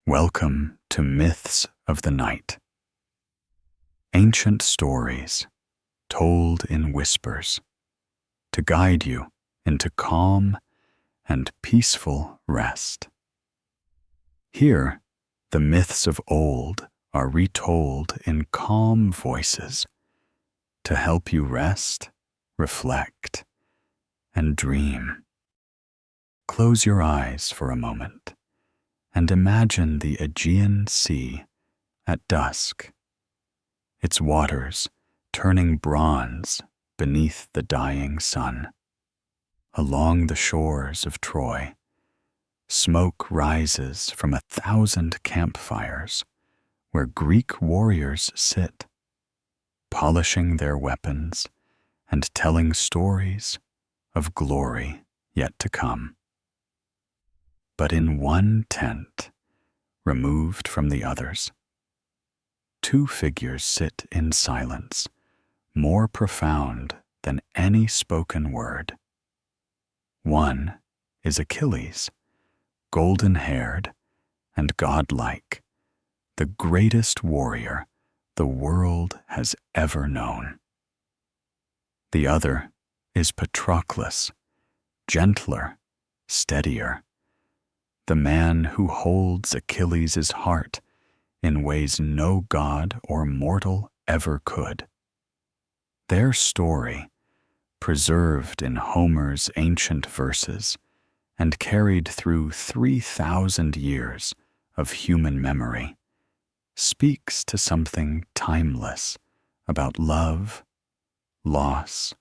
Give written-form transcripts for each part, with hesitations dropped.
Welcome to Myths of the Night. Ancient stories told in whispers to guide you into calm and peaceful rest. Here, the myths of old are retold in calm voices to help you rest, reflect, and dream. Close your eyes for a moment and imagine the Aegean Sea at dusk, its waters turning bronze beneath the dying sun. Along the shores of Troy, smoke rises from 1,000 campfires where Greek warriors sit, polishing their weapons and telling stories of glory yet to come. But in one tent, removed from the others, two figures sit in silence, more profound than any spoken word. One is Achilles, golden-haired and godlike, the greatest warrior the world has ever known. The other is Patroclus, gentler, steadier, the man who holds Achilles' heart in ways no god or mortal ever could. Their story, preserved in Homer's ancient verses and carried through 3,000 years of human memory, speaks to something timeless about love, loss,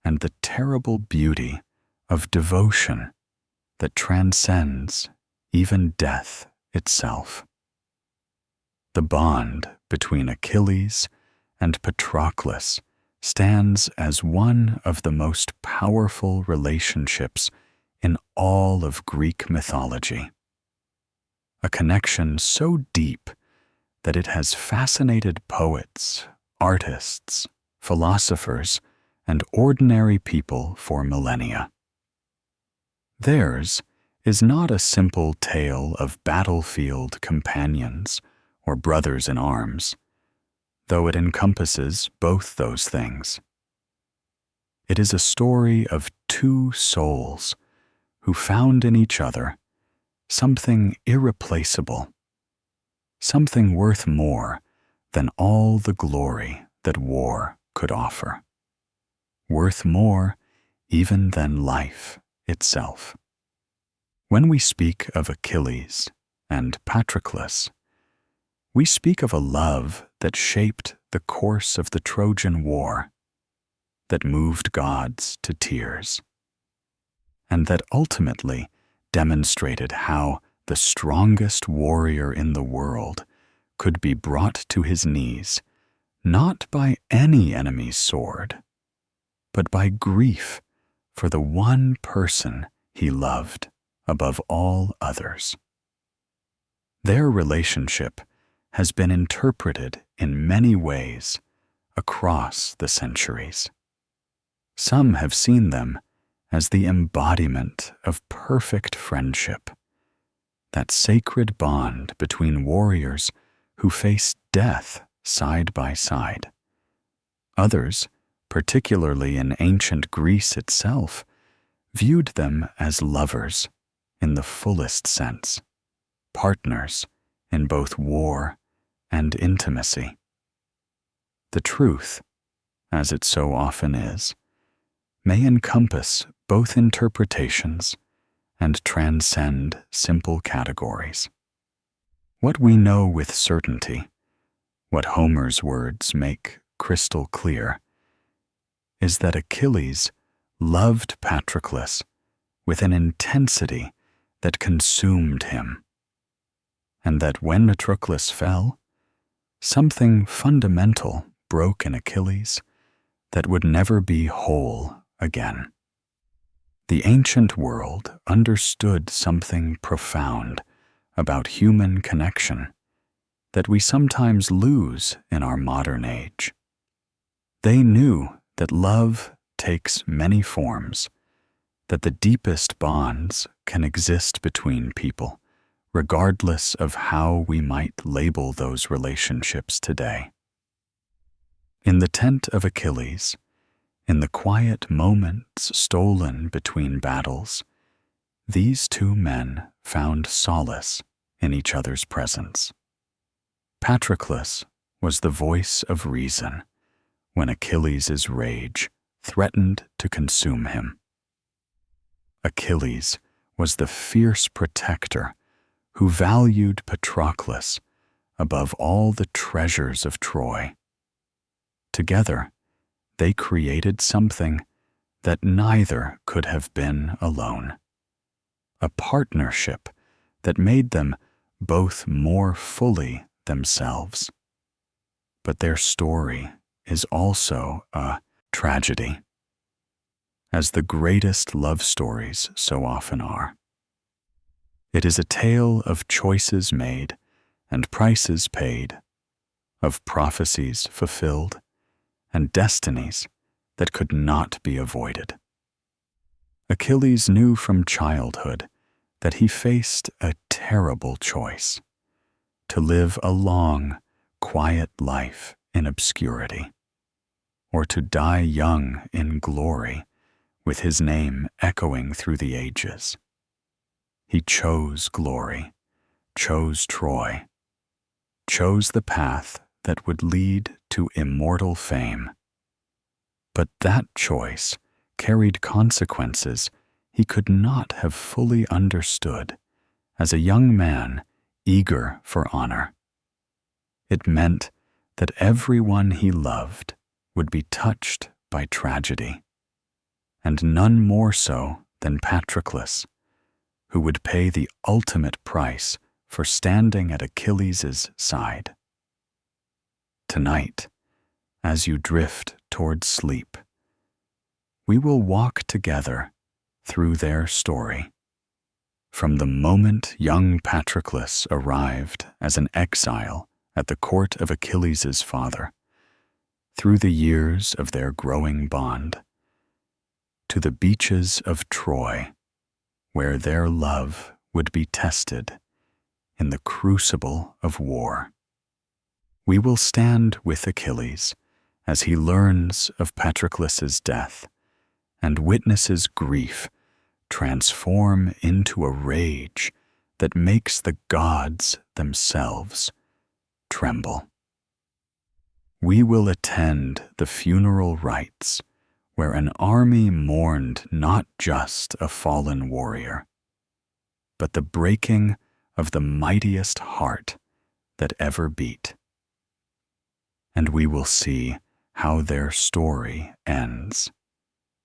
and the terrible beauty of devotion that transcends even death itself. The bond between Achilles and Patroclus stands as one of the most powerful relationships in all of Greek mythology. A connection so deep that it has fascinated poets, artists, philosophers, and ordinary people for millennia. Theirs is not a simple tale of battlefield companions or brothers in arms, though it encompasses both those things. It is a story of two souls who found in each other something irreplaceable, something worth more than all the glory that war could offer, worth more even than life itself. When we speak of Achilles and Patroclus, we speak of a love that shaped the course of the Trojan War, that moved gods to tears, and that ultimately demonstrated how the strongest warrior in the world could be brought to his knees, not by any enemy's sword, but by grief for the one person he loved above all others. Their relationship has been interpreted in many ways across the centuries. Some have seen them as the embodiment of perfect friendship, that sacred bond between warriors who face death side by side. Others, particularly in ancient Greece itself, viewed them as lovers in the fullest sense, partners in both war and intimacy. The truth, as it so often is, may encompass both interpretations and transcend simple categories. What we know with certainty, what Homer's words make crystal clear, is that Achilles loved Patroclus with an intensity that consumed him, and that when Patroclus fell, something fundamental broke in Achilles that would never be whole again. The ancient world understood something profound about human connection that we sometimes lose in our modern age. They knew that love takes many forms, that the deepest bonds can exist between people, regardless of how we might label those relationships today. In the tent of Achilles, in the quiet moments stolen between battles, these two men found solace in each other's presence. Patroclus was the voice of reason when Achilles' rage threatened to consume him. Achilles was the fierce protector who valued Patroclus above all the treasures of Troy. Together, they created something that neither could have been alone. A partnership that made them both more fully themselves. But their story is also a tragedy, as the greatest love stories so often are. It is a tale of choices made and prices paid, of prophecies fulfilled and destinies that could not be avoided. Achilles knew from childhood that he faced a terrible choice: to live a long, quiet life in obscurity, or to die young in glory with his name echoing through the ages. He chose glory, chose Troy, chose the path that would lead to immortal fame. But that choice carried consequences he could not have fully understood as a young man eager for honor. It meant that everyone he loved would be touched by tragedy, and none more so than Patroclus, who would pay the ultimate price for standing at Achilles' side. Tonight, as you drift toward sleep, we will walk together through their story. From the moment young Patroclus arrived as an exile at the court of Achilles' father, through the years of their growing bond, to the beaches of Troy, where their love would be tested in the crucible of war. We will stand with Achilles as he learns of Patroclus's death and witnesses grief transform into a rage that makes the gods themselves tremble. We will attend the funeral rites where an army mourned not just a fallen warrior, but the breaking of the mightiest heart that ever beat. And we will see how their story ends,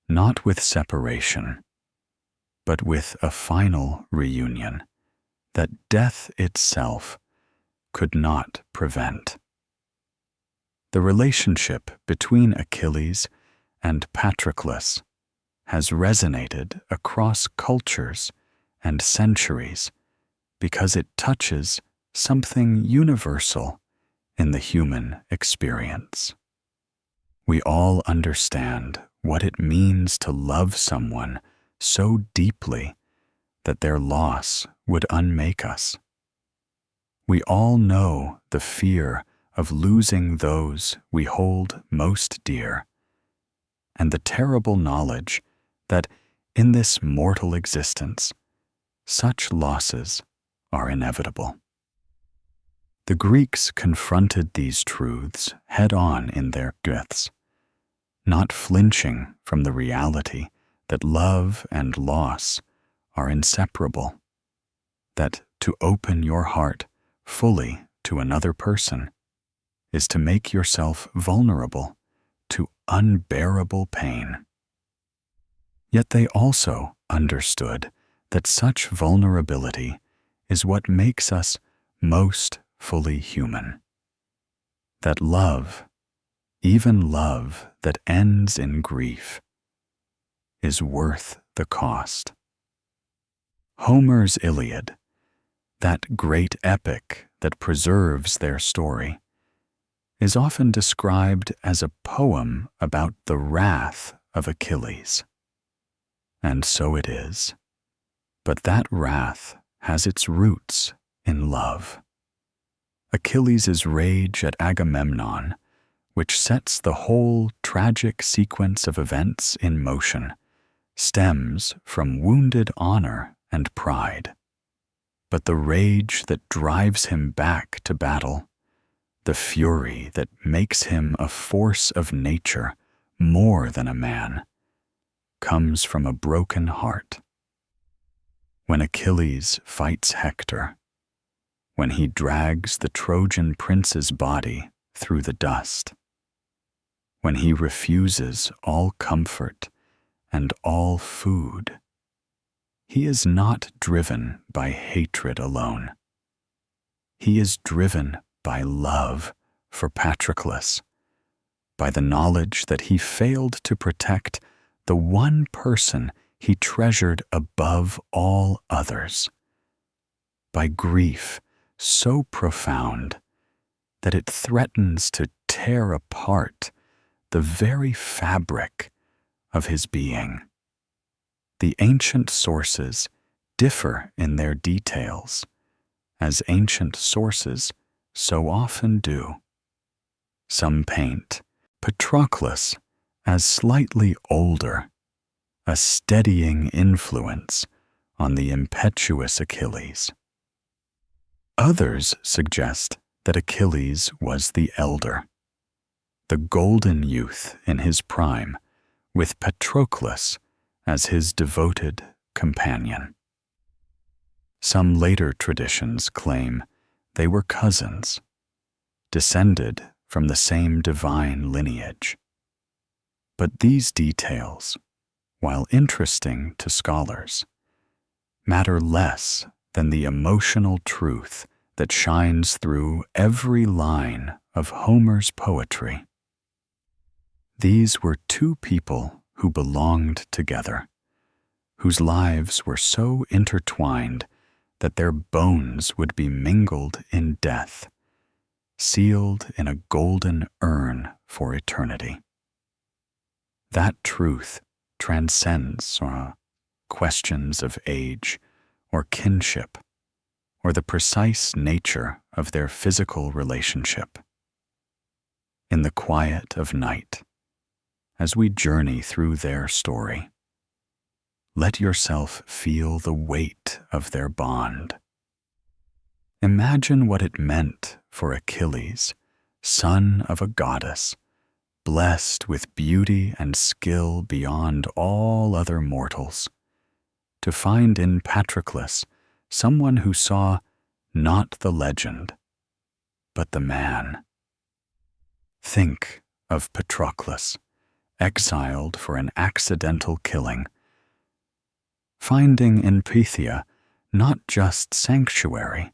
not with separation, but with a final reunion that death itself could not prevent. The relationship between Achilles and Patroclus has resonated across cultures and centuries because it touches something universal in the human experience. We all understand what it means to love someone so deeply that their loss would unmake us. We all know the fear of losing those we hold most dear, and the terrible knowledge that in this mortal existence, such losses are inevitable. The Greeks confronted these truths head-on in their myths, not flinching from the reality that love and loss are inseparable, that to open your heart fully to another person is to make yourself vulnerable to unbearable pain. Yet they also understood that such vulnerability is what makes us most fully human. That love, even love that ends in grief, is worth the cost. Homer's Iliad, that great epic that preserves their story, is often described as a poem about the wrath of Achilles. And so it is. But that wrath has its roots in love. Achilles' rage at Agamemnon, which sets the whole tragic sequence of events in motion, stems from wounded honor and pride. But the rage that drives him back to battle, the fury that makes him a force of nature more than a man, comes from a broken heart. When Achilles fights Hector, when he drags the Trojan prince's body through the dust, when he refuses all comfort and all food, he is not driven by hatred alone. He is driven by love for Patroclus, by the knowledge that he failed to protect the one person he treasured above all others, by grief so profound that it threatens to tear apart the very fabric of his being. The ancient sources differ in their details, as ancient sources so often do. Some paint Patroclus as slightly older, a steadying influence on the impetuous Achilles. Others suggest that Achilles was the elder, the golden youth in his prime, with Patroclus as his devoted companion. Some later traditions claim they were cousins, descended from the same divine lineage. But these details, while interesting to scholars, matter less than the emotional truth that shines through every line of Homer's poetry. These were two people who belonged together, whose lives were so intertwined that their bones would be mingled in death, sealed in a golden urn for eternity. That truth transcends questions of age or kinship, or the precise nature of their physical relationship. In the quiet of night, as we journey through their story, let yourself feel the weight of their bond. Imagine what it meant for Achilles, son of a goddess, blessed with beauty and skill beyond all other mortals, to find in Patroclus someone who saw not the legend, but the man. Think of Patroclus, exiled for an accidental killing, finding in Phthia not just sanctuary,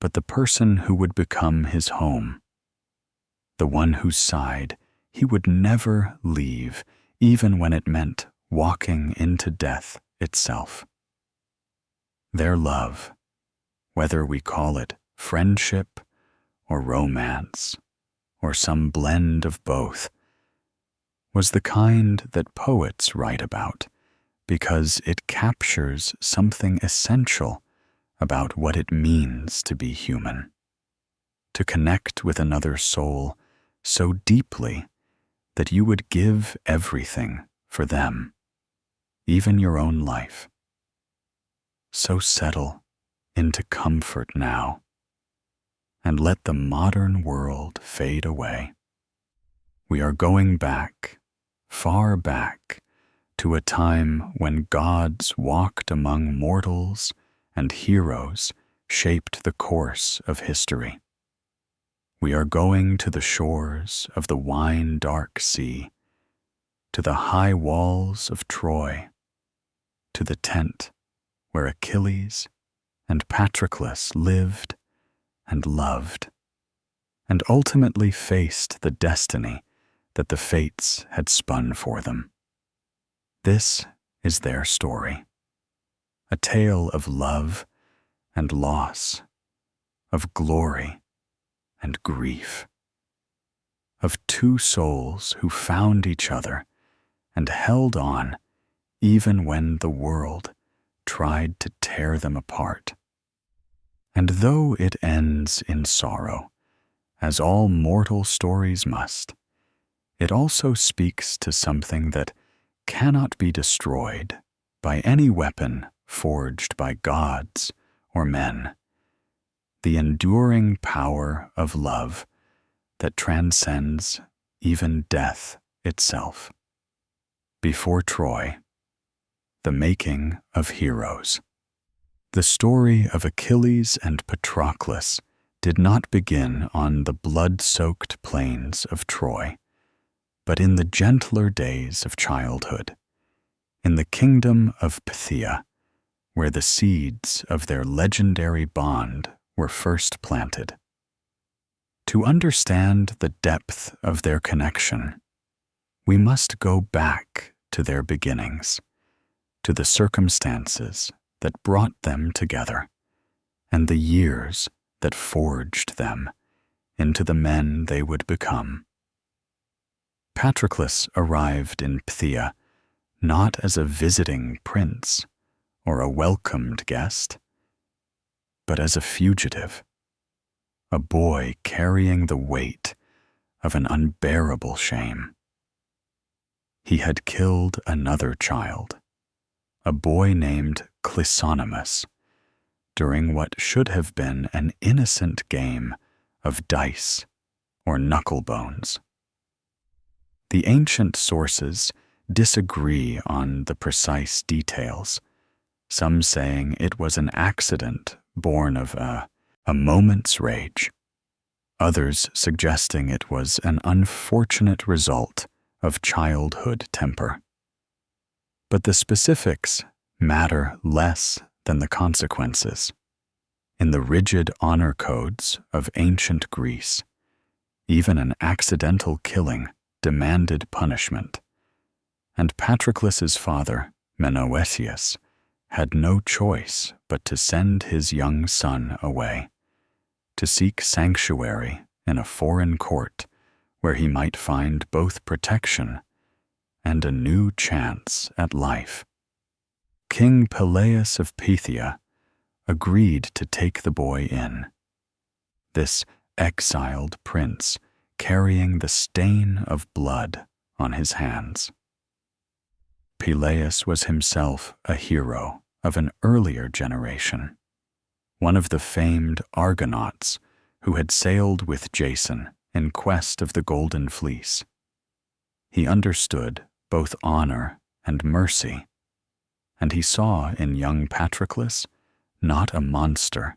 but the person who would become his home, the one whose side he would never leave, even when it meant walking into death itself. Their love, whether we call it friendship or romance or some blend of both, was the kind that poets write about because it captures something essential about what it means to be human, to connect with another soul so deeply that you would give everything for them, even your own life. So settle into comfort now, and let the modern world fade away. We are going back, far back, to a time when gods walked among mortals and heroes shaped the course of history. We are going to the shores of the wine-dark sea, to the high walls of Troy, to the tent where Achilles and Patroclus lived and loved, and ultimately faced the destiny that the fates had spun for them. This is their story, a tale of love and loss, of glory and grief, of two souls who found each other and held on even when the world tried to tear them apart. And though it ends in sorrow, as all mortal stories must, it also speaks to something that cannot be destroyed by any weapon forged by gods or men, the enduring power of love that transcends even death itself. Before Troy, the making of heroes. The story of Achilles and Patroclus did not begin on the blood-soaked plains of Troy, but in the gentler days of childhood, in the kingdom of Phthia, where the seeds of their legendary bond were first planted. To understand the depth of their connection, we must go back to their beginnings, to the circumstances that brought them together, and the years that forged them into the men they would become. Patroclus arrived in Phthia not as a visiting prince or a welcomed guest, but as a fugitive, a boy carrying the weight of an unbearable shame. He had killed another child, a boy named Clisonymus, during what should have been an innocent game of dice or knucklebones. The ancient sources disagree on the precise details, some saying it was an accident born of a moment's rage, others suggesting it was an unfortunate result of childhood temper. But the specifics matter less than the consequences. In the rigid honor codes of ancient Greece, even an accidental killing demanded punishment, and Patroclus's father, Menoetius, had no choice but to send his young son away, to seek sanctuary in a foreign court where he might find both protection and a new chance at life. King Peleus of Phthia agreed to take the boy in, this exiled prince carrying the stain of blood on his hands. Peleus was himself a hero of an earlier generation, one of the famed Argonauts who had sailed with Jason in quest of the Golden Fleece. He understood both honor and mercy, and he saw in young Patroclus not a monster,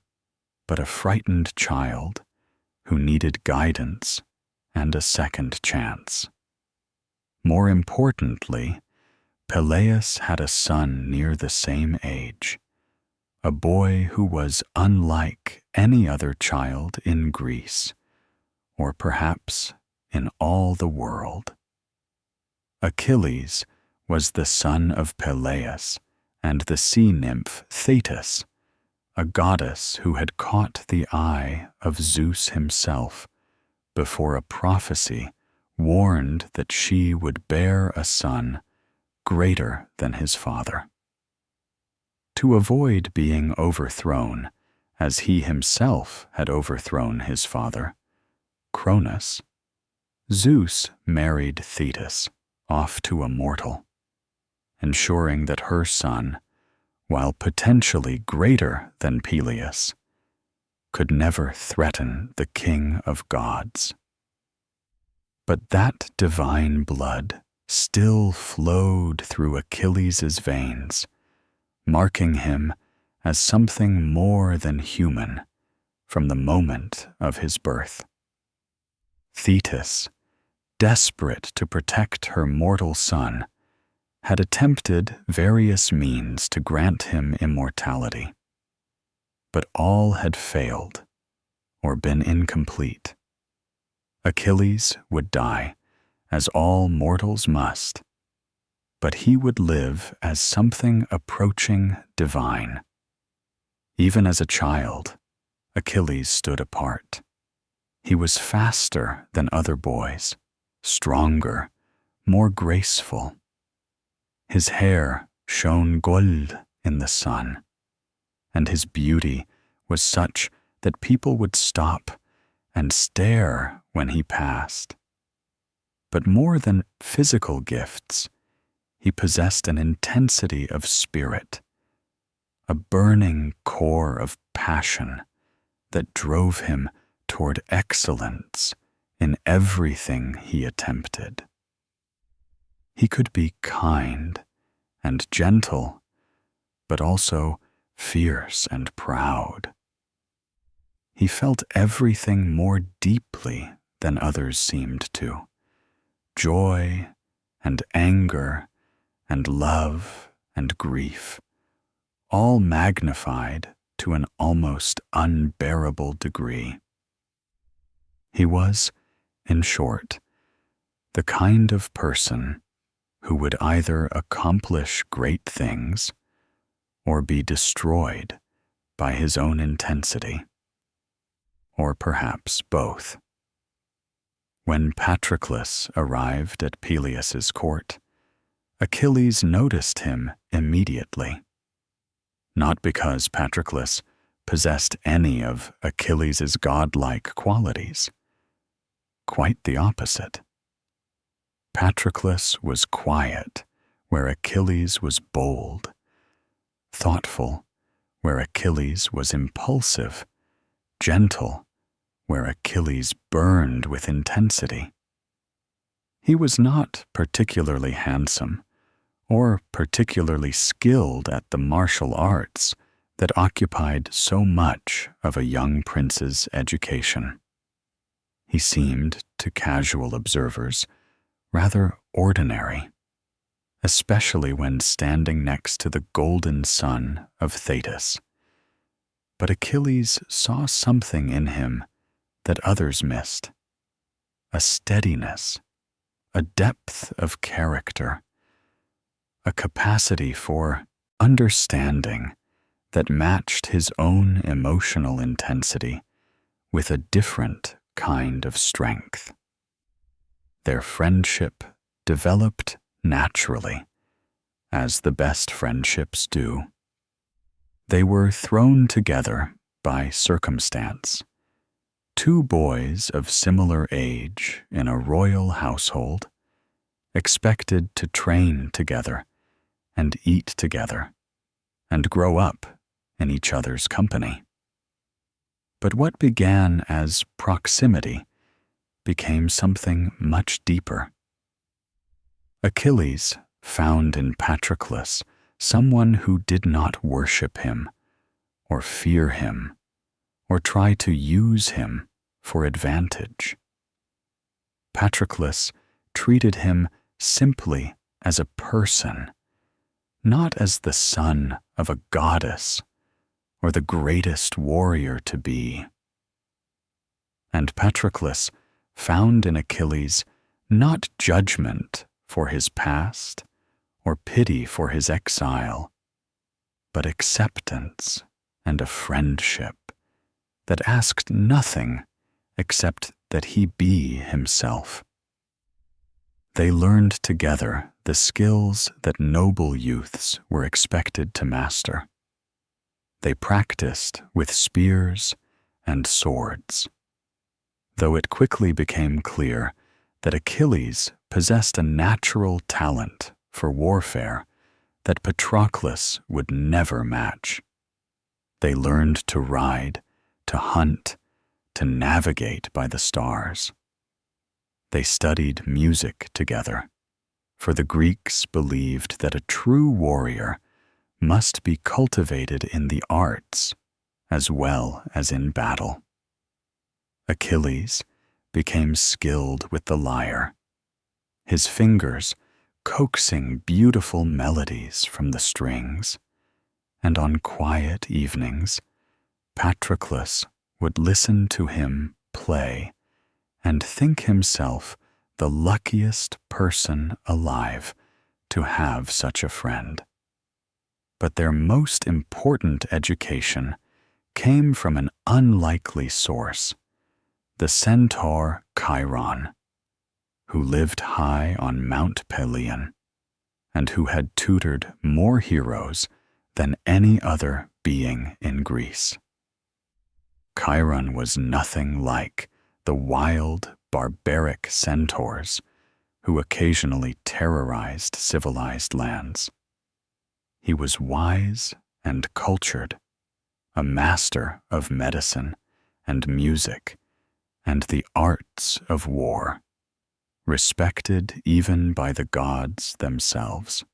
but a frightened child who needed guidance and a second chance. More importantly, Peleus had a son near the same age, a boy who was unlike any other child in Greece, or perhaps in all the world. Achilles was the son of Peleus and the sea nymph Thetis, a goddess who had caught the eye of Zeus himself before a prophecy warned that she would bear a son greater than his father. To avoid being overthrown, as he himself had overthrown his father, Cronus, Zeus married Thetis off to a mortal, ensuring that her son, while potentially greater than Peleus, could never threaten the king of gods. But that divine blood still flowed through Achilles' veins, marking him as something more than human from the moment of his birth. Thetis, desperate to protect her mortal son, had attempted various means to grant him immortality, but all had failed or been incomplete. Achilles would die, as all mortals must, but he would live as something approaching divine. Even as a child, Achilles stood apart. He was faster than other boys, stronger, more graceful. His hair shone gold in the sun, and his beauty was such that people would stop and stare when he passed. But more than physical gifts, he possessed an intensity of spirit, a burning core of passion that drove him toward excellence in everything he attempted. He could be kind and gentle, but also fierce and proud. He felt everything more deeply than others seemed to. Joy and anger and love and grief, all magnified to an almost unbearable degree. He was, in short, the kind of person who would either accomplish great things or be destroyed by his own intensity, or perhaps both. When Patroclus arrived at Peleus's court, Achilles noticed him immediately, not because Patroclus possessed any of Achilles' godlike qualities. Quite the opposite. Patroclus was quiet where Achilles was bold, thoughtful where Achilles was impulsive, gentle where Achilles burned with intensity. He was not particularly handsome or particularly skilled at the martial arts that occupied so much of a young prince's education. He seemed, to casual observers, rather ordinary, especially when standing next to the golden son of Thetis. But Achilles saw something in him that others missed, a steadiness, a depth of character, a capacity for understanding that matched his own emotional intensity with a different kind of strength. Their friendship developed naturally, as the best friendships do. They were thrown together by circumstance. Two boys of similar age in a royal household, expected to train together and eat together and grow up in each other's company. But what began as proximity became something much deeper. Achilles found in Patroclus someone who did not worship him, or fear him, or try to use him for advantage. Patroclus treated him simply as a person, not as the son of a goddess or the greatest warrior to be. And Patroclus found in Achilles not judgment for his past or pity for his exile, but acceptance and a friendship that asked nothing except that he be himself. They learned together the skills that noble youths were expected to master. They practiced with spears and swords, though it quickly became clear that Achilles possessed a natural talent for warfare that Patroclus would never match. They learned to ride, to hunt, to navigate by the stars. They studied music together, for the Greeks believed that a true warrior must be cultivated in the arts as well as in battle. Achilles became skilled with the lyre, his fingers coaxing beautiful melodies from the strings, and on quiet evenings, Patroclus would listen to him play and think himself the luckiest person alive to have such a friend. But their most important education came from an unlikely source, the centaur Chiron, who lived high on Mount Pelion, and who had tutored more heroes than any other being in Greece. Chiron was nothing like the wild, barbaric centaurs who occasionally terrorized civilized lands. He was wise and cultured, a master of medicine and music and the arts of war, respected even by the gods themselves.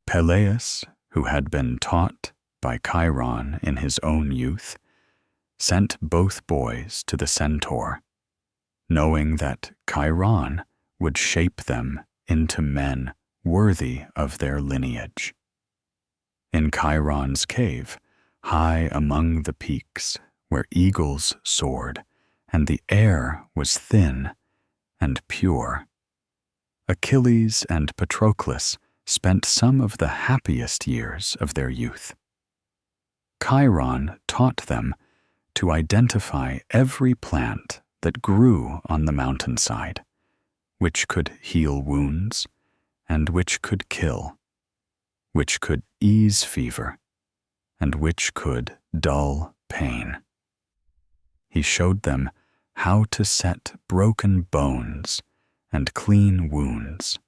Peleus, who had been taught by Chiron in his own youth, sent both boys to the centaur, knowing that Chiron would shape them into men worthy of their lineage. In Chiron's cave, high among the peaks where eagles soared and the air was thin and pure, Achilles and Patroclus spent some of the happiest years of their youth. Chiron taught them to identify every plant that grew on the mountainside, which could heal wounds and which could kill, which could ease fever and which could dull pain. He showed them how to set broken bones and clean wounds,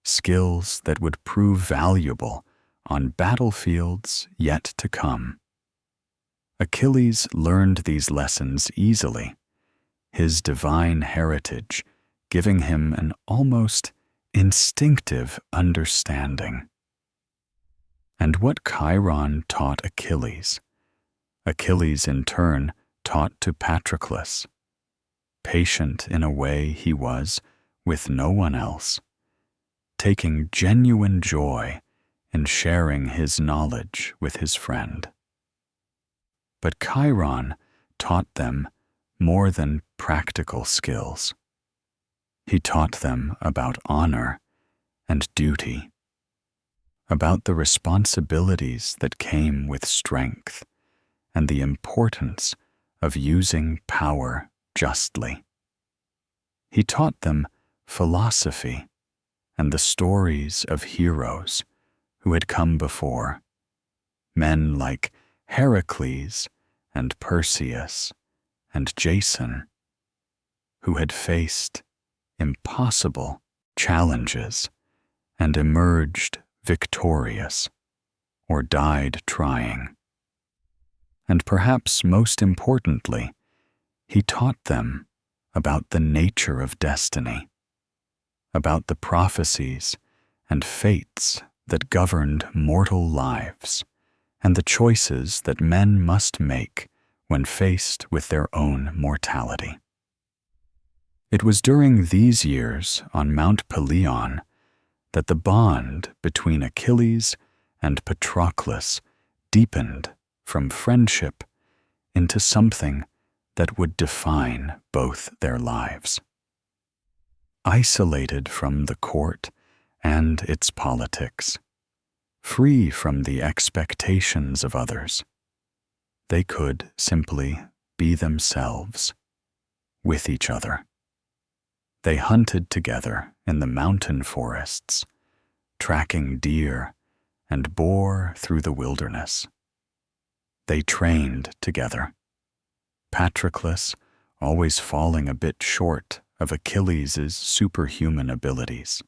skills that would prove valuable on battlefields yet to come. Achilles learned these lessons easily, his divine heritage giving him an almost instinctive understanding. And what Chiron taught Achilles, Achilles in turn taught to Patroclus. Patient in a way he was with no one else, taking genuine joy in sharing his knowledge with his friend. But Chiron taught them more than practical skills. He taught them about honor and duty, about the responsibilities that came with strength and the importance of using power justly. He taught them philosophy and the stories of heroes who had come before, men like Heracles and Perseus and Jason, who had faced impossible challenges and emerged victorious or died trying. And perhaps most importantly, he taught them about the nature of destiny, about the prophecies and fates that governed mortal lives, and the choices that men must make when faced with their own mortality. It was during these years on Mount Pelion that the bond between Achilles and Patroclus deepened from friendship into something that would define both their lives. Isolated from the court and its politics, free from the expectations of others, they could simply be themselves, with each other. They hunted together in the mountain forests, tracking deer and boar through the wilderness. They trained together, Patroclus always falling a bit short of Achilles' superhuman abilities,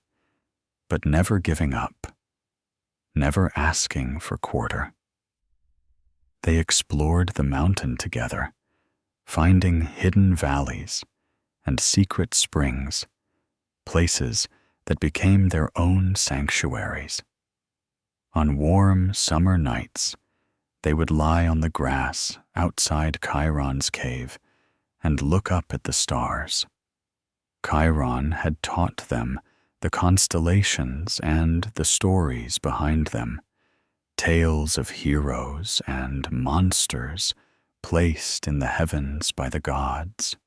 but never giving up, never asking for quarter. They explored the mountain together, finding hidden valleys and secret springs, places that became their own sanctuaries. On warm summer nights, they would lie on the grass outside Chiron's cave and look up at the stars. Chiron had taught them the constellations and the stories behind them, tales of heroes and monsters placed in the heavens by the gods.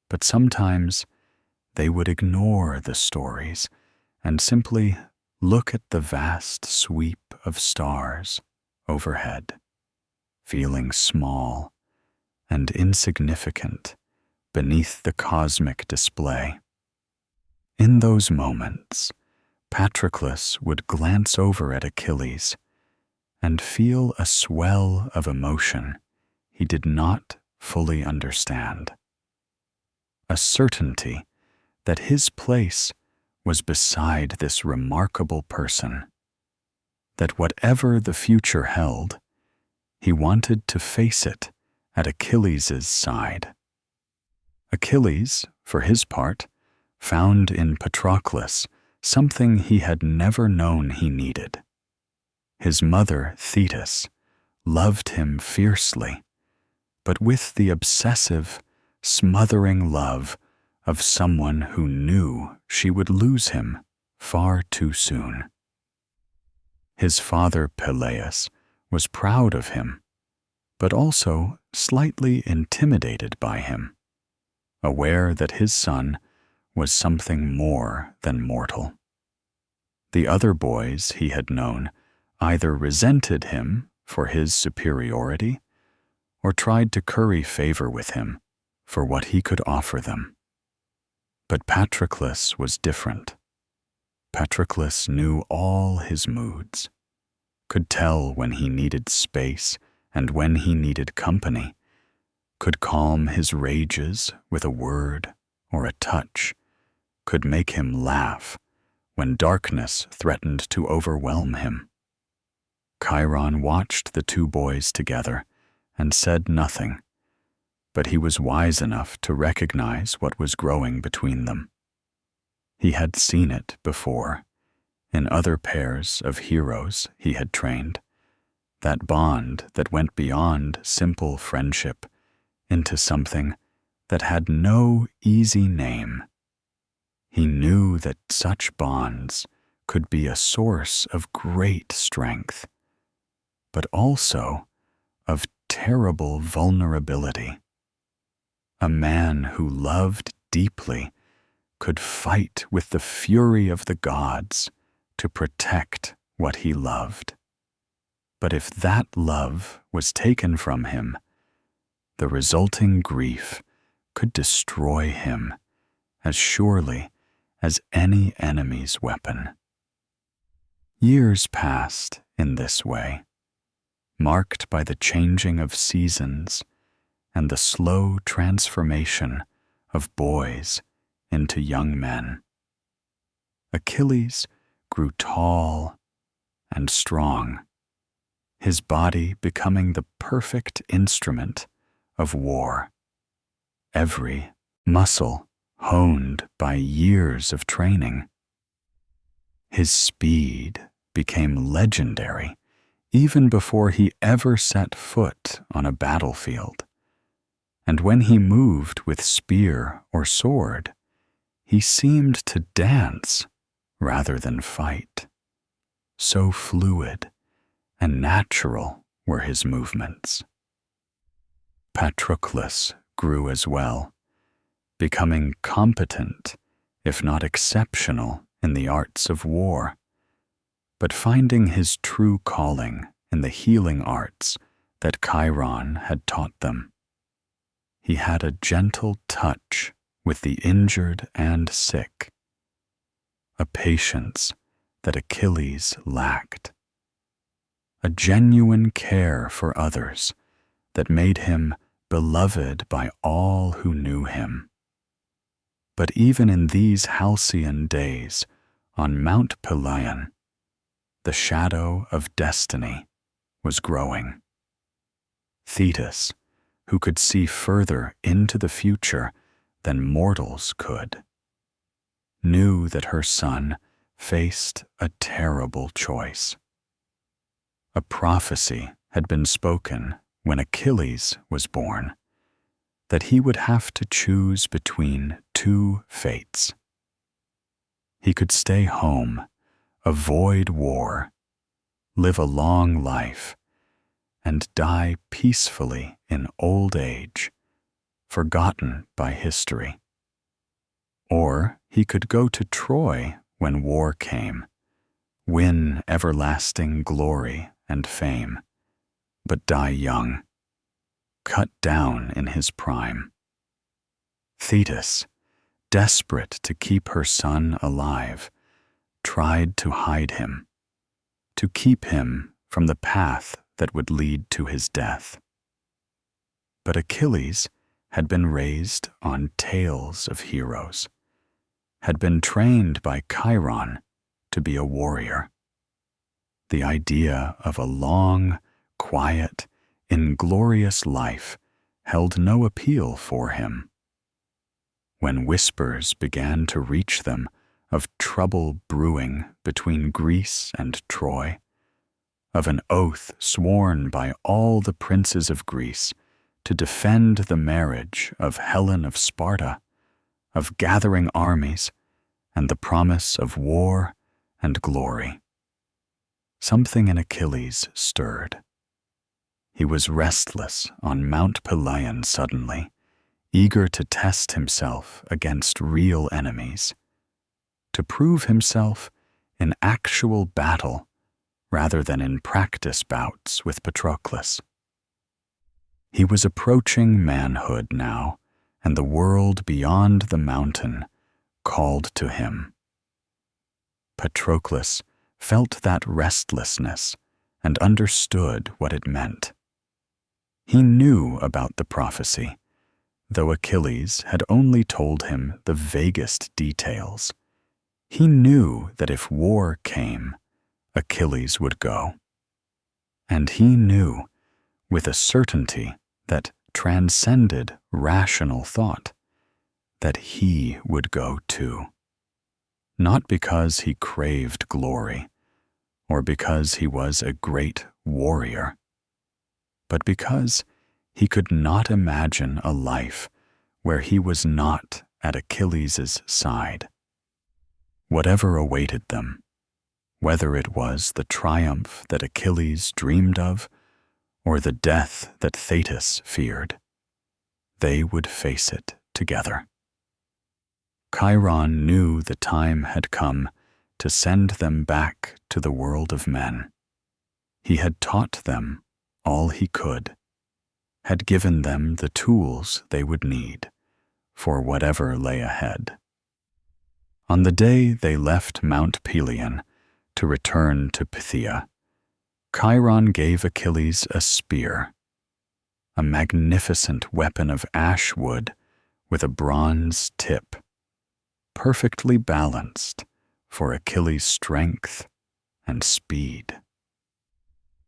But sometimes they would ignore the stories and simply look at the vast sweep of stars overhead, feeling small and insignificant beneath the cosmic display. In those moments, Patroclus would glance over at Achilles and feel a swell of emotion he did not fully understand. A certainty that his place was beside this remarkable person, that whatever the future held, he wanted to face it at Achilles' side. Achilles, for his part, found in Patroclus something he had never known he needed. His mother, Thetis, loved him fiercely, but with the obsessive, smothering love of someone who knew she would lose him far too soon. His father, Peleus, was proud of him, but also slightly intimidated by him, aware that his son was something more than mortal. The other boys he had known either resented him for his superiority or tried to curry favor with him for what he could offer them. But Patroclus was different. Patroclus knew all his moods, could tell when he needed space and when he needed company, could calm his rages with a word or a touch, could make him laugh when darkness threatened to overwhelm him. Chiron watched the two boys together and said nothing, but he was wise enough to recognize what was growing between them. He had seen it before, in other pairs of heroes he had trained, that bond that went beyond simple friendship into something that had no easy name. He knew that such bonds could be a source of great strength, but also of terrible vulnerability. A man who loved deeply could fight with the fury of the gods to protect what he loved. But if that love was taken from him, the resulting grief could destroy him as surely as any enemy's weapon. Years passed in this way, marked by the changing of seasons and the slow transformation of boys into young men. Achilles grew tall and strong, his body becoming the perfect instrument of war, every muscle honed by years of training. His speed became legendary even before he ever set foot on a battlefield, and when he moved with spear or sword, he seemed to dance rather than fight. So fluid and natural were his movements. Patroclus grew as well, becoming competent, if not exceptional, in the arts of war, but finding his true calling in the healing arts that Chiron had taught them. He had a gentle touch with the injured and sick, a patience that Achilles lacked, a genuine care for others that made him beloved by all who knew him. But even in these halcyon days on Mount Pelion, the shadow of destiny was growing. Thetis, who could see further into the future than mortals could, knew that her son faced a terrible choice. A prophecy had been spoken when Achilles was born, that he would have to choose between two fates. He could stay home, avoid war, live a long life, and die peacefully in old age, forgotten by history. Or he could go to Troy when war came, win everlasting glory and fame, but die young, cut down in his prime. Thetis, desperate to keep her son alive, tried to hide him, to keep him from the path that would lead to his death. But Achilles had been raised on tales of heroes, had been trained by Chiron to be a warrior. The idea of a long, quiet, inglorious life held no appeal for him. When whispers began to reach them of trouble brewing between Greece and Troy, of an oath sworn by all the princes of Greece to defend the marriage of Helen of Sparta, of gathering armies, and the promise of war and glory, something in Achilles stirred. He was restless on Mount Pelion suddenly, eager to test himself against real enemies, to prove himself in actual battle rather than in practice bouts with Patroclus. He was approaching manhood now, and the world beyond the mountain called to him. Patroclus felt that restlessness and understood what it meant. He knew about the prophecy, though Achilles had only told him the vaguest details. He knew that if war came, Achilles would go. And he knew, with a certainty that transcended rational thought, that he would go too. Not because he craved glory, or because he was a great warrior, but because he could not imagine a life where he was not at Achilles' side. Whatever awaited them, whether it was the triumph that Achilles dreamed of, or the death that Thetis feared, they would face it together. Chiron knew the time had come to send them back to the world of men. He had taught them all he could, had given them the tools they would need for whatever lay ahead. On the day they left Mount Pelion to return to Phthia, Chiron gave Achilles a spear, a magnificent weapon of ash wood with a bronze tip, perfectly balanced for Achilles' strength and speed.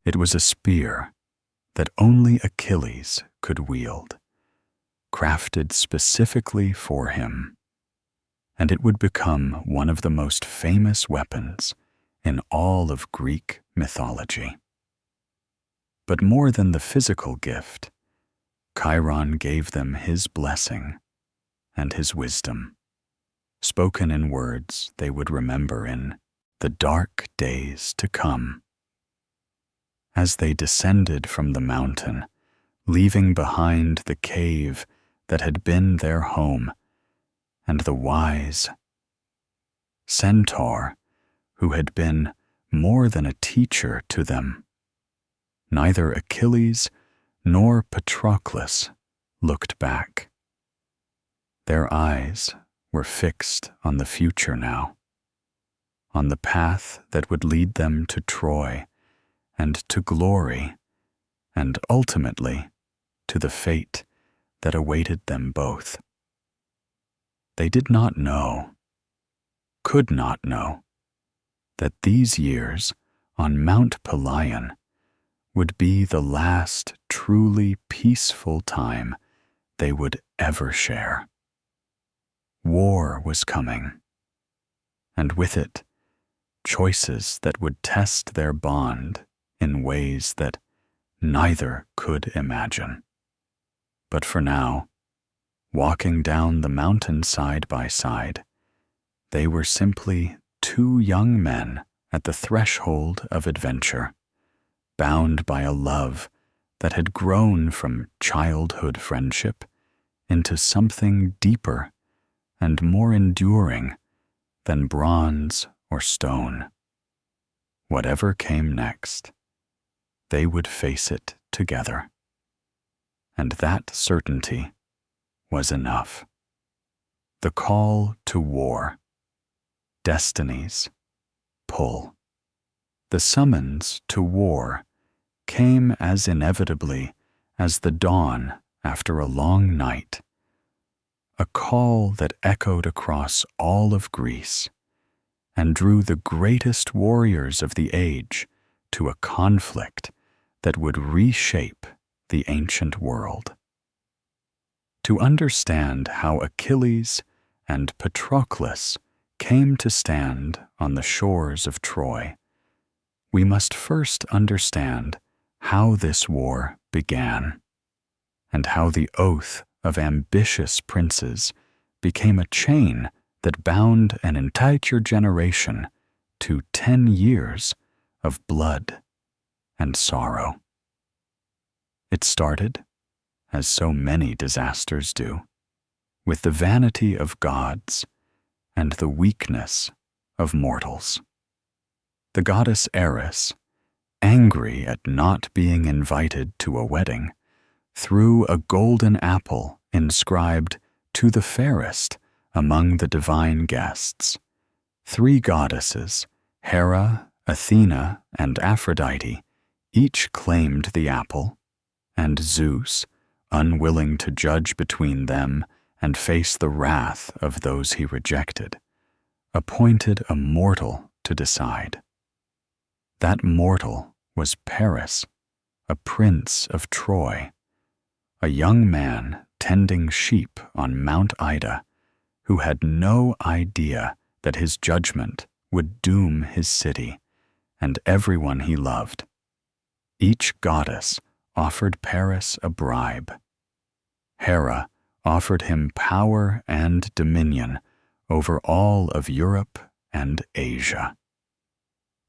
It was a spear that only Achilles could wield, crafted specifically for him, and it would become one of the most famous weapons in all of Greek mythology. But more than the physical gift, Chiron gave them his blessing and his wisdom, spoken in words they would remember in the dark days to come. As they descended from the mountain, leaving behind the cave that had been their home, and the wise centaur who had been more than a teacher to them, neither Achilles nor Patroclus looked back. Their eyes were fixed on the future now, on the path that would lead them to Troy and to glory, and ultimately to the fate that awaited them both. They did not know, could not know, that these years on Mount Pelion would be the last truly peaceful time they would ever share. War was coming, and with it, choices that would test their bond in ways that neither could imagine. But for now, walking down the mountain side by side, they were simply two young men at the threshold of adventure, bound by a love that had grown from childhood friendship into something deeper and more enduring than bronze or stone. Whatever came next, they would face it together. And that certainty was enough. The call to war, destiny's pull. The summons to war came as inevitably as the dawn after a long night, a call that echoed across all of Greece and drew the greatest warriors of the age to a conflict that would reshape the ancient world. To understand how Achilles and Patroclus came to stand on the shores of Troy, we must first understand how this war began, and how the oath of ambitious princes became a chain that bound an entire generation to 10 years of blood and sorrow. It started, as so many disasters do, with the vanity of gods and the weakness of mortals. The goddess Eris, angry at not being invited to a wedding, threw a golden apple inscribed "To the fairest" among the divine guests. 3 goddesses, Hera, Athena, and Aphrodite, each claimed the apple, and Zeus, unwilling to judge between them and face the wrath of those he rejected, appointed a mortal to decide. That mortal was Paris, a prince of Troy, a young man tending sheep on Mount Ida, who had no idea that his judgment would doom his city and everyone he loved. Each goddess offered Paris a bribe. Hera offered him power and dominion over all of Europe and Asia.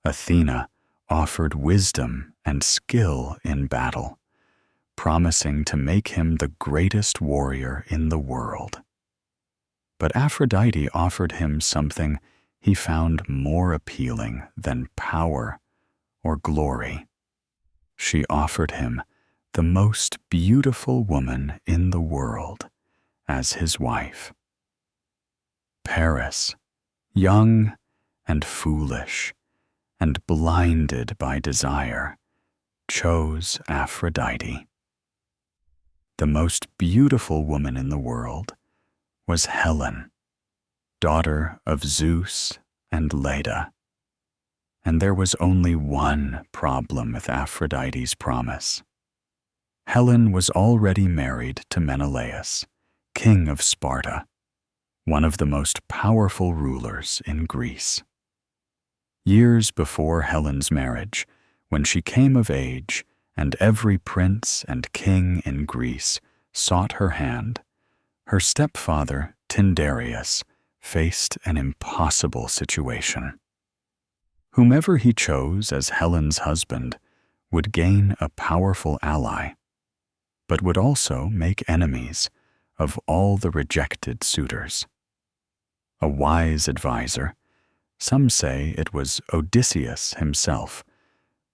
Athena offered wisdom and skill in battle, promising to make him the greatest warrior in the world. But Aphrodite offered him something he found more appealing than power or glory. She offered him the most beautiful woman in the world as his wife. Paris, young and foolish and blinded by desire, chose Aphrodite. The most beautiful woman in the world was Helen, daughter of Zeus and Leda. And there was only one problem with Aphrodite's promise. Helen was already married to Menelaus, king of Sparta, one of the most powerful rulers in Greece. Years before Helen's marriage, when she came of age and every prince and king in Greece sought her hand, her stepfather, Tyndareus, faced an impossible situation. Whomever he chose as Helen's husband would gain a powerful ally, but would also make enemies of all the rejected suitors. A wise advisor, some say it was Odysseus himself,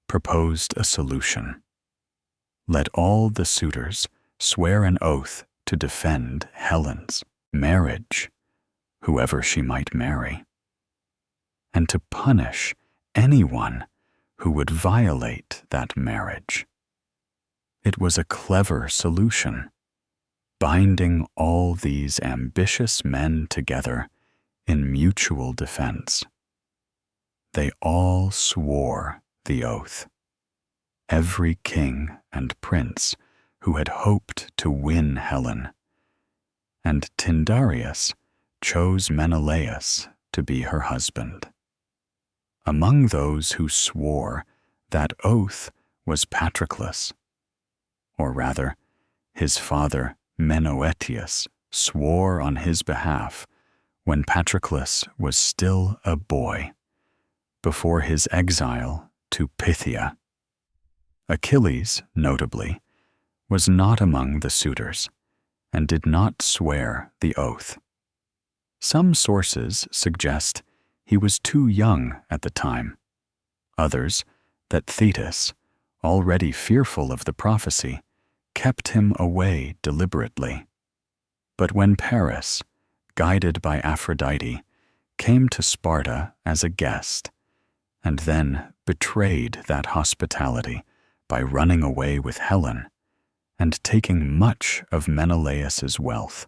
proposed a solution. Let all the suitors swear an oath to defend Helen's marriage, whoever she might marry, and to punish anyone who would violate that marriage. It was a clever solution, binding all these ambitious men together in mutual defense. They all swore the oath. Every king and prince who had hoped to win Helen, and Tyndareus chose Menelaus to be her husband. Among those who swore that oath was Patroclus, or rather, his father Menoetius swore on his behalf when Patroclus was still a boy, before his exile to Phthia. Achilles, notably, was not among the suitors and did not swear the oath. Some sources suggest he was too young at the time. Others, that Thetis, already fearful of the prophecy, kept him away deliberately. But when Paris, guided by Aphrodite, came to Sparta as a guest, and then betrayed that hospitality by running away with Helen, and taking much of Menelaus's wealth.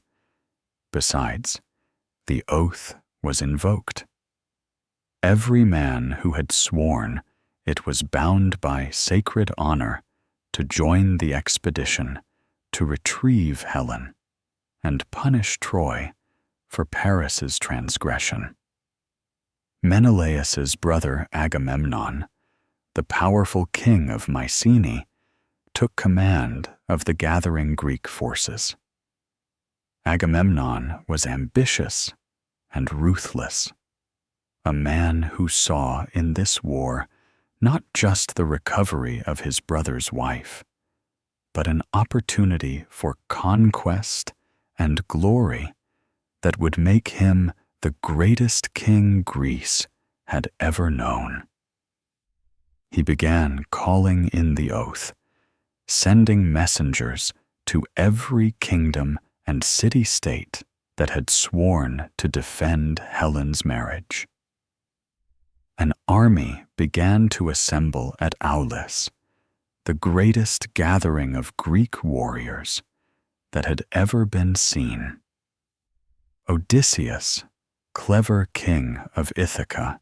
Besides, the oath was invoked. Every man who had sworn it was bound by sacred honor to join the expedition to retrieve Helen and punish Troy for Paris's transgression. Menelaus's brother Agamemnon, the powerful king of Mycenae, took command of the gathering Greek forces. Agamemnon was ambitious and ruthless, a man who saw in this war not just the recovery of his brother's wife, but an opportunity for conquest and glory that would make him the greatest king Greece had ever known. He began calling in the oath, sending messengers to every kingdom and city-state that had sworn to defend Helen's marriage. An army began to assemble at Aulis, the greatest gathering of Greek warriors that had ever been seen. Odysseus, clever king of Ithaca,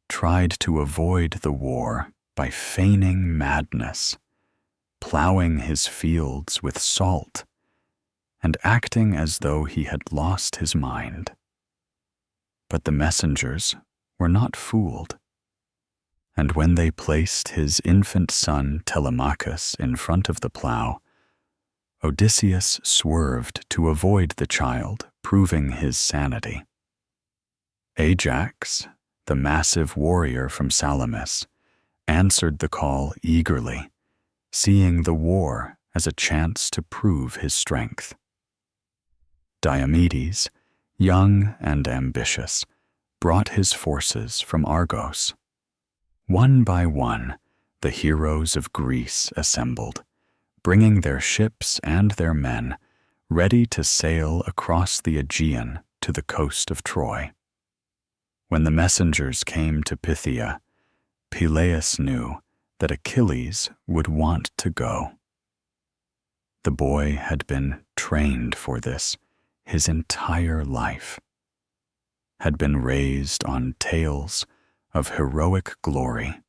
tried to avoid the war by feigning madness, plowing his fields with salt, and acting as though he had lost his mind. But the messengers were not fooled, and when they placed his infant son Telemachus in front of the plow, Odysseus swerved to avoid the child, proving his sanity. Ajax, the massive warrior from Salamis, answered the call eagerly, seeing the war as a chance to prove his strength. Diomedes, young and ambitious, brought his forces from Argos. One by one, the heroes of Greece assembled, bringing their ships and their men, ready to sail across the Aegean to the coast of Troy. When the messengers came to Phthia, Peleus knew that Achilles would want to go. The boy had been trained for this his entire life, had been raised on tales of heroic glory,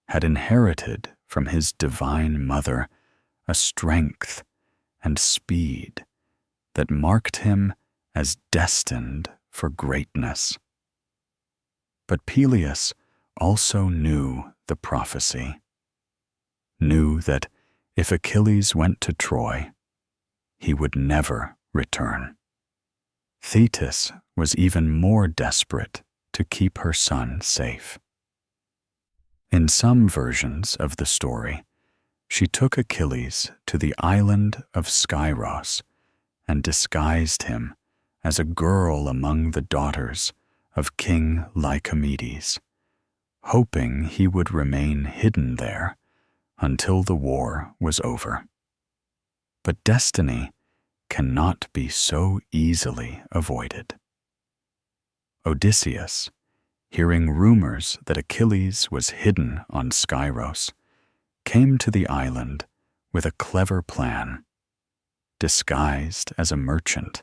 had inherited from his divine mother a strength and speed that marked him as destined for greatness. But Peleus also knew the prophecy, knew that if Achilles went to Troy, he would never return. Thetis was even more desperate to keep her son safe. In some versions of the story, she took Achilles to the island of Skyros and disguised him as a girl among the daughters of King Lycomedes, hoping he would remain hidden there until the war was over. But destiny cannot be so easily avoided. Odysseus, hearing rumors that Achilles was hidden on Skyros, came to the island with a clever plan. Disguised as a merchant,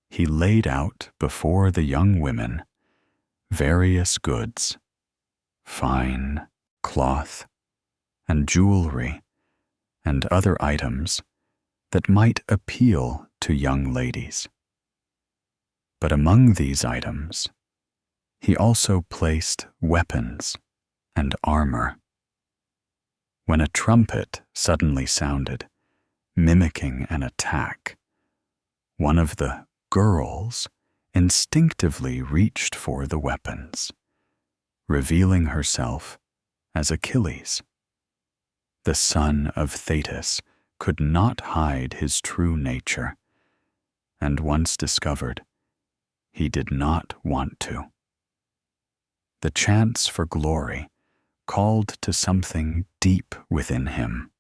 he laid out before the young women various goods, fine cloth, and jewelry, and other items that might appeal to young ladies. But among these items, he also placed weapons and armor. When a trumpet suddenly sounded, mimicking an attack, one of the girls instinctively reached for the weapons, revealing herself as Achilles. The son of Thetis could not hide his true nature, and once discovered, he did not want to. The chance for glory called to something deep within him,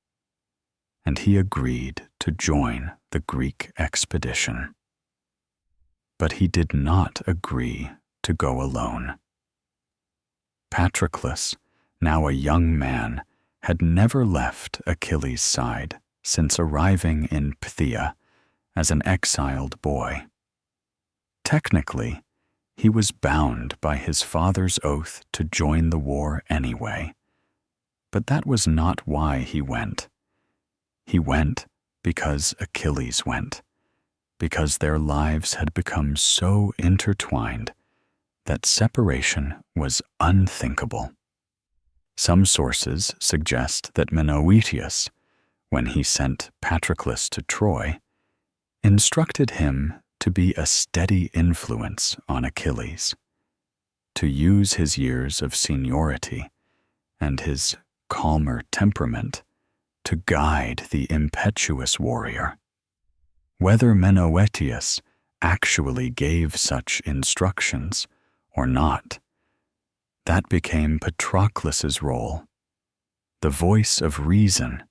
and he agreed to join the Greek expedition. But he did not agree to go alone. Patroclus, now a young man, had never left Achilles' side since arriving in Phthia as an exiled boy. Technically, he was bound by his father's oath to join the war anyway, but that was not why he went. He went because Achilles went, because their lives had become so intertwined that separation was unthinkable. Some sources suggest that Menoetius, when he sent Patroclus to Troy, instructed him to be a steady influence on Achilles, to use his years of seniority and his calmer temperament to guide the impetuous warrior. Whether Menoetius actually gave such instructions or not, that became Patroclus's role, the voice of reason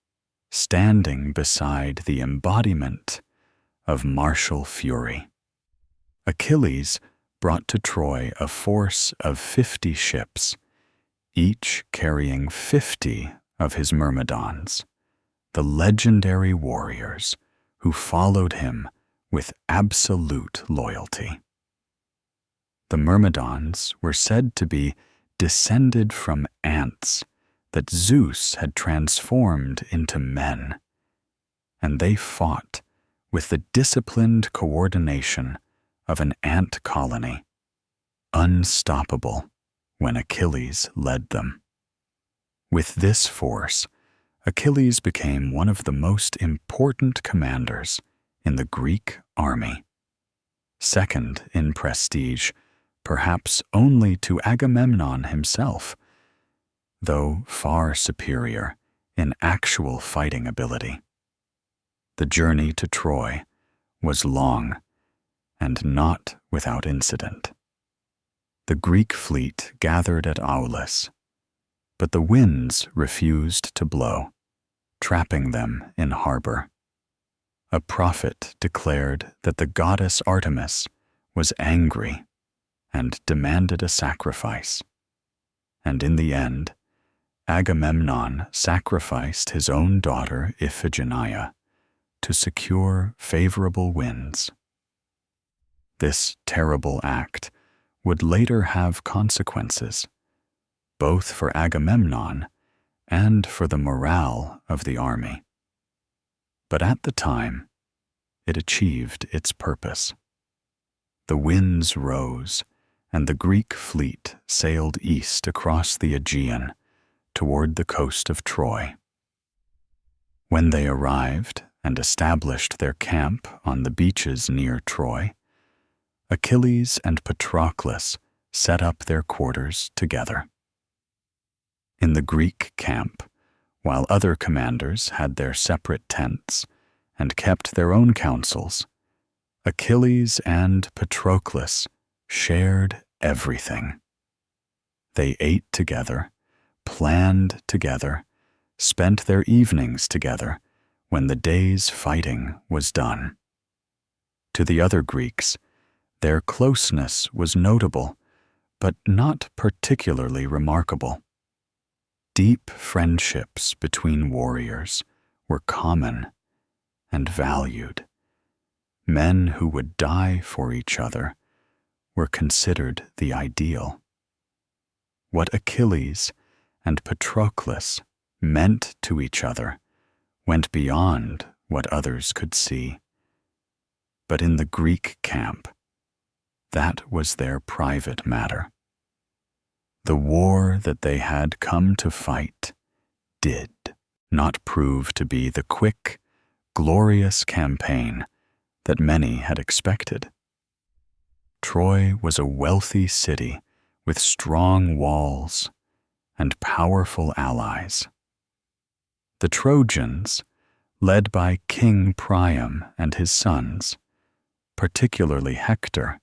standing beside the embodiment of martial fury. Achilles brought to Troy a force of 50 ships, each carrying 50 of his Myrmidons, the legendary warriors who followed him with absolute loyalty. The Myrmidons were said to be descended from ants that Zeus had transformed into men, and they fought with the disciplined coordination of an ant colony, unstoppable when Achilles led them. With this force, Achilles became one of the most important commanders in the Greek army, second in prestige, perhaps only to Agamemnon himself, though far superior in actual fighting ability. The journey to Troy was long and not without incident. The Greek fleet gathered at Aulis, but the winds refused to blow, trapping them in harbor. A prophet declared that the goddess Artemis was angry and demanded a sacrifice, and in the end, Agamemnon sacrificed his own daughter Iphigenia to secure favorable winds. This terrible act would later have consequences, both for Agamemnon and for the morale of the army. But at the time, it achieved its purpose. The winds rose, and the Greek fleet sailed east across the Aegean toward the coast of Troy. When they arrived and established their camp on the beaches near Troy, Achilles and Patroclus set up their quarters together. In the Greek camp, while other commanders had their separate tents and kept their own councils, Achilles and Patroclus shared everything. They ate together, planned together, spent their evenings together when the day's fighting was done. To the other Greeks, their closeness was notable, but not particularly remarkable. Deep friendships between warriors were common and valued. Men who would die for each other were considered the ideal. What Achilles and Patroclus meant to each other went beyond what others could see. But in the Greek camp, that was their private matter. The war that they had come to fight did not prove to be the quick, glorious campaign that many had expected. Troy was a wealthy city with strong walls and powerful allies. The Trojans, led by King Priam and his sons, particularly Hector,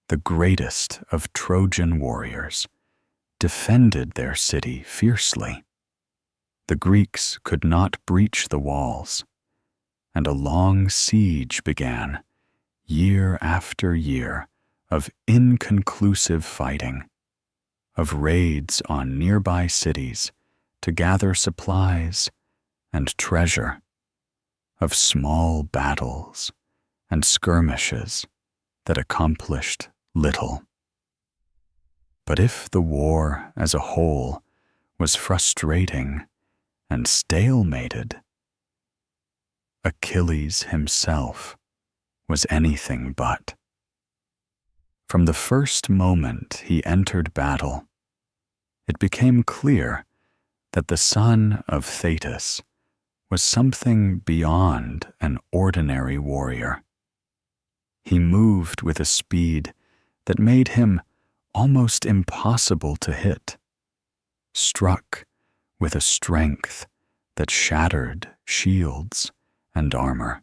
the greatest of Trojan warriors, defended their city fiercely. The Greeks could not breach the walls, and a long siege began, year after year, of inconclusive fighting, of raids on nearby cities to gather supplies and treasure, of small battles and skirmishes that accomplished little. But if the war as a whole was frustrating and stalemated, Achilles himself was anything but. From the first moment he entered battle, it became clear that the son of Thetis was something beyond an ordinary warrior. He moved with a speed that made him almost impossible to hit, struck with a strength that shattered shields and armor,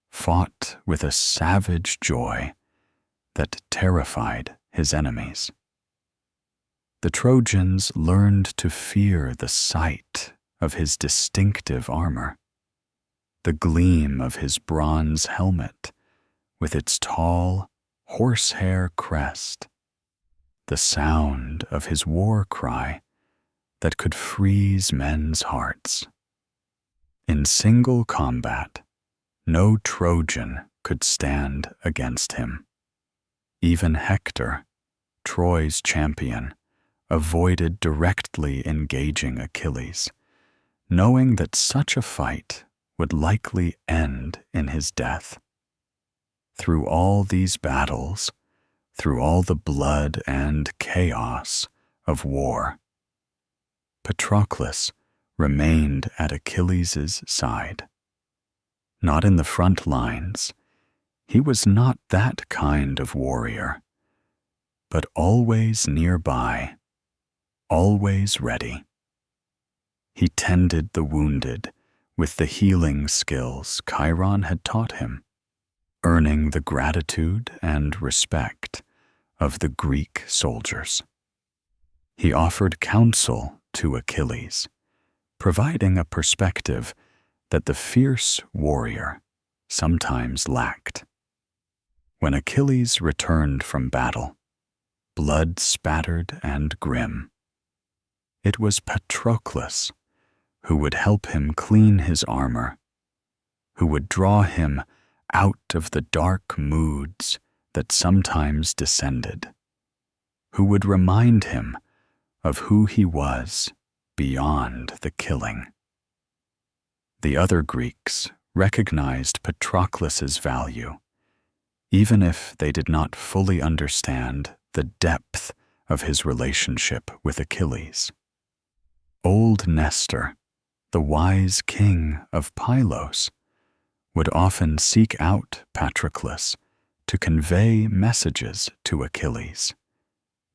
fought with a savage joy that terrified his enemies. The Trojans learned to fear the sight of his distinctive armor, the gleam of his bronze helmet with its tall horsehair crest, the sound of his war cry that could freeze men's hearts. In single combat, no Trojan could stand against him. Even Hector, Troy's champion, avoided directly engaging Achilles, knowing that such a fight would likely end in his death. Through all these battles, through all the blood and chaos of war, Patroclus remained at Achilles' side. Not in the front lines, he was not that kind of warrior, but always nearby, always ready. He tended the wounded with the healing skills Chiron had taught him, earning the gratitude and respect of the Greek soldiers. He offered counsel to Achilles, providing a perspective that the fierce warrior sometimes lacked. When Achilles returned from battle, blood-spattered and grim, it was Patroclus who would help him clean his armor, who would draw him out of the dark moods that sometimes descended, who would remind him of who he was beyond the killing. The other Greeks recognized Patroclus's value, even if they did not fully understand the depth of his relationship with Achilles. Old Nestor, the wise king of Pylos, would often seek out Patroclus to convey messages to Achilles,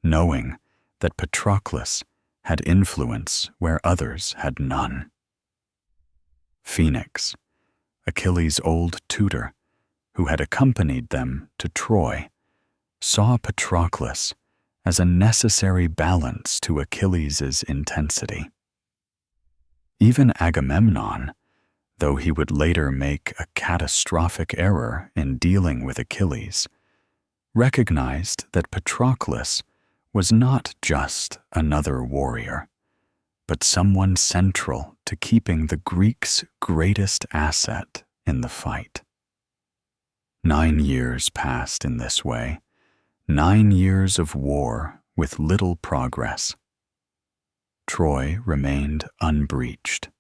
knowing that Patroclus had influence where others had none. Phoenix, Achilles' old tutor, who had accompanied them to Troy, saw Patroclus as a necessary balance to Achilles' intensity. Even Agamemnon, though he would later make a catastrophic error in dealing with Achilles, recognized that Patroclus was not just another warrior, but someone central to keeping the Greeks' greatest asset in the fight. 9 years passed in this way, 9 years of war with little progress. Troy remained unbreached.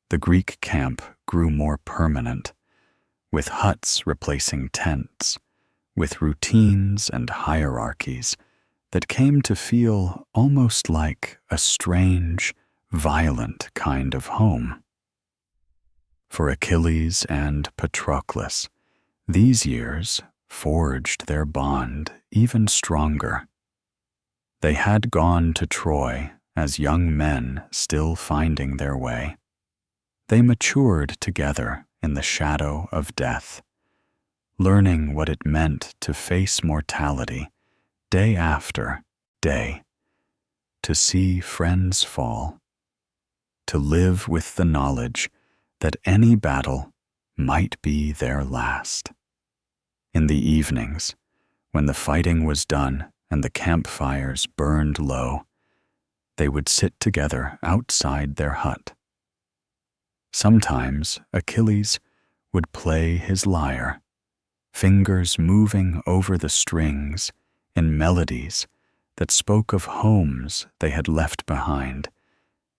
The Greek camp grew more permanent, with huts replacing tents, with routines and hierarchies that came to feel almost like a strange, violent kind of home. For Achilles and Patroclus, these years forged their bond even stronger. They had gone to Troy as young men still finding their way. They matured together in the shadow of death, learning what it meant to face mortality day after day, to see friends fall, to live with the knowledge that any battle might be their last. In the evenings, when the fighting was done and the campfires burned low, they would sit together outside their hut. Sometimes Achilles would play his lyre, fingers moving over the strings in melodies that spoke of homes they had left behind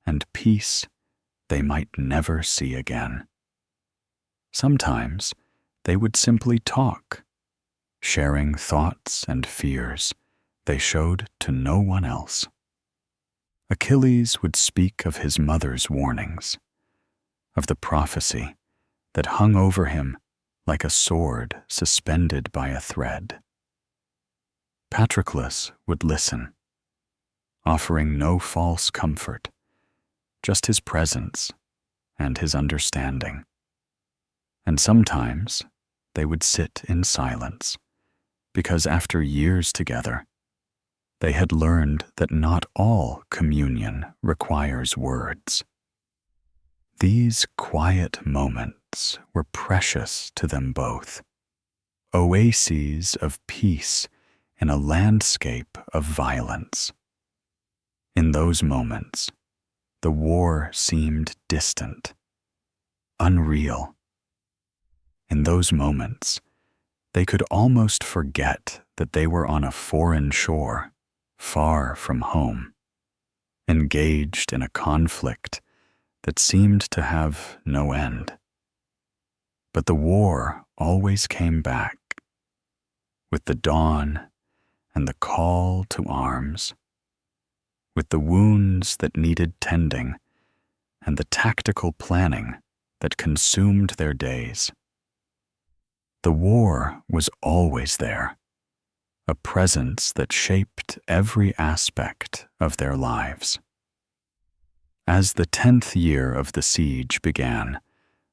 and peace they might never see again. Sometimes they would simply talk, sharing thoughts and fears they showed to no one else. Achilles would speak of his mother's warnings, of the prophecy that hung over him like a sword suspended by a thread. Patroclus would listen, offering no false comfort, just his presence and his understanding. And sometimes they would sit in silence, because after years together, they had learned that not all communion requires words. These quiet moments were precious to them both, oases of peace in a landscape of violence. In those moments, the war seemed distant, unreal. In those moments, they could almost forget that they were on a foreign shore, far from home, engaged in a conflict that seemed to have no end. But the war always came back, with the dawn and the call to arms, with the wounds that needed tending and the tactical planning that consumed their days. The war was always there, a presence that shaped every aspect of their lives. As the 10th year of the siege began,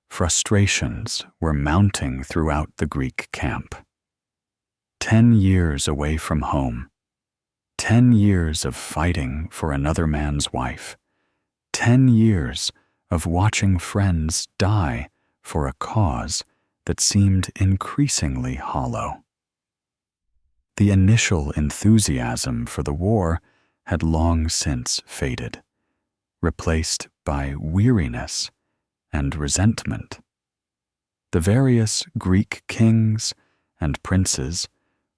frustrations were mounting throughout the Greek camp. 10 years away from home, 10 years of fighting for another man's wife, 10 years of watching friends die for a cause that seemed increasingly hollow. The initial enthusiasm for the war had long since faded, replaced by weariness and resentment. The various Greek kings and princes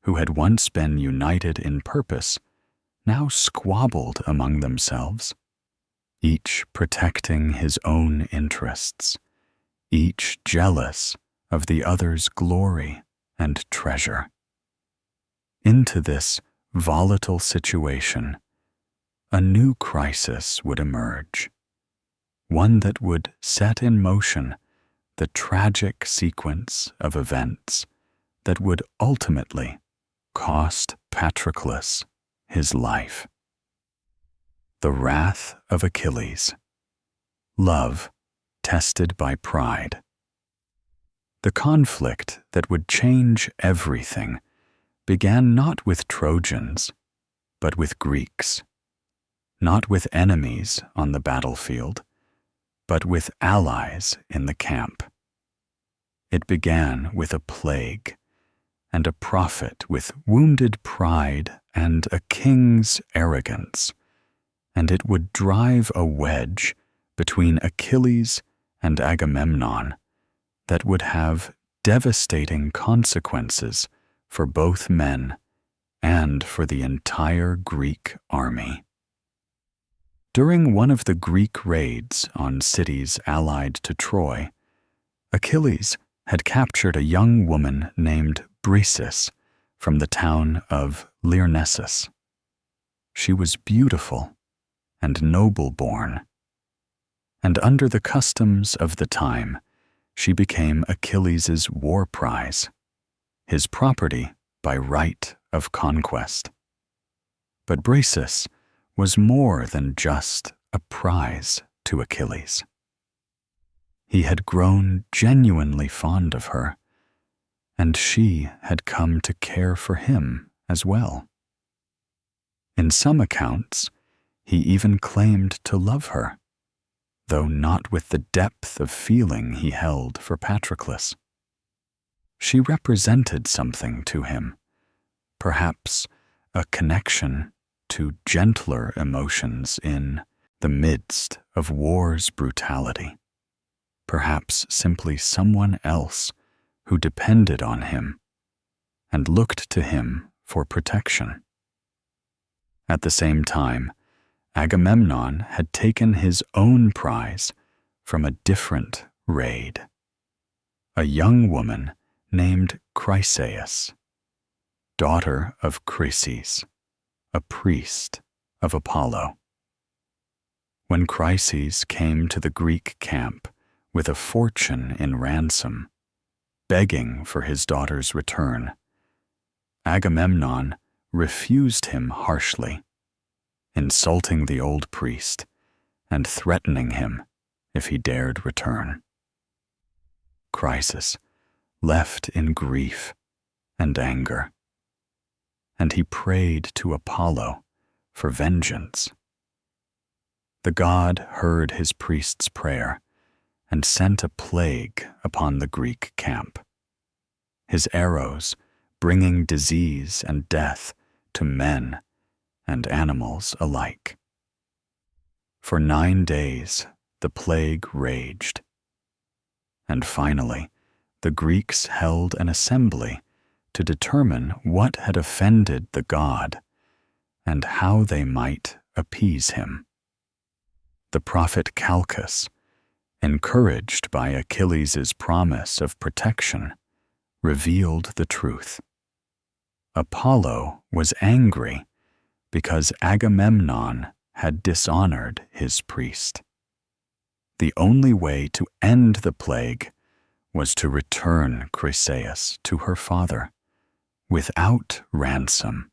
who had once been united in purpose now squabbled among themselves, each protecting his own interests, each jealous of the other's glory and treasure. Into this volatile situation, a new crisis would emerge, one that would set in motion the tragic sequence of events that would ultimately cost Patroclus his life. The wrath of Achilles, love tested by pride. The conflict that would change everything began not with Trojans, but with Greeks, not with enemies on the battlefield, but with allies in the camp. It began with a plague, and a prophet with wounded pride and a king's arrogance, and it would drive a wedge between Achilles and Agamemnon that would have devastating consequences for both men and for the entire Greek army. During one of the Greek raids on cities allied to Troy, Achilles had captured a young woman named Briseis from the town of Lyrnessus. She was beautiful and noble-born, and under the customs of the time, she became Achilles' war prize, his property by right of conquest. But Briseis was more than just a prize to Achilles. He had grown genuinely fond of her, and she had come to care for him as well. In some accounts, he even claimed to love her, though not with the depth of feeling he held for Patroclus. She represented something to him, perhaps a connection to gentler emotions in the midst of war's brutality. perhaps simply someone else who depended on him and looked to him for protection. At the same time, Agamemnon had taken his own prize from a different raid, a young woman named Chryseis, daughter of Chryses, a priest of Apollo. When Chryses came to the Greek camp with a fortune in ransom, begging for his daughter's return, Agamemnon refused him harshly, insulting the old priest and threatening him if he dared return. Chryses left in grief and anger, and he prayed to Apollo for vengeance. The god heard his priest's prayer and sent a plague upon the Greek camp, his arrows bringing disease and death to men and animals alike. For 9 days the plague raged, and finally the Greeks held an assembly to determine what had offended the god and how they might appease him. The prophet Calchas, encouraged by Achilles' promise of protection, revealed the truth. Apollo was angry because Agamemnon had dishonored his priest. The only way to end the plague was to return Chryseis to her father without ransom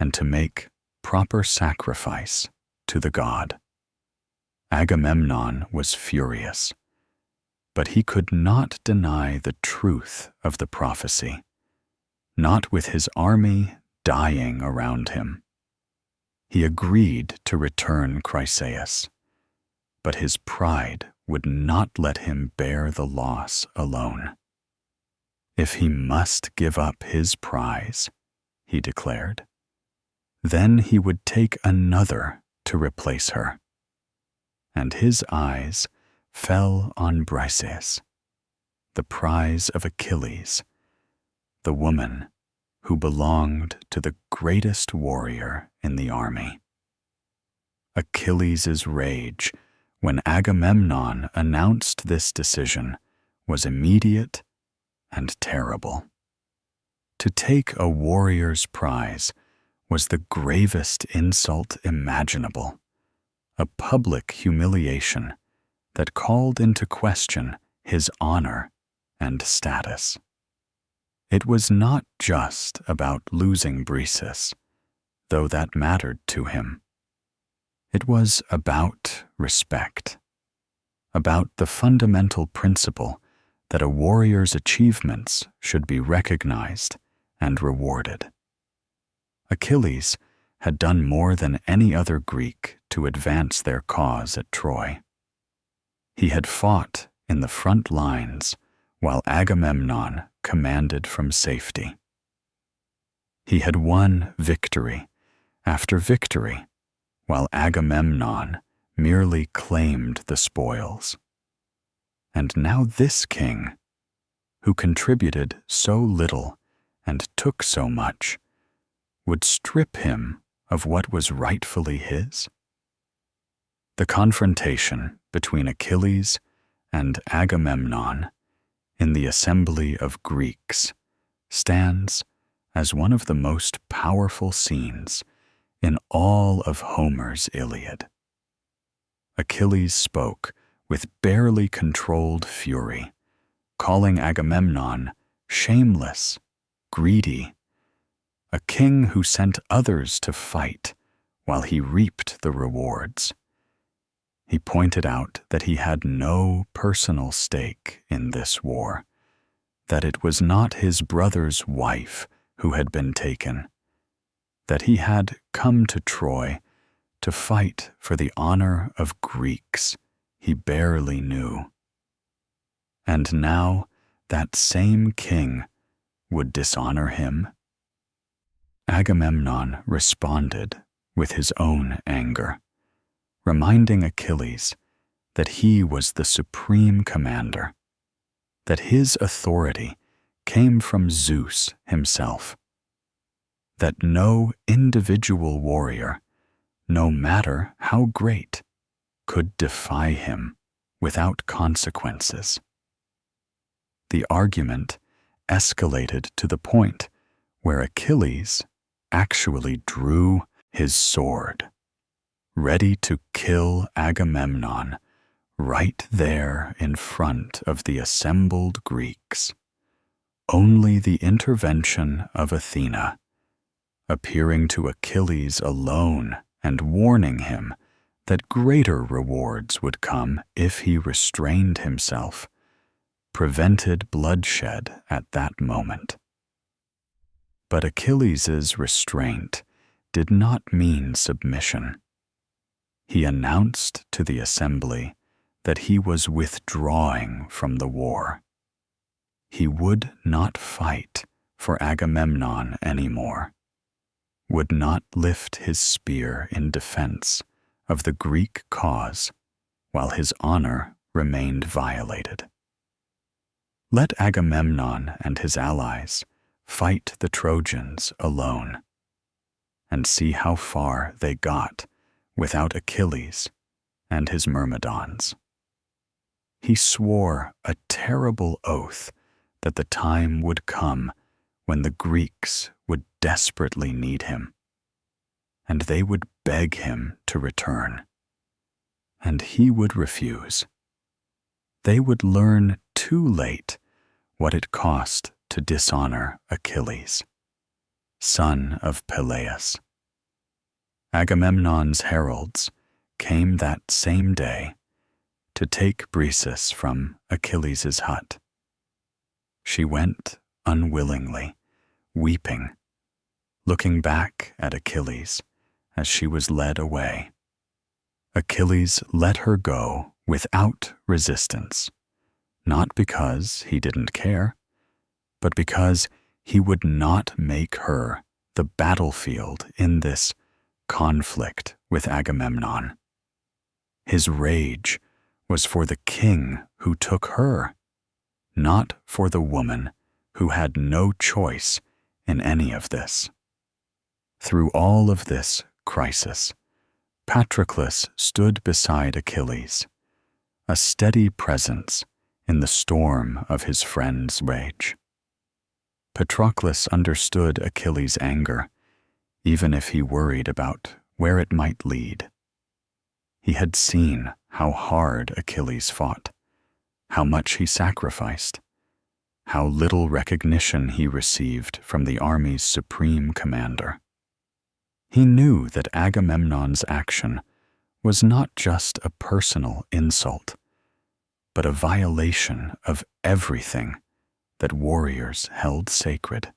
and to make proper sacrifice to the god. Agamemnon was furious, but he could not deny the truth of the prophecy, not with his army dying around him. He agreed to return Chryseis, but his pride would not let him bear the loss alone. If he must give up his prize, he declared, then he would take another to replace her. And his eyes fell on Briseis, the prize of Achilles, the woman who belonged to the greatest warrior in the army. Achilles' rage when Agamemnon announced this decision was immediate and terrible. To take a warrior's prize was the gravest insult imaginable, a public humiliation that called into question his honor and status. It was not just about losing Briseis, though that mattered to him. It was about respect, about the fundamental principle that a warrior's achievements should be recognized and rewarded. Achilles had done more than any other Greek to advance their cause at Troy. He had fought in the front lines while Agamemnon commanded from safety. He had won victory after victory while Agamemnon merely claimed the spoils. And now this king, who contributed so little and took so much, would strip him of what was rightfully his? The confrontation between Achilles and Agamemnon in the assembly of Greeks stands as one of the most powerful scenes in all of Homer's Iliad. Achilles spoke with barely controlled fury, calling Agamemnon shameless, greedy, a king who sent others to fight while he reaped the rewards. He pointed out that he had no personal stake in this war, that it was not his brother's wife who had been taken, that he had come to Troy to fight for the honor of Greeks he barely knew. And now that same king would dishonor him? Agamemnon responded with his own anger, reminding Achilles that he was the supreme commander, that his authority came from Zeus himself, that no individual warrior, no matter how great, could defy him without consequences. The argument escalated to the point where Achilles actually drew his sword, ready to kill Agamemnon right there in front of the assembled Greeks. Only the intervention of Athena, appearing to Achilles alone and warning him that greater rewards would come if he restrained himself, prevented bloodshed at that moment. But Achilles' restraint did not mean submission. He announced to the assembly that he was withdrawing from the war. He would not fight for Agamemnon anymore, would not lift his spear in defense of the Greek cause while his honor remained violated. Let Agamemnon and his allies fight the Trojans alone, and see how far they got without Achilles and his Myrmidons. He swore a terrible oath that the time would come when the Greeks would desperately need him, and they would beg him to return, and he would refuse. They would learn too late what it cost to dishonor Achilles, son of Peleus. Agamemnon's heralds came that same day to take Briseis from Achilles' hut. She went unwillingly, weeping, looking back at Achilles as she was led away. Achilles let her go without resistance, not because he didn't care, but because he would not make her the battlefield in this conflict with Agamemnon. His rage was for the king who took her, not for the woman who had no choice in any of this. Through all of this crisis, Patroclus stood beside Achilles, a steady presence in the storm of his friend's rage. Patroclus understood Achilles' anger, even if he worried about where it might lead. He had seen how hard Achilles fought, how much he sacrificed, how little recognition he received from the army's supreme commander. He knew that Agamemnon's action was not just a personal insult, but a violation of everything that warriors held sacred.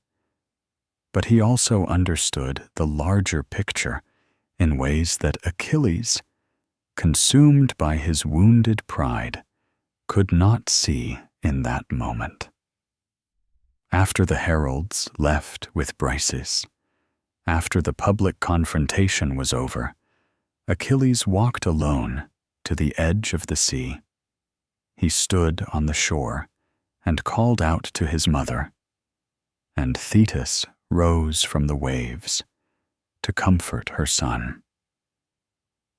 But he also understood the larger picture in ways that Achilles, consumed by his wounded pride, could not see in that moment. After the heralds left with Briseis, after the public confrontation was over, Achilles walked alone to the edge of the sea. He stood on the shore and called out to his mother, and Thetis rose from the waves to comfort her son.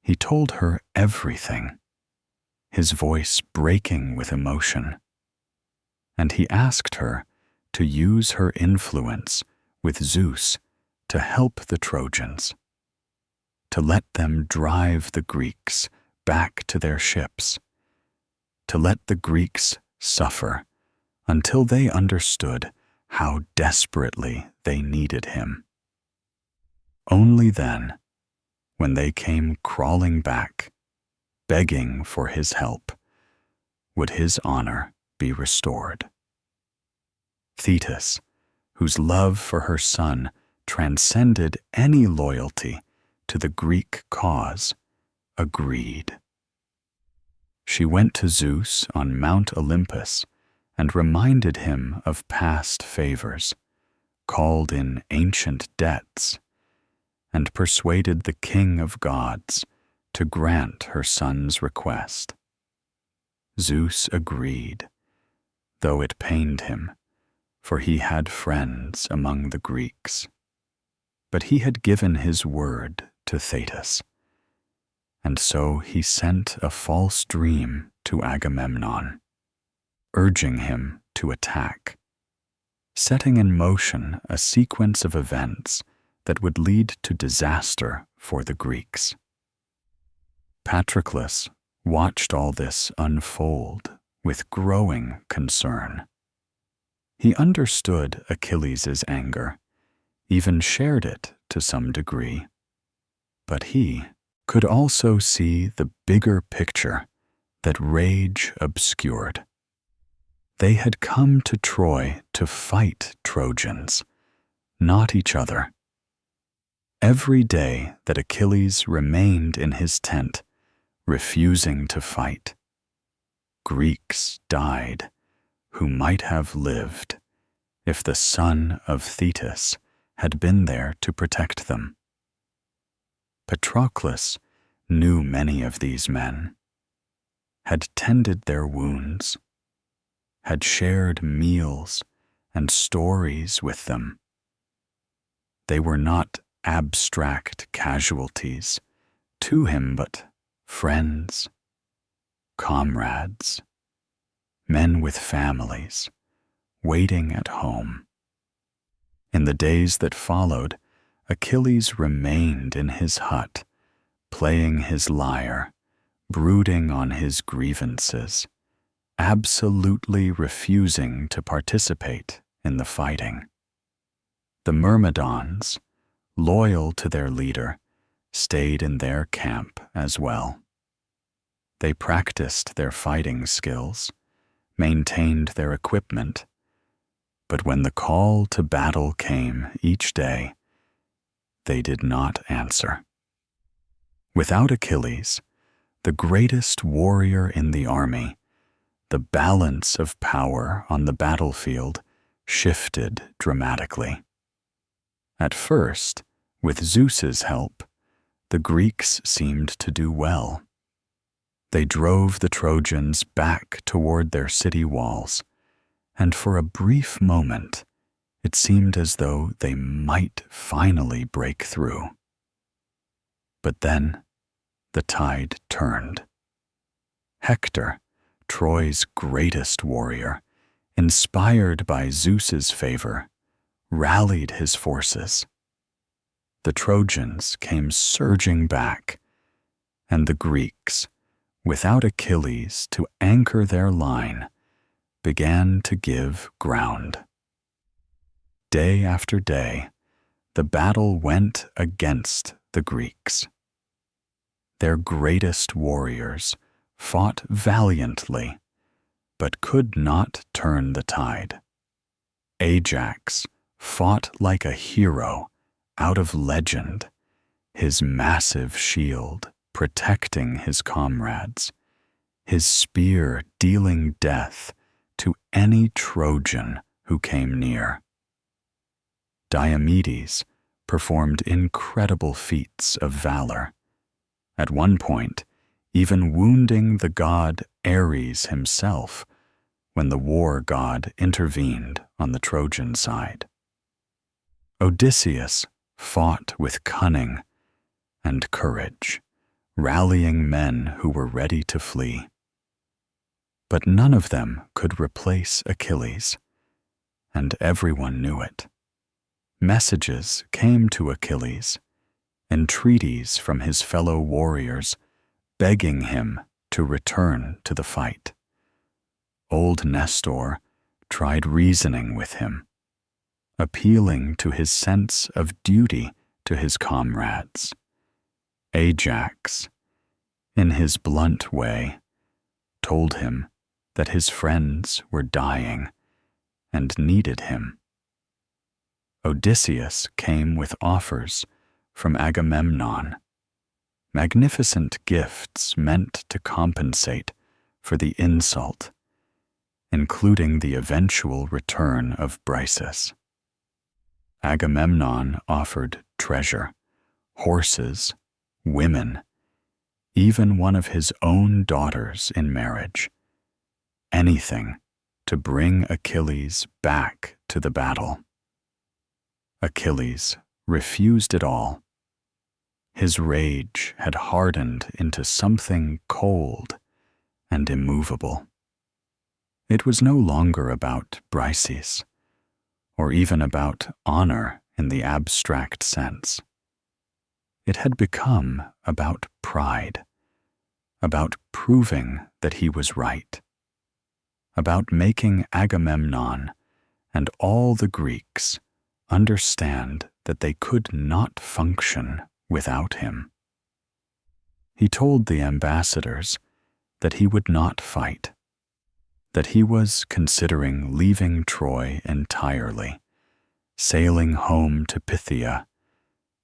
He told her everything, his voice breaking with emotion, and he asked her to use her influence with Zeus to help the Trojans, to let them drive the Greeks back to their ships, to let the Greeks suffer until they understood how desperately they needed him. Only then, when they came crawling back, begging for his help, would his honor be restored. Thetis, whose love for her son transcended any loyalty to the Greek cause, agreed. She went to Zeus on Mount Olympus and reminded him of past favors, called in ancient debts, and persuaded the king of gods to grant her son's request. Zeus agreed, though it pained him, for he had friends among the Greeks. But he had given his word to Thetis, and so he sent a false dream to Agamemnon, urging him to attack, setting in motion a sequence of events that would lead to disaster for the Greeks. Patroclus watched all this unfold with growing concern. He understood Achilles' anger, even shared it to some degree, but he could also see the bigger picture that rage obscured. They had come to Troy to fight Trojans, not each other. Every day that Achilles remained in his tent, refusing to fight, Greeks died who might have lived if the son of Thetis had been there to protect them. Patroclus knew many of these men, had tended their wounds, had shared meals and stories with them. They were not abstract casualties to him, but friends, comrades, men with families, waiting at home. In the days that followed, Achilles remained in his hut, playing his lyre, brooding on his grievances, absolutely refusing to participate in the fighting. The Myrmidons, loyal to their leader, stayed in their camp as well. They practiced their fighting skills, maintained their equipment, but when the call to battle came each day, they did not answer. Without Achilles, the greatest warrior in the army, the balance of power on the battlefield shifted dramatically. At first, with Zeus's help, the Greeks seemed to do well. They drove the Trojans back toward their city walls, and for a brief moment, it seemed as though they might finally break through. But then, the tide turned. Hector, Troy's greatest warrior, inspired by Zeus's favor, rallied his forces. The Trojans came surging back, and the Greeks, without Achilles to anchor their line, began to give ground. Day after day, the battle went against the Greeks. Their greatest warriors fought valiantly, but could not turn the tide. Ajax fought like a hero out of legend, his massive shield protecting his comrades, his spear dealing death to any Trojan who came near. Diomedes performed incredible feats of valor, at one point even wounding the god Ares himself when the war god intervened on the Trojan side. Odysseus fought with cunning and courage, rallying men who were ready to flee. But none of them could replace Achilles, and everyone knew it. Messages came to Achilles, entreaties from his fellow warriors, begging him to return to the fight. Old Nestor tried reasoning with him, appealing to his sense of duty to his comrades. Ajax, in his blunt way, told him that his friends were dying and needed him. Odysseus came with offers from Agamemnon, magnificent gifts meant to compensate for the insult, including the eventual return of Briseis. Agamemnon offered treasure, horses, women, even one of his own daughters in marriage, anything to bring Achilles back to the battle. Achilles refused it all. His rage had hardened into something cold and immovable. It was no longer about Briseis, or even about honor in the abstract sense. It had become about pride, about proving that he was right, about making Agamemnon and all the Greeks understand that they could not function without him. He told the ambassadors that he would not fight, that he was considering leaving Troy entirely, sailing home to Phthia,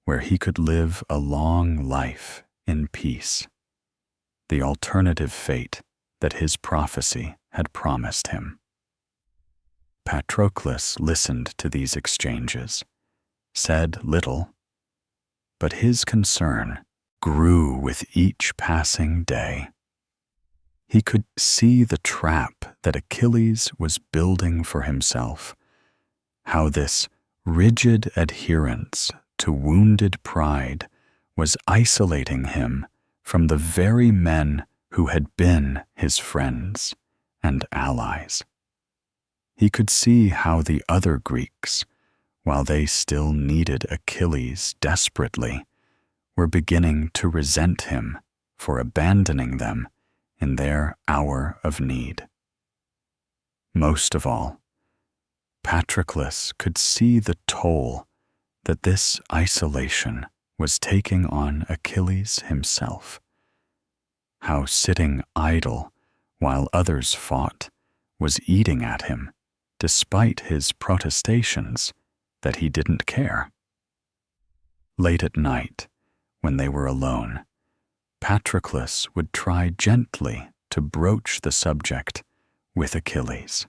where he could live a long life in peace, the alternative fate that his prophecy had promised him. Patroclus listened to these exchanges, said little, but his concern grew with each passing day. He could see the trap that Achilles was building for himself, how this rigid adherence to wounded pride was isolating him from the very men who had been his friends and allies. He could see how the other Greeks, while they still needed Achilles desperately, were beginning to resent him for abandoning them in their hour of need. Most of all, Patroclus could see the toll that this isolation was taking on Achilles himself, how sitting idle while others fought was eating at him, despite his protestations that he didn't care. Late at night, when they were alone, Patroclus would try gently to broach the subject with Achilles.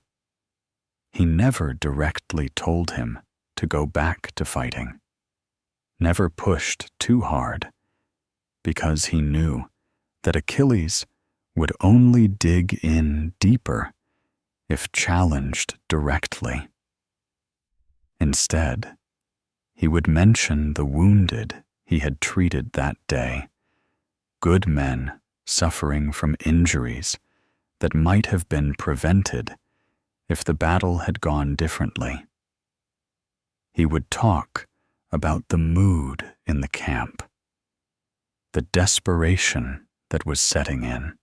He never directly told him to go back to fighting, never pushed too hard, because he knew that Achilles would only dig in deeper if challenged directly. Instead, he would mention the wounded he had treated that day, good men suffering from injuries that might have been prevented if the battle had gone differently. He would talk about the mood in the camp, the desperation that was setting in.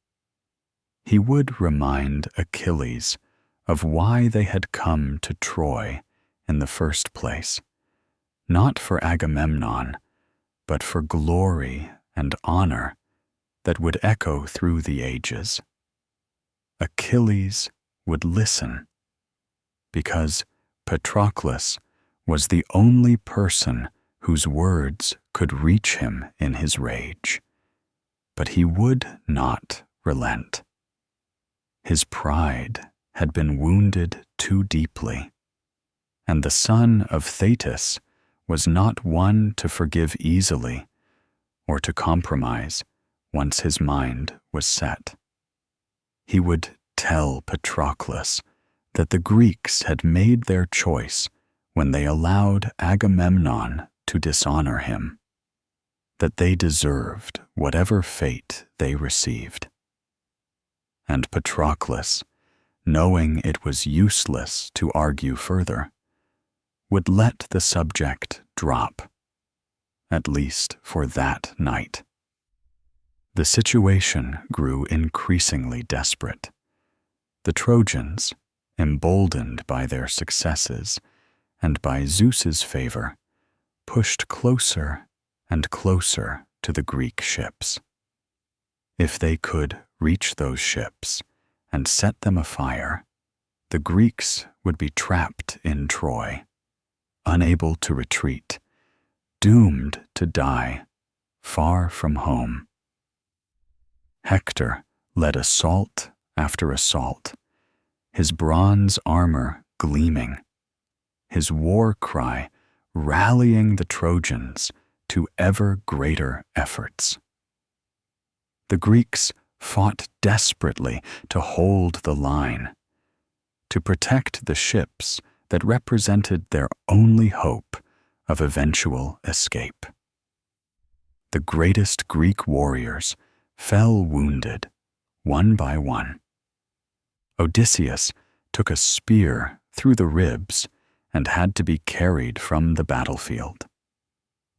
He would remind Achilles of why they had come to Troy in the first place, not for Agamemnon, but for glory and honor that would echo through the ages. Achilles would listen, because Patroclus was the only person whose words could reach him in his rage. But he would not relent. His pride had been wounded too deeply, and the son of Thetis was not one to forgive easily or to compromise once his mind was set. He would tell Patroclus that the Greeks had made their choice when they allowed Agamemnon to dishonor him, that they deserved whatever fate they received. And Patroclus, knowing it was useless to argue further, would let the subject drop, at least for that night. The situation grew increasingly desperate. The Trojans, emboldened by their successes and by Zeus's favor, pushed closer and closer to the Greek ships. If they could reach those ships and set them afire, the Greeks would be trapped in Troy, unable to retreat, doomed to die far from home. Hector led assault after assault, his bronze armor gleaming, his war cry rallying the Trojans to ever greater efforts. The Greeks fought desperately to hold the line, to protect the ships that represented their only hope of eventual escape. The greatest Greek warriors fell wounded, one by one. Odysseus took a spear through the ribs and had to be carried from the battlefield.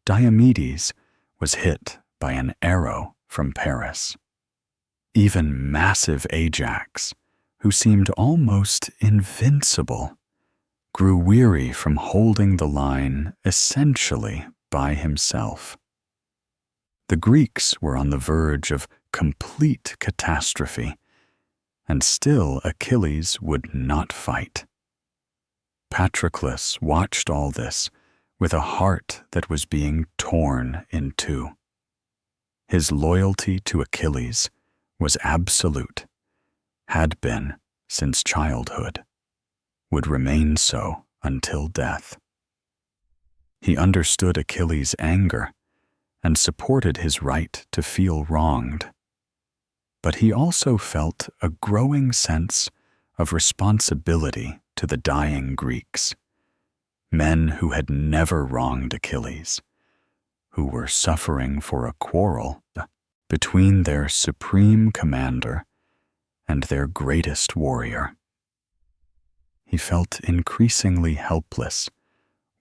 Diomedes was hit by an arrow from Paris. Even massive Ajax, who seemed almost invincible, grew weary from holding the line essentially by himself. The Greeks were on the verge of complete catastrophe, and still Achilles would not fight. Patroclus watched all this with a heart that was being torn in two. His loyalty to Achilles was absolute, had been since childhood, would remain so until death. He understood Achilles' anger and supported his right to feel wronged. But he also felt a growing sense of responsibility to the dying Greeks, men who had never wronged Achilles, who were suffering for a quarrel between their supreme commander and their greatest warrior. He felt increasingly helpless,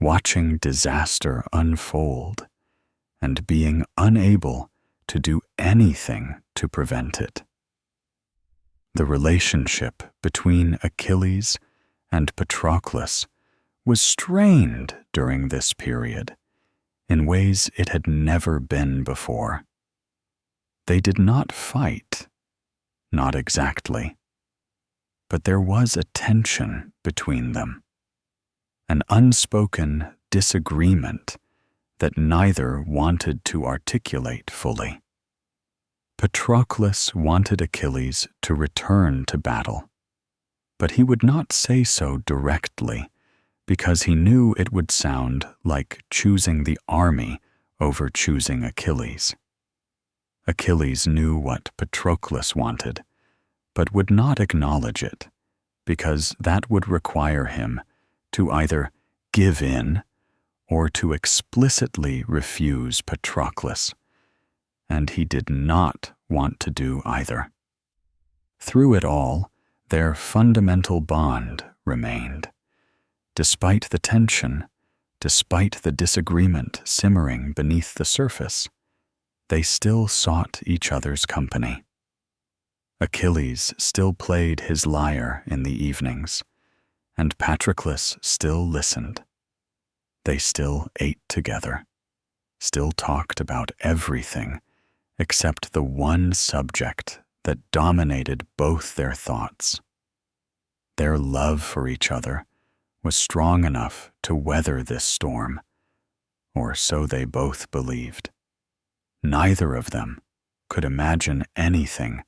watching disaster unfold and being unable to do anything to prevent it. The relationship between Achilles and Patroclus was strained during this period in ways it had never been before. They did not fight, not exactly, but there was a tension between them, an unspoken disagreement that neither wanted to articulate fully. Patroclus wanted Achilles to return to battle, but he would not say so directly because he knew it would sound like choosing the army over choosing Achilles. Achilles knew what Patroclus wanted, but would not acknowledge it because that would require him to either give in or to explicitly refuse Patroclus, and he did not want to do either. Through it all, their fundamental bond remained. Despite the tension, despite the disagreement simmering beneath the surface, they still sought each other's company. Achilles still played his lyre in the evenings, and Patroclus still listened. They still ate together, still talked about everything except the one subject that dominated both their thoughts. Their love for each other was strong enough to weather this storm, or so they both believed. Neither of them could imagine anything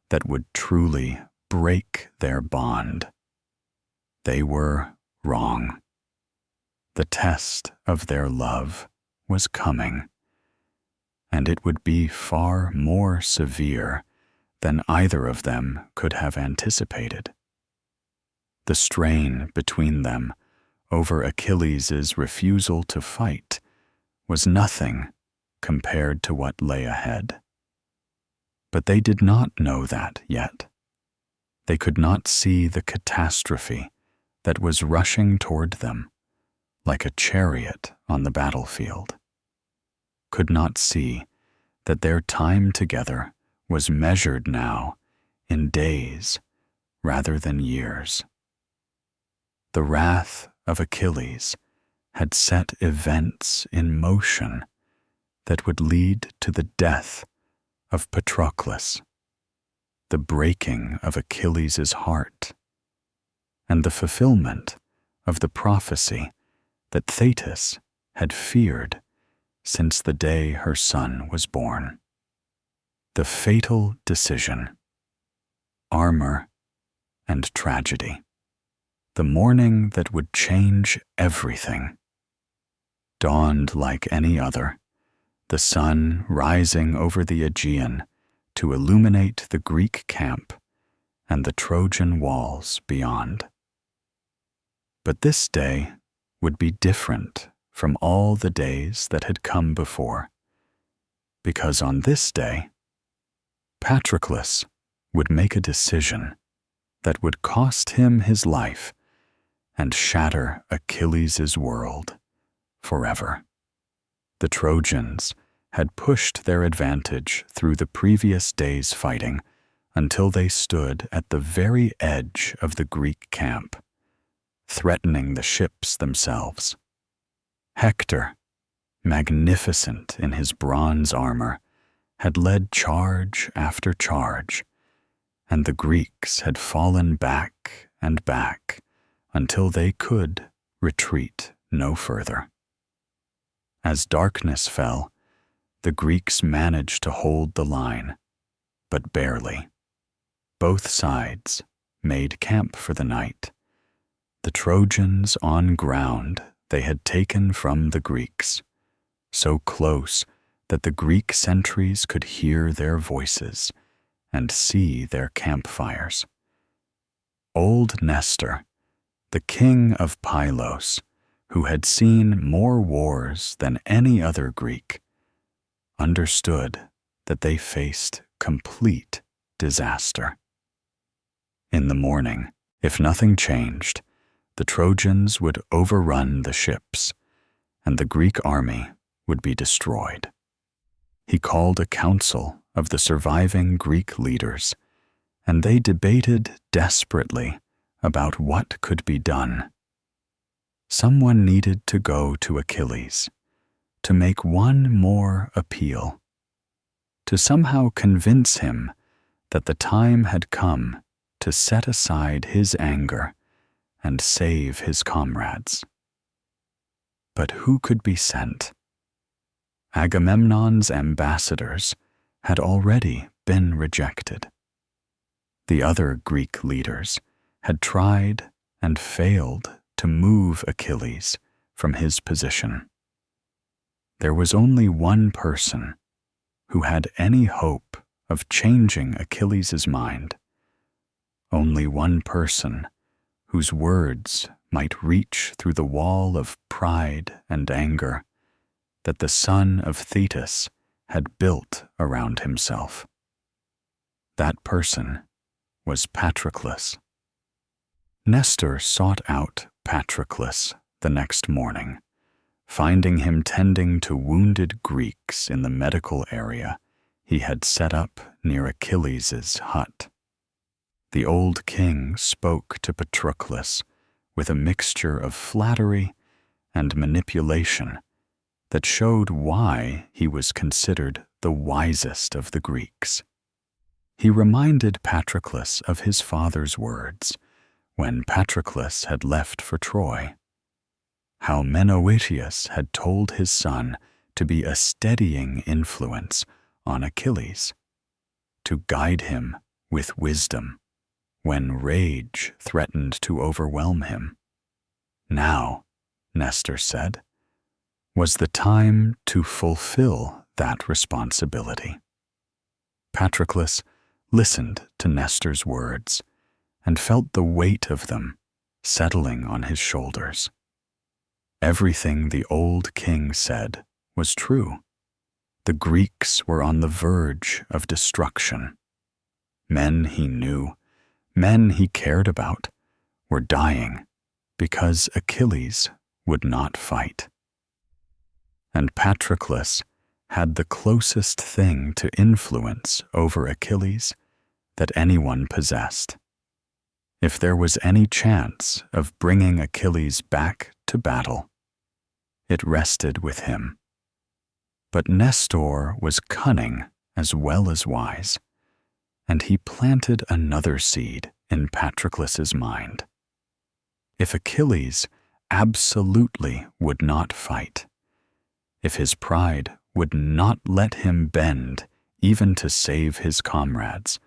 that would truly break their bond. They were wrong. The test of their love was coming, and it would be far more severe than either of them could have anticipated. The strain between them over Achilles' refusal to fight was nothing compared to what lay ahead. But they did not know that yet. They could not see the catastrophe that was rushing toward them like a chariot on the battlefield, could not see that their time together was measured now in days rather than years. The wrath of Achilles had set events in motion that would lead to the death of Patroclus, the breaking of Achilles' heart, and the fulfillment of the prophecy that Thetis had feared since the day her son was born. The fatal decision, armor and tragedy, the morning that would change everything, dawned like any other, the sun rising over the Aegean to illuminate the Greek camp and the Trojan walls beyond. But this day would be different from all the days that had come before, because on this day, Patroclus would make a decision that would cost him his life and shatter Achilles' world forever. The Trojans had pushed their advantage through the previous day's fighting until they stood at the very edge of the Greek camp, threatening the ships themselves. Hector, magnificent in his bronze armor, had led charge after charge, and the Greeks had fallen back and back until they could retreat no further. As darkness fell, the Greeks managed to hold the line, but barely. Both sides made camp for the night, the Trojans on ground they had taken from the Greeks, so close that the Greek sentries could hear their voices and see their campfires. Old Nestor, the king of Pylos, who had seen more wars than any other Greek, understood that they faced complete disaster. In the morning, if nothing changed, the Trojans would overrun the ships, and the Greek army would be destroyed. He called a council of the surviving Greek leaders, and they debated desperately about what could be done. Someone needed to go to Achilles, to make one more appeal, to somehow convince him that the time had come to set aside his anger and save his comrades. But who could be sent? Agamemnon's ambassadors had already been rejected. The other Greek leaders had tried and failed to move Achilles from his position. There was only one person who had any hope of changing Achilles' mind, only one person whose words might reach through the wall of pride and anger that the son of Thetis had built around himself. That person was Patroclus. Nestor sought out Patroclus the next morning, finding him tending to wounded Greeks in the medical area he had set up near Achilles' hut. The old king spoke to Patroclus with a mixture of flattery and manipulation that showed why he was considered the wisest of the Greeks. He reminded Patroclus of his father's words when Patroclus had left for Troy, how Menœtius had told his son to be a steadying influence on Achilles, to guide him with wisdom when rage threatened to overwhelm him. Now, Nestor said, was the time to fulfill that responsibility. Patroclus listened to Nestor's words and felt the weight of them settling on his shoulders. Everything the old king said was true. The Greeks were on the verge of destruction. Men he knew, men he cared about, were dying because Achilles would not fight. And Patroclus had the closest thing to influence over Achilles that anyone possessed. If there was any chance of bringing Achilles back to battle, it rested with him. But Nestor was cunning as well as wise, and he planted another seed in Patroclus's mind. If Achilles absolutely would not fight, if his pride would not let him bend even to save his comrades,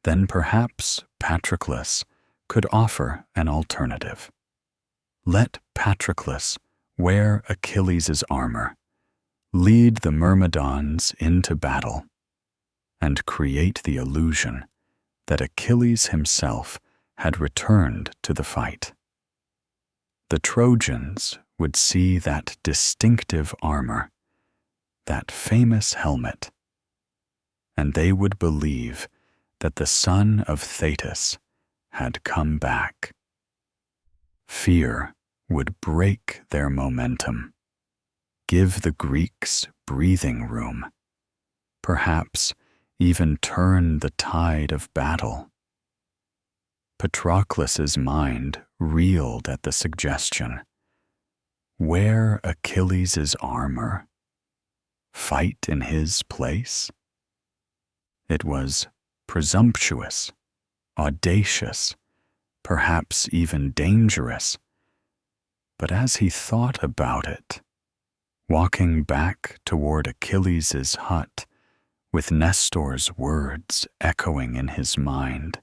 then perhaps Patroclus could offer an alternative. Let Patroclus wear Achilles' armor, lead the Myrmidons into battle, and create the illusion that Achilles himself had returned to the fight. The Trojans would see that distinctive armor, that famous helmet, and they would believe that the son of Thetis had come back. Fear would break their momentum, give the Greeks breathing room, perhaps even turn the tide of battle. Patroclus's mind reeled at the suggestion. Wear Achilles' armor? Fight in his place? It was presumptuous, audacious, perhaps even dangerous. But as he thought about it, walking back toward Achilles' hut, with Nestor's words echoing in his mind,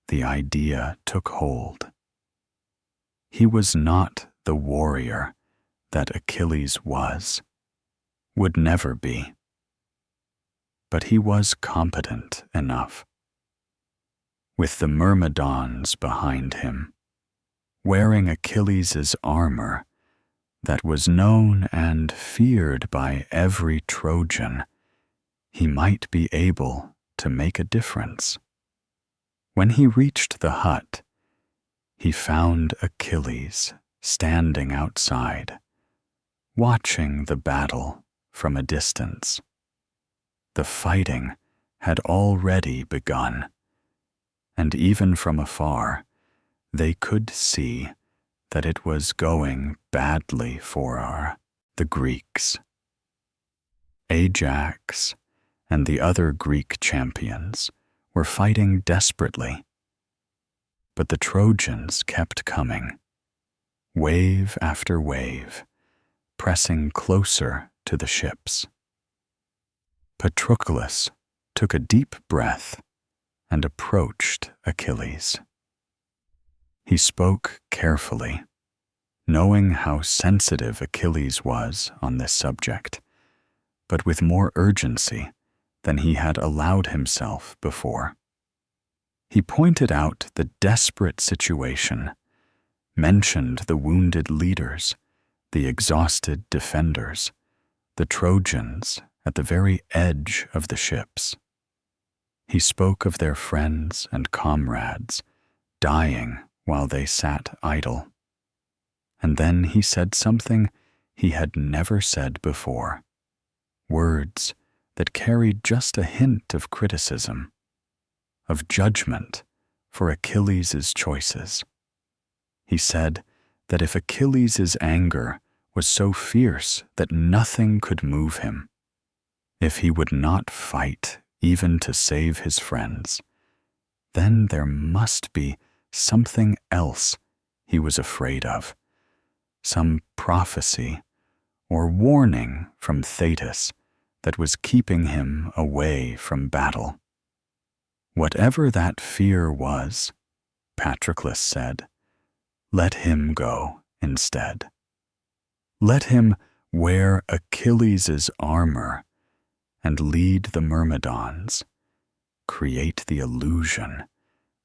the idea took hold. He was not the warrior that Achilles was, would never be. But he was competent enough. With the Myrmidons behind him, wearing Achilles' armor that was known and feared by every Trojan, he might be able to make a difference. When he reached the hut, he found Achilles standing outside, watching the battle from a distance. The fighting had already begun, and even from afar, they could see that it was going badly for the Greeks. Ajax and the other Greek champions were fighting desperately, but the Trojans kept coming, wave after wave, pressing closer to the ships. Patroclus took a deep breath and approached Achilles. He spoke carefully, knowing how sensitive Achilles was on this subject, but with more urgency than he had allowed himself before. He pointed out the desperate situation, mentioned the wounded leaders, the exhausted defenders, the Trojans at the very edge of the ships. He spoke of their friends and comrades dying while they sat idle. And then he said something he had never said before, words that carried just a hint of criticism, of judgment for Achilles' choices. He said that if Achilles' anger was so fierce that nothing could move him, if he would not fight even to save his friends, then there must be something else he was afraid of, some prophecy or warning from Thetis that was keeping him away from battle. Whatever that fear was, Patroclus said, let him go instead. Let him wear Achilles' armor and lead the Myrmidons, create the illusion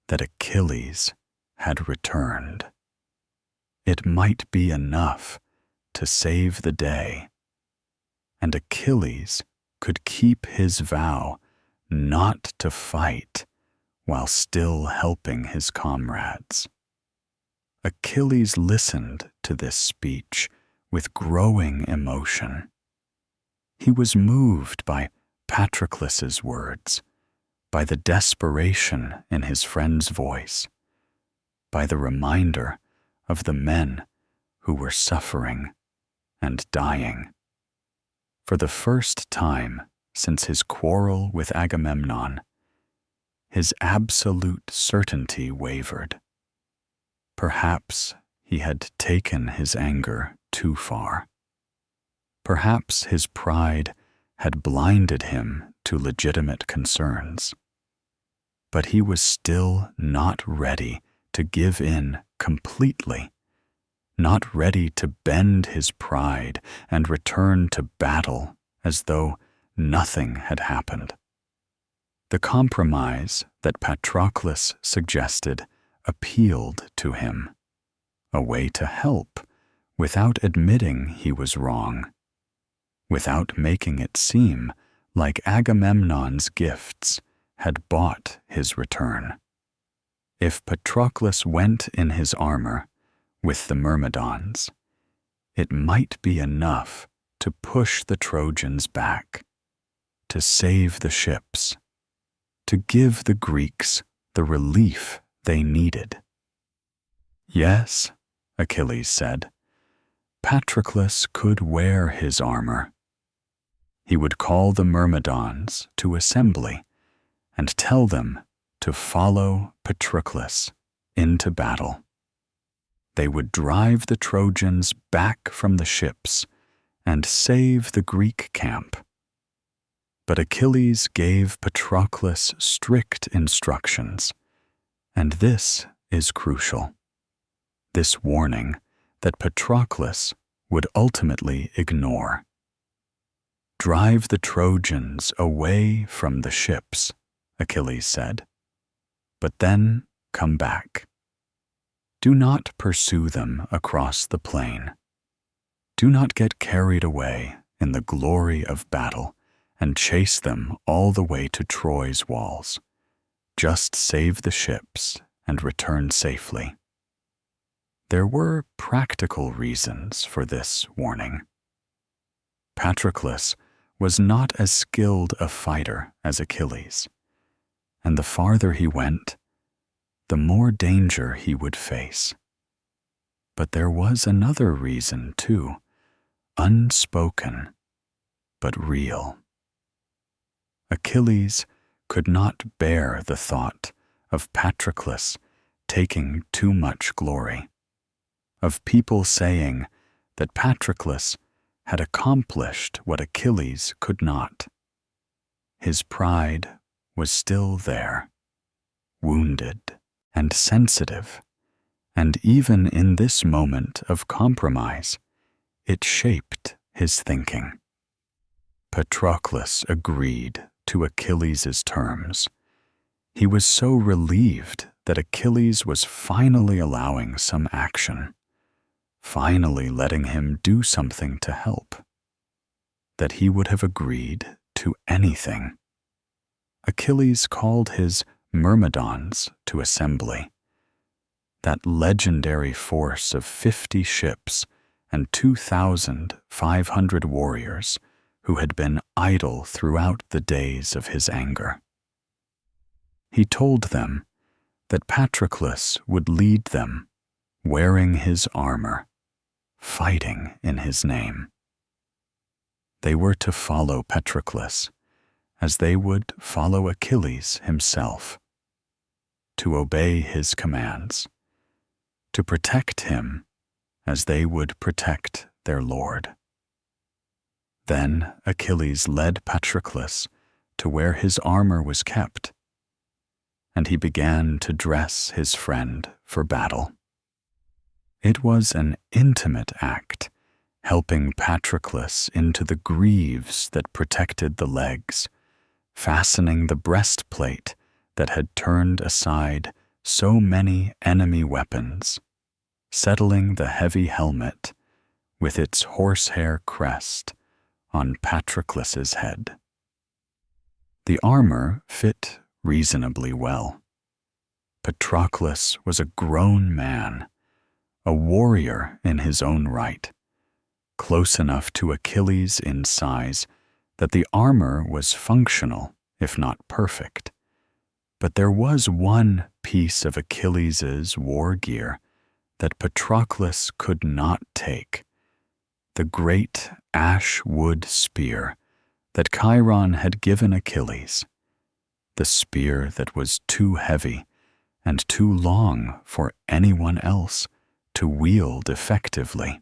that Achilles had returned. It might be enough to save the day, and Achilles could keep his vow not to fight while still helping his comrades. Achilles listened to this speech with growing emotion. He was moved by Patroclus's words, by the desperation in his friend's voice, by the reminder of the men who were suffering and dying. For the first time since his quarrel with Agamemnon, his absolute certainty wavered. Perhaps he had taken his anger too far. Perhaps his pride had blinded him to legitimate concerns. But he was still not ready to give in completely, not ready to bend his pride and return to battle as though nothing had happened. The compromise that Patroclus suggested appealed to him, a way to help without admitting he was wrong, without making it seem like Agamemnon's gifts had bought his return. If Patroclus went in his armor with the Myrmidons, it might be enough to push the Trojans back, to save the ships, to give the Greeks the relief they needed. Yes, Achilles said, Patroclus could wear his armor. He would call the Myrmidons to assembly and tell them to follow Patroclus into battle. They would drive the Trojans back from the ships and save the Greek camp. But Achilles gave Patroclus strict instructions, and this is crucial. This warning that Patroclus would ultimately ignore. Drive the Trojans away from the ships, Achilles said, but then come back. Do not pursue them across the plain. Do not get carried away in the glory of battle and chase them all the way to Troy's walls. Just save the ships and return safely. There were practical reasons for this warning. Patroclus was not as skilled a fighter as Achilles, and the farther he went, the more danger he would face. But there was another reason, too, unspoken, but real. Achilles could not bear the thought of Patroclus taking too much glory, of people saying that Patroclus had accomplished what Achilles could not. His pride was still there, wounded and sensitive, and even in this moment of compromise, it shaped his thinking. Patroclus agreed to Achilles' terms. He was so relieved that Achilles was finally allowing some action, finally letting him do something to help, that he would have agreed to anything. Achilles called his Myrmidons to assembly, that legendary force of 50 ships and 2,500 warriors who had been idle throughout the days of his anger. He told them that Patroclus would lead them, wearing his armor, fighting in his name. They were to follow Patroclus as they would follow Achilles himself, to obey his commands, to protect him as they would protect their lord. Then Achilles led Patroclus to where his armor was kept, and he began to dress his friend for battle. It was an intimate act, helping Patroclus into the greaves that protected the legs, fastening the breastplate that had turned aside so many enemy weapons, settling the heavy helmet with its horsehair crest on Patroclus's head. The armor fit reasonably well. Patroclus was a grown man, a warrior in his own right, close enough to Achilles in size that the armor was functional, if not perfect. But there was one piece of Achilles' war gear that Patroclus could not take, the great ash wood spear that Chiron had given Achilles, the spear that was too heavy and too long for anyone else to wield effectively.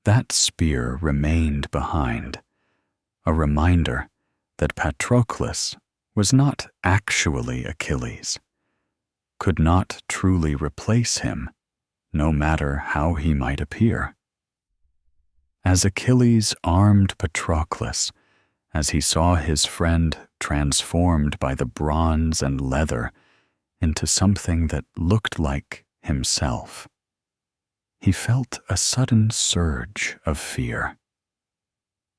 That spear remained behind, a reminder that Patroclus was not actually Achilles, could not truly replace him, no matter how he might appear. As Achilles armed Patroclus, as he saw his friend transformed by the bronze and leather into something that looked like himself. He felt a sudden surge of fear.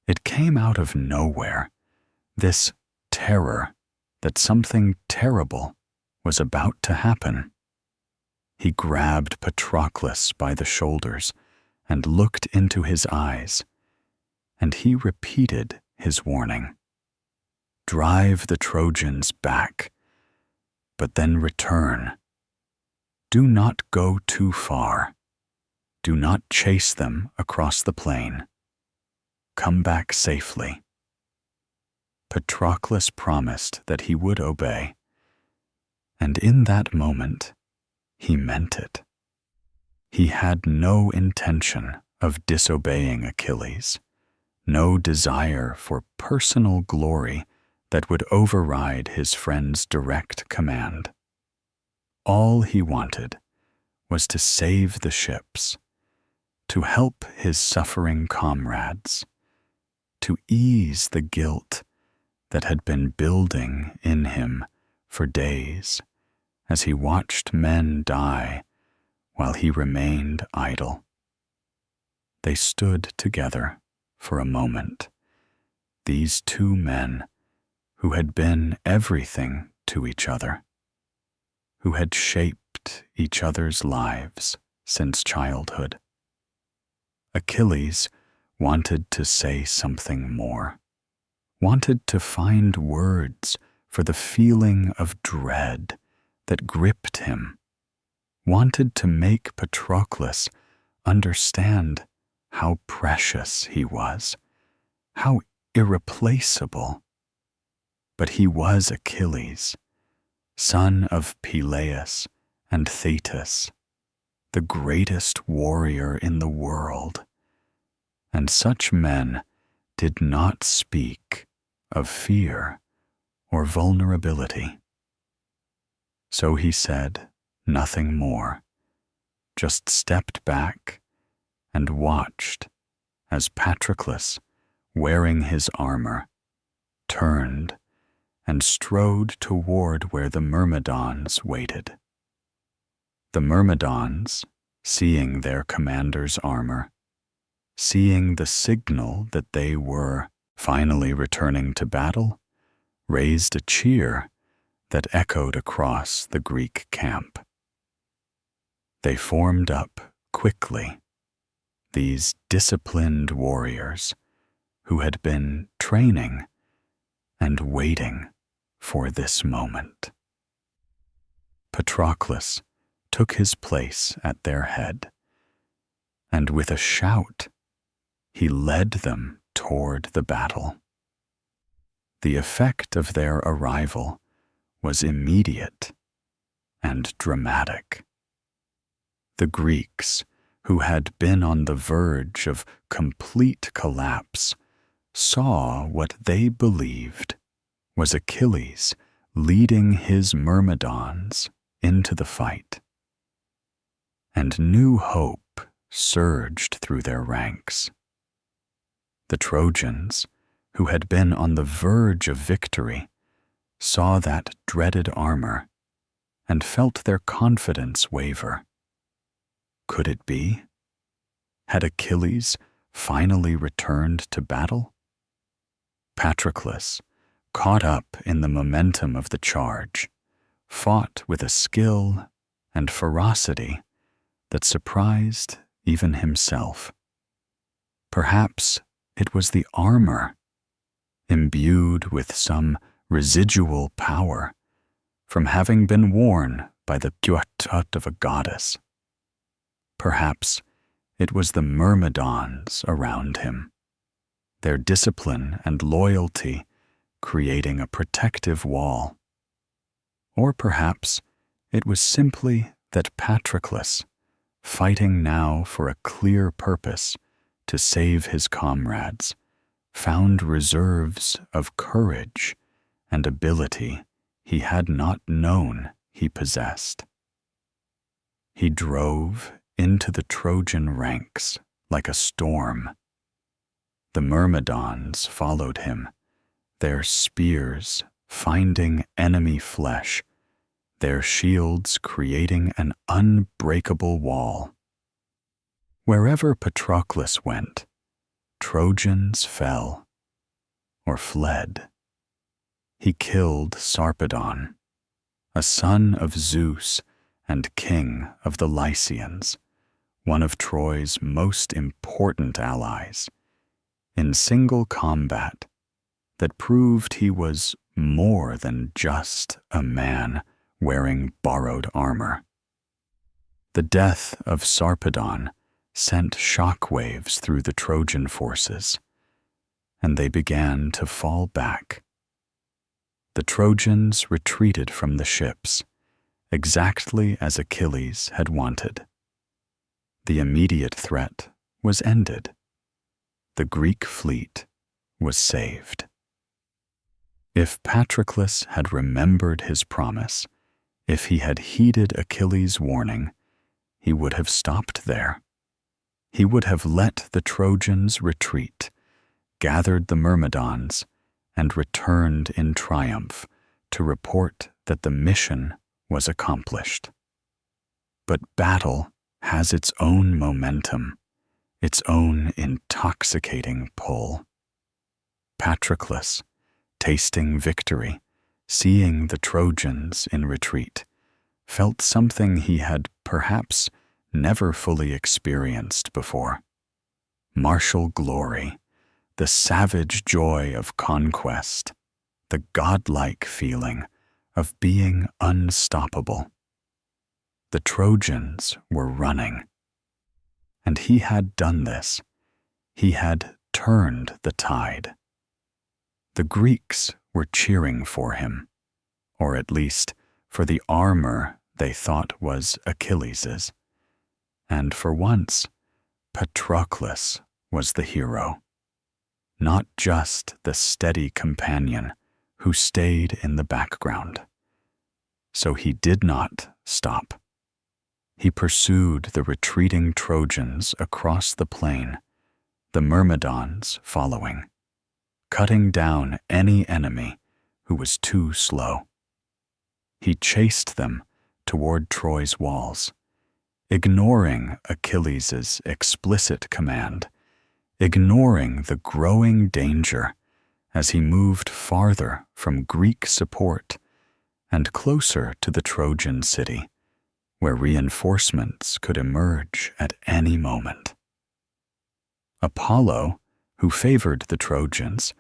It came out of nowhere, this terror that something terrible was about to happen. He grabbed Patroclus by the shoulders and looked into his eyes, and he repeated his warning. Drive the Trojans back, but then return. Do not go too far. Do not chase them across the plain. Come back safely. Patroclus promised that he would obey, and in that moment, he meant it. He had no intention of disobeying Achilles, no desire for personal glory that would override his friend's direct command. All he wanted was to save the ships, to help his suffering comrades, to ease the guilt that had been building in him for days as he watched men die while he remained idle. They stood together for a moment, these two men who had been everything to each other, who had shaped each other's lives since childhood. Achilles wanted to say something more, wanted to find words for the feeling of dread that gripped him, wanted to make Patroclus understand how precious he was, how irreplaceable. But he was Achilles, son of Peleus and Thetis, the greatest warrior in the world, and such men did not speak of fear or vulnerability. So he said nothing more, just stepped back and watched as Patroclus, wearing his armor, turned and strode toward where the Myrmidons waited. The Myrmidons, seeing their commander's armor, seeing the signal that they were finally returning to battle, raised a cheer that echoed across the Greek camp. They formed up quickly, these disciplined warriors who had been training and waiting for this moment. Patroclus took his place at their head, and with a shout, he led them toward the battle. The effect of their arrival was immediate and dramatic. The Greeks, who had been on the verge of complete collapse, saw what they believed was Achilles leading his Myrmidons into the fight. And new hope surged through their ranks. The Trojans, who had been on the verge of victory, saw that dreaded armor and felt their confidence waver. Could it be? Had Achilles finally returned to battle? Patroclus, caught up in the momentum of the charge, fought with a skill and ferocity that surprised even himself. Perhaps it was the armor, imbued with some residual power from having been worn by the Pyatut of a goddess. Perhaps it was the Myrmidons around him, their discipline and loyalty creating a protective wall. Or perhaps it was simply that Patroclus, fighting now for a clear purpose to save his comrades, found reserves of courage and ability he had not known he possessed. He drove into the Trojan ranks like a storm. The Myrmidons followed him, their spears finding enemy flesh, their shields creating an unbreakable wall. Wherever Patroclus went, Trojans fell or fled. He killed Sarpedon, a son of Zeus and king of the Lycians, one of Troy's most important allies, in single combat that proved he was more than just a man wearing borrowed armor. The death of Sarpedon sent shockwaves through the Trojan forces, and they began to fall back. The Trojans retreated from the ships, exactly as Achilles had wanted. The immediate threat was ended. The Greek fleet was saved. If Patroclus had remembered his promise, if he had heeded Achilles' warning, he would have stopped there. He would have let the Trojans retreat, gathered the Myrmidons, and returned in triumph to report that the mission was accomplished. But battle has its own momentum, its own intoxicating pull. Patroclus, tasting victory, seeing the Trojans in retreat, felt something he had perhaps never fully experienced before. Martial glory, the savage joy of conquest, the godlike feeling of being unstoppable. The Trojans were running, and he had done this. He had turned the tide. The Greeks were cheering for him, or at least for the armor they thought was Achilles's. And for once, Patroclus was the hero, not just the steady companion who stayed in the background. So he did not stop. He pursued the retreating Trojans across the plain, the Myrmidons following, cutting down any enemy who was too slow. He chased them toward Troy's walls, ignoring Achilles' explicit command, ignoring the growing danger as he moved farther from Greek support and closer to the Trojan city, where reinforcements could emerge at any moment. Apollo, who favored the Trojans,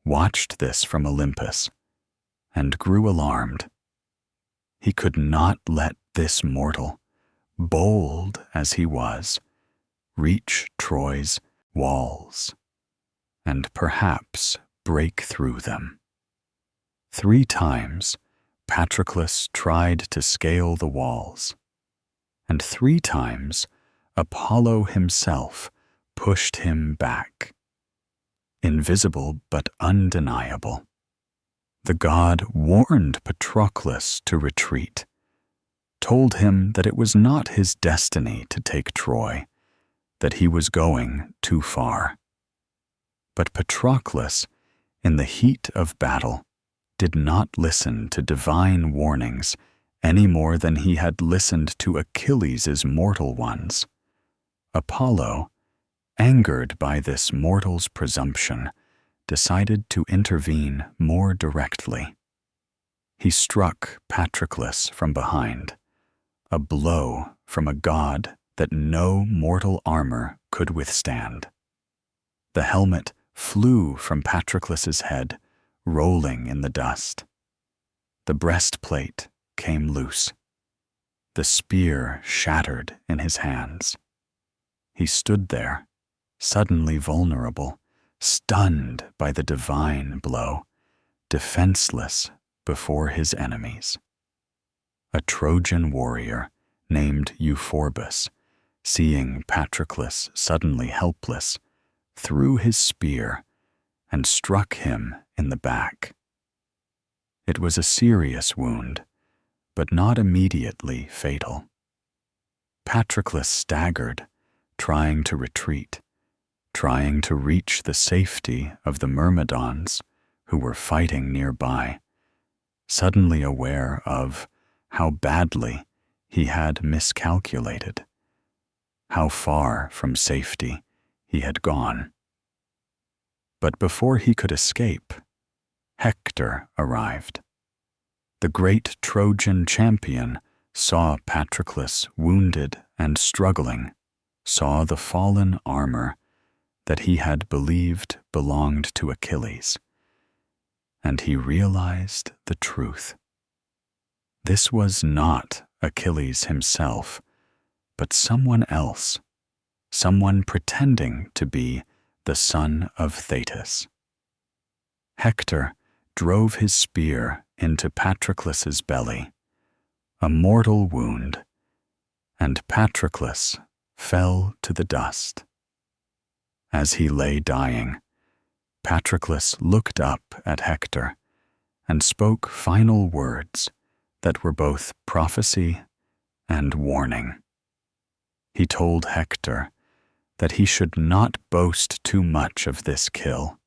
watched this from Olympus and grew alarmed. He could not let this mortal, bold as he was, reach Troy's walls and perhaps break through them. 3 times, Patroclus tried to scale the walls, and 3 times Apollo himself pushed him back. Invisible but undeniable, the god warned Patroclus to retreat, told him that it was not his destiny to take Troy, that he was going too far. But Patroclus, in the heat of battle, did not listen to divine warnings any more than he had listened to Achilles' mortal ones. Apollo, angered by this mortal's presumption, decided to intervene more directly. He struck Patroclus from behind, a blow from a god that no mortal armor could withstand. The helmet flew from Patroclus's head, rolling in the dust. The breastplate came loose. The spear shattered in his hands. He stood there, suddenly vulnerable, stunned by the divine blow, defenseless before his enemies. A Trojan warrior named Euphorbus, seeing Patroclus suddenly helpless, threw his spear and struck him in the back. It was a serious wound, but not immediately fatal. Patroclus staggered, trying to retreat, trying to reach the safety of the Myrmidons who were fighting nearby, suddenly aware of how badly he had miscalculated, how far from safety he had gone. But before he could escape, Hector arrived. The great Trojan champion saw Patroclus wounded and struggling, saw the fallen armor that he had believed belonged to Achilles, and he realized the truth. This was not Achilles himself, but someone else, someone pretending to be the son of Thetis. Hector drove his spear into Patroclus's belly, a mortal wound, and Patroclus fell to the dust. As he lay dying, Patroclus looked up at Hector and spoke final words that were both prophecy and warning. He told Hector that he should not boast too much of this kill,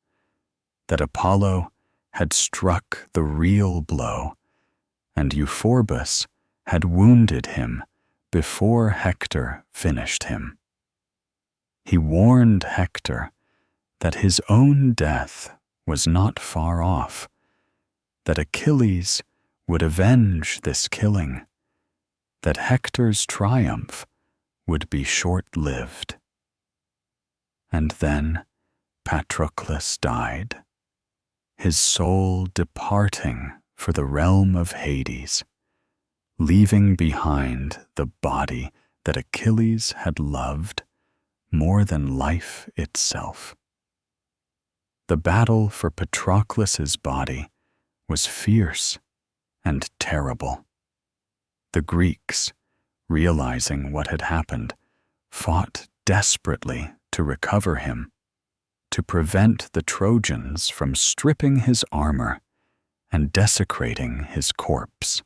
that Apollo had struck the real blow, and Euphorbus had wounded him before Hector finished him. He warned Hector that his own death was not far off, that Achilles would avenge this killing, that Hector's triumph would be short-lived. And then Patroclus died, his soul departing for the realm of Hades, leaving behind the body that Achilles had loved more than life itself. The battle for Patroclus's body was fierce and terrible. The Greeks, realizing what had happened, fought desperately to recover him, to prevent the Trojans from stripping his armor and desecrating his corpse.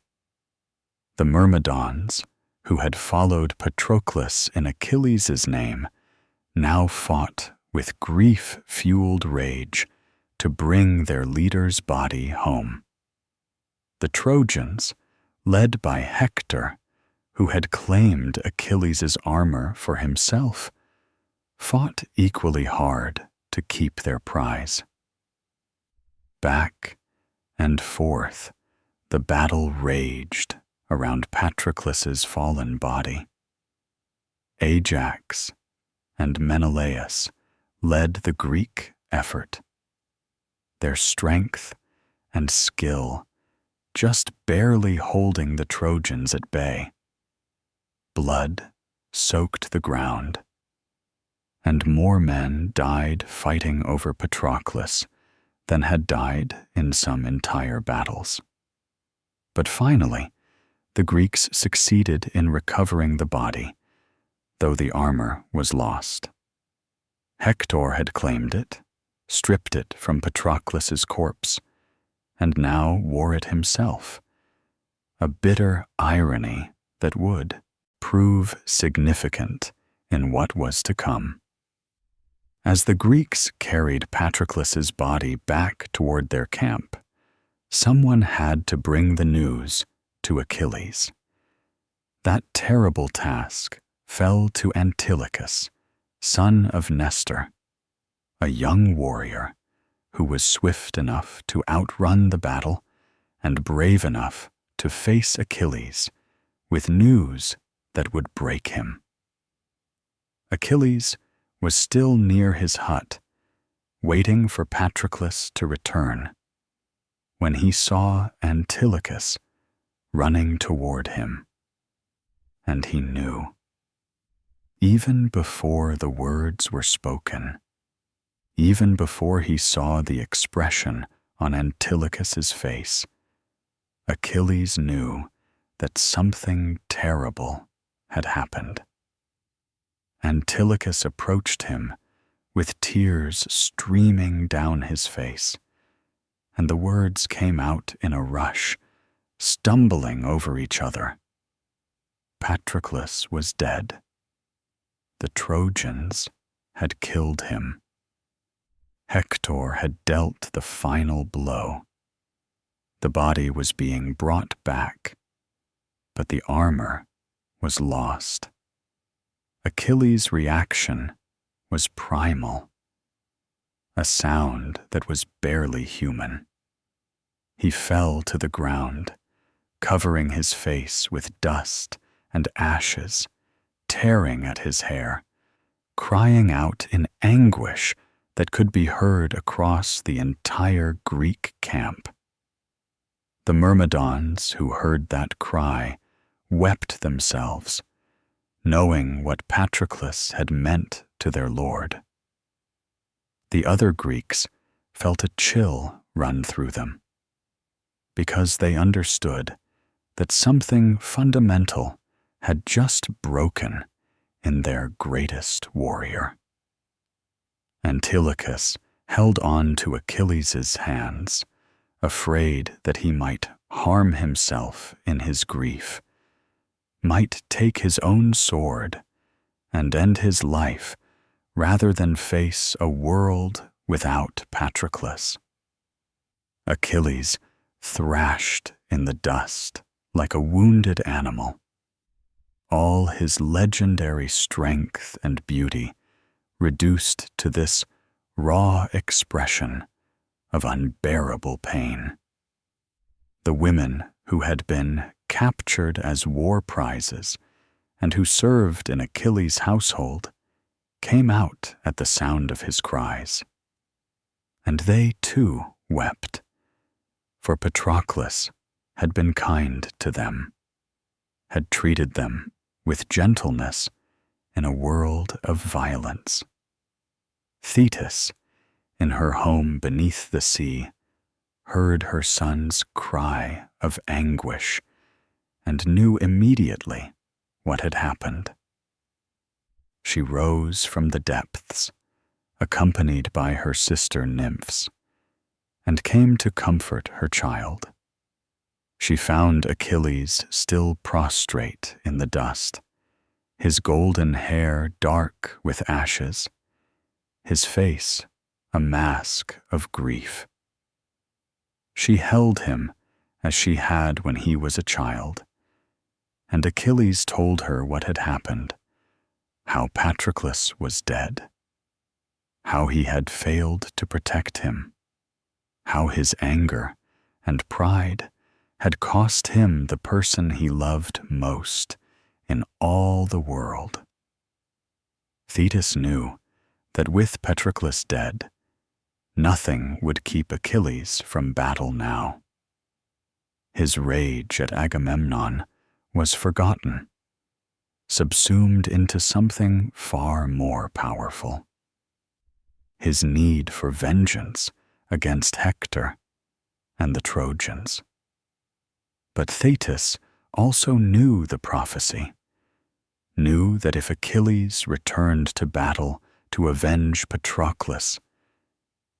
The Myrmidons, who had followed Patroclus in Achilles' name, now fought with grief-fueled rage to bring their leader's body home. The Trojans, led by Hector, who had claimed Achilles' armor for himself, fought equally hard to keep their prize. Back and forth, the battle raged around Patroclus's fallen body. Ajax and Menelaus led the Greek effort. Their strength and skill just barely holding the Trojans at bay. Blood soaked the ground, and more men died fighting over Patroclus than had died in some entire battles. But finally, the Greeks succeeded in recovering the body, though the armor was lost. Hector had claimed it, stripped it from Patroclus's corpse, and now wore it himself, a bitter irony that would prove significant in what was to come. As the Greeks carried Patroclus's body back toward their camp, someone had to bring the news to Achilles. That terrible task fell to Antilochus, son of Nestor, a young warrior who was swift enough to outrun the battle and brave enough to face Achilles with news that would break him. Achilles was still near his hut, waiting for Patroclus to return, when he saw Antilochus running toward him. And he knew. Even before the words were spoken, even before he saw the expression on Antilochus's face, Achilles knew that something terrible had happened. Antilochus approached him with tears streaming down his face, and the words came out in a rush, stumbling over each other. Patroclus was dead. The Trojans had killed him. Hector had dealt the final blow. The body was being brought back, but the armor was lost. Achilles' reaction was primal, a sound that was barely human. He fell to the ground, covering his face with dust and ashes, tearing at his hair, crying out in anguish that could be heard across the entire Greek camp. The Myrmidons who heard that cry wept themselves, knowing what Patroclus had meant to their lord. The other Greeks felt a chill run through them, because they understood that something fundamental had just broken in their greatest warrior. Antilochus held on to Achilles' hands, afraid that he might harm himself in his grief, might take his own sword and end his life rather than face a world without Patroclus. Achilles thrashed in the dust like a wounded animal. All his legendary strength and beauty reduced to this raw expression of unbearable pain. The women who had been captured as war prizes and who served in Achilles' household came out at the sound of his cries. And they too wept, for Patroclus had been kind to them, had treated them with gentleness in a world of violence. Thetis, in her home beneath the sea, heard her son's cry of anguish and knew immediately what had happened. She rose from the depths, accompanied by her sister nymphs, and came to comfort her child. She found Achilles still prostrate in the dust, his golden hair dark with ashes, his face a mask of grief. She held him as she had when he was a child, and Achilles told her what had happened, how Patroclus was dead, how he had failed to protect him, how his anger and pride had cost him the person he loved most in all the world. Thetis knew that with Patroclus dead, nothing would keep Achilles from battle now. His rage at Agamemnon was forgotten, subsumed into something far more powerful. His need for vengeance against Hector and the Trojans. But Thetis also knew the prophecy, knew that if Achilles returned to battle to avenge Patroclus,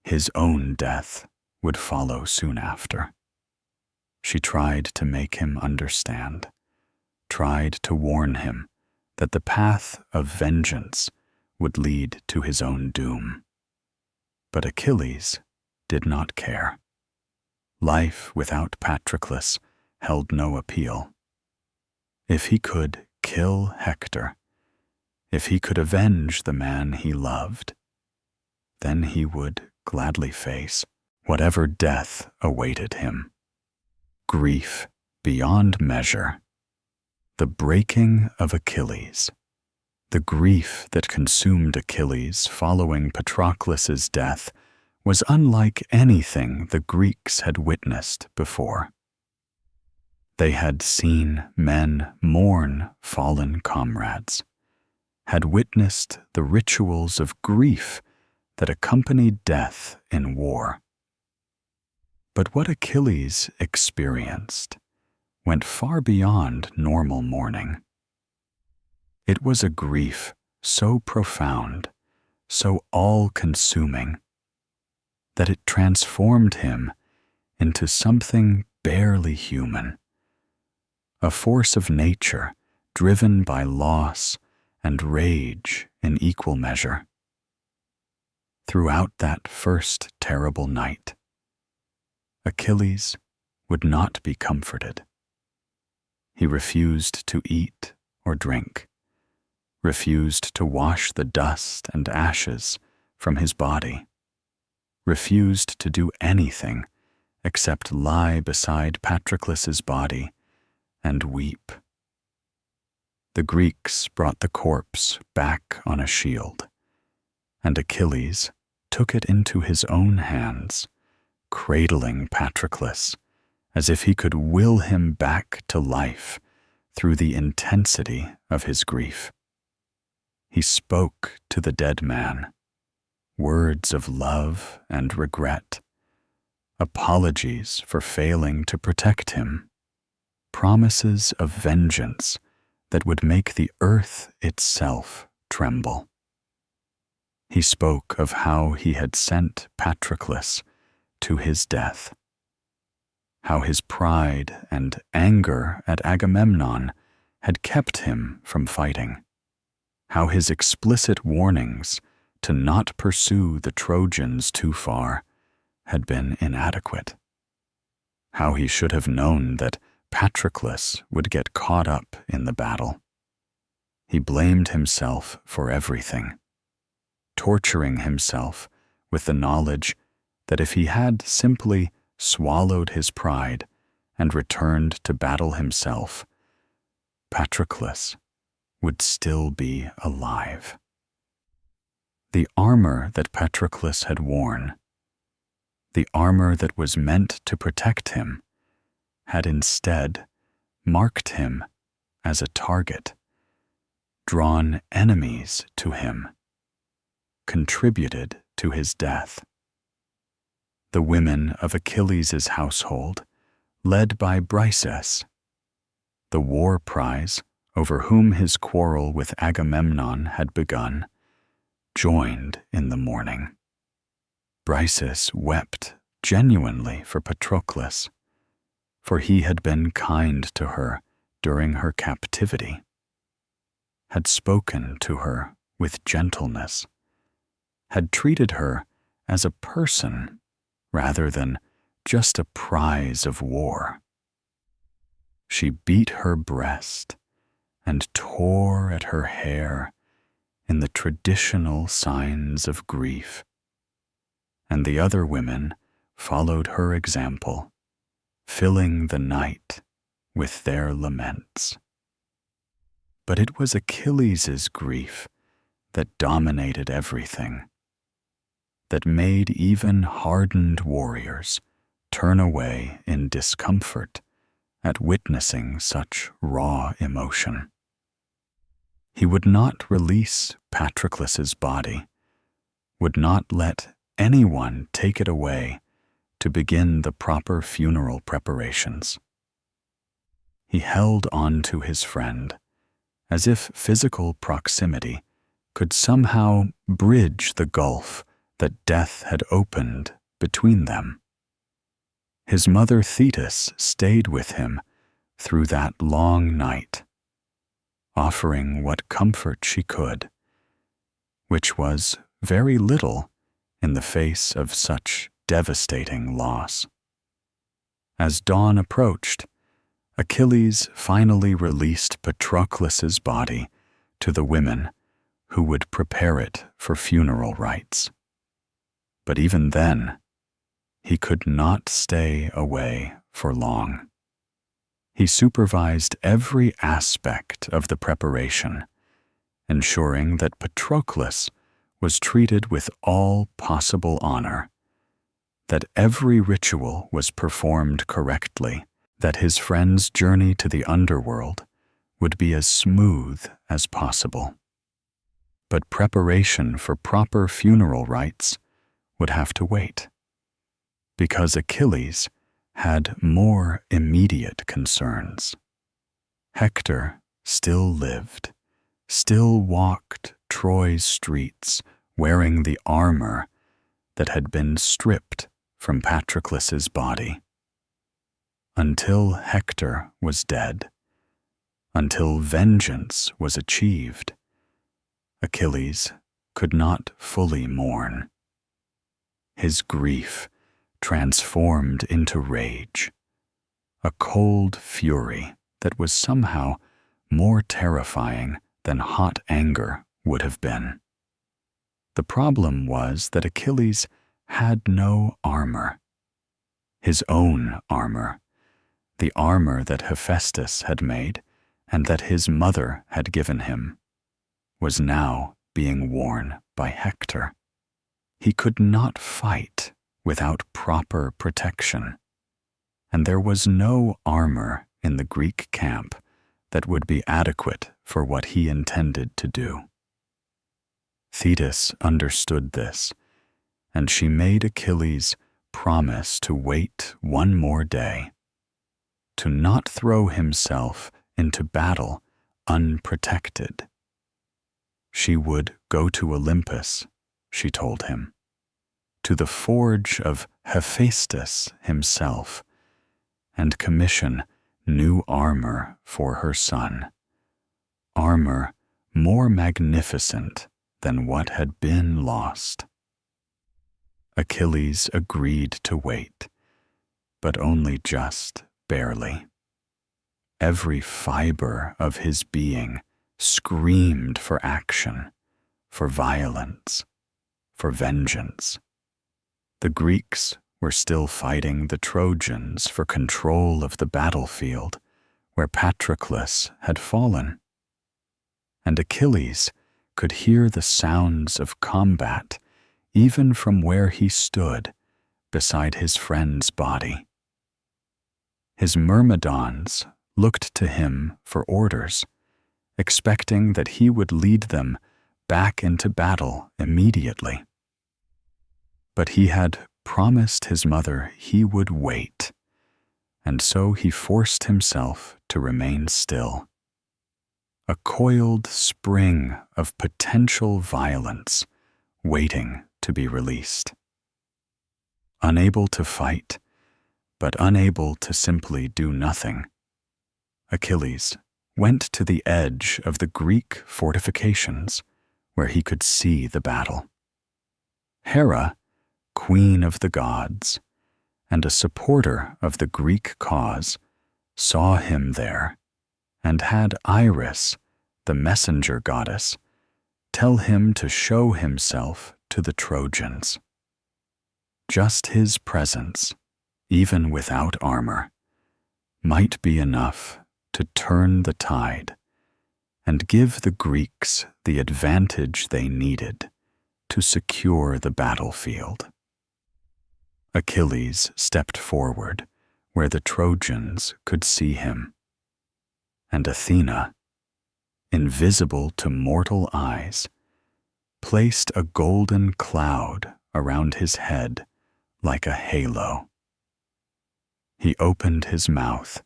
his own death would follow soon after. She tried to make him understand, tried to warn him that the path of vengeance would lead to his own doom. But Achilles did not care. Life without Patroclus held no appeal. If he could kill Hector, if he could avenge the man he loved, then he would gladly face whatever death awaited him. Grief beyond measure, the breaking of Achilles, the grief that consumed Achilles following Patroclus's death was unlike anything the Greeks had witnessed before. They had seen men mourn fallen comrades, had witnessed the rituals of grief that accompanied death in war. But what Achilles experienced went far beyond normal mourning. It was a grief so profound, so all-consuming, that it transformed him into something barely human, a force of nature driven by loss and rage in equal measure. Throughout that first terrible night, Achilles would not be comforted. He refused to eat or drink, refused to wash the dust and ashes from his body, refused to do anything except lie beside Patroclus's body and weep. The Greeks brought the corpse back on a shield, and Achilles took it into his own hands, cradling Patroclus as if he could will him back to life through the intensity of his grief. He spoke to the dead man, words of love and regret, apologies for failing to protect him, promises of vengeance that would make the earth itself tremble. He spoke of how he had sent Patroclus to his death, how his pride and anger at Agamemnon had kept him from fighting, how his explicit warnings to not pursue the Trojans too far had been inadequate, how he should have known that Patroclus would get caught up in the battle. He blamed himself for everything, torturing himself with the knowledge that if he had simply swallowed his pride and returned to battle himself, Patroclus would still be alive. The armor that Patroclus had worn, the armor that was meant to protect him, had instead marked him as a target, drawn enemies to him, contributed to his death. The women of Achilles' household, led by Briseis, the war prize over whom his quarrel with Agamemnon had begun, joined in the mourning. Briseis wept genuinely for Patroclus, for he had been kind to her during her captivity, had spoken to her with gentleness, had treated her as a person rather than just a prize of war. She beat her breast and tore at her hair in the traditional signs of grief, and the other women followed her example, filling the night with their laments. But it was Achilles' grief that dominated everything, that made even hardened warriors turn away in discomfort at witnessing such raw emotion. He would not release Patroclus's body, would not let anyone take it away to begin the proper funeral preparations. He held on to his friend as if physical proximity could somehow bridge the gulf that death had opened between them. His mother Thetis stayed with him through that long night, offering what comfort she could, which was very little in the face of such devastating loss. As dawn approached, Achilles finally released Patroclus's body to the women who would prepare it for funeral rites. But even then, he could not stay away for long. He supervised every aspect of the preparation, ensuring that Patroclus was treated with all possible honor, that every ritual was performed correctly, that his friend's journey to the underworld would be as smooth as possible. But preparation for proper funeral rites would have to wait, because Achilles had more immediate concerns. Hector still lived, still walked Troy's streets wearing the armor that had been stripped from Patroclus's body. Until Hector was dead, until vengeance was achieved, Achilles could not fully mourn. His grief transformed into rage, a cold fury that was somehow more terrifying than hot anger would have been. The problem was that Achilles had no armor. His own armor, the armor that Hephaestus had made and that his mother had given him, was now being worn by Hector. He could not fight without proper protection, and there was no armor in the Greek camp that would be adequate for what he intended to do. Thetis understood this, and she made Achilles promise to wait one more day, to not throw himself into battle unprotected. She would go to Olympus, she told him, to the forge of Hephaestus himself, and commission new armor for her son, armor more magnificent than what had been lost. Achilles agreed to wait, but only just barely. Every fiber of his being screamed for action, for violence, for vengeance. The Greeks were still fighting the Trojans for control of the battlefield where Patroclus had fallen, and Achilles could hear the sounds of combat even from where he stood beside his friend's body. His myrmidons looked to him for orders, expecting that he would lead them back into battle immediately. But he had promised his mother he would wait, and so he forced himself to remain still. A coiled spring of potential violence waiting to be released. Unable to fight, but unable to simply do nothing, Achilles went to the edge of the Greek fortifications where he could see the battle. Hera, queen of the gods, and a supporter of the Greek cause, saw him there and had Iris, the messenger goddess, tell him to show himself to the Trojans. Just his presence, even without armor, might be enough to turn the tide and give the Greeks the advantage they needed to secure the battlefield. Achilles stepped forward where the Trojans could see him, and Athena, invisible to mortal eyes, placed a golden cloud around his head like a halo. He opened his mouth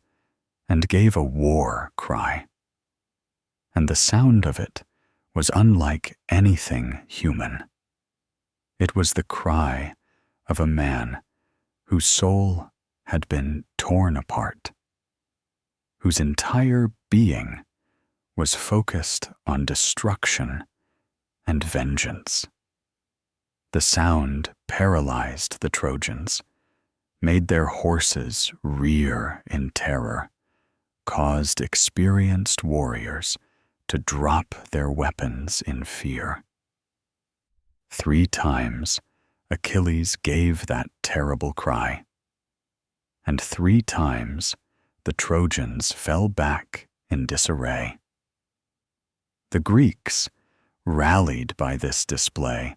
and gave a war cry, and the sound of it was unlike anything human. It was the cry of a man whose soul had been torn apart, whose entire being was focused on destruction and vengeance. The sound paralyzed the Trojans, made their horses rear in terror, caused experienced warriors to drop their weapons in fear. 3 times Achilles gave that terrible cry, and 3 times the Trojans fell back in disarray. The Greeks, rallied by this display,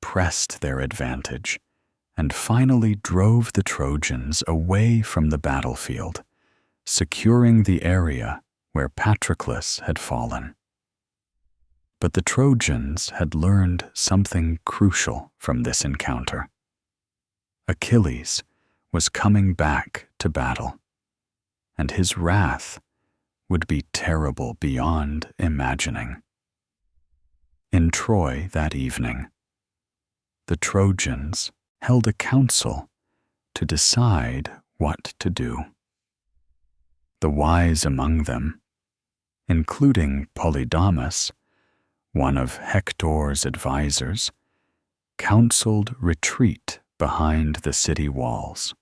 pressed their advantage and finally drove the Trojans away from the battlefield, securing the area where Patroclus had fallen. But the Trojans had learned something crucial from this encounter. Achilles was coming back to battle, and his wrath would be terrible beyond imagining. In Troy that evening, the Trojans held a council to decide what to do. The wise among them, including Polydamas, one of Hector's advisors, counseled retreat behind the city walls.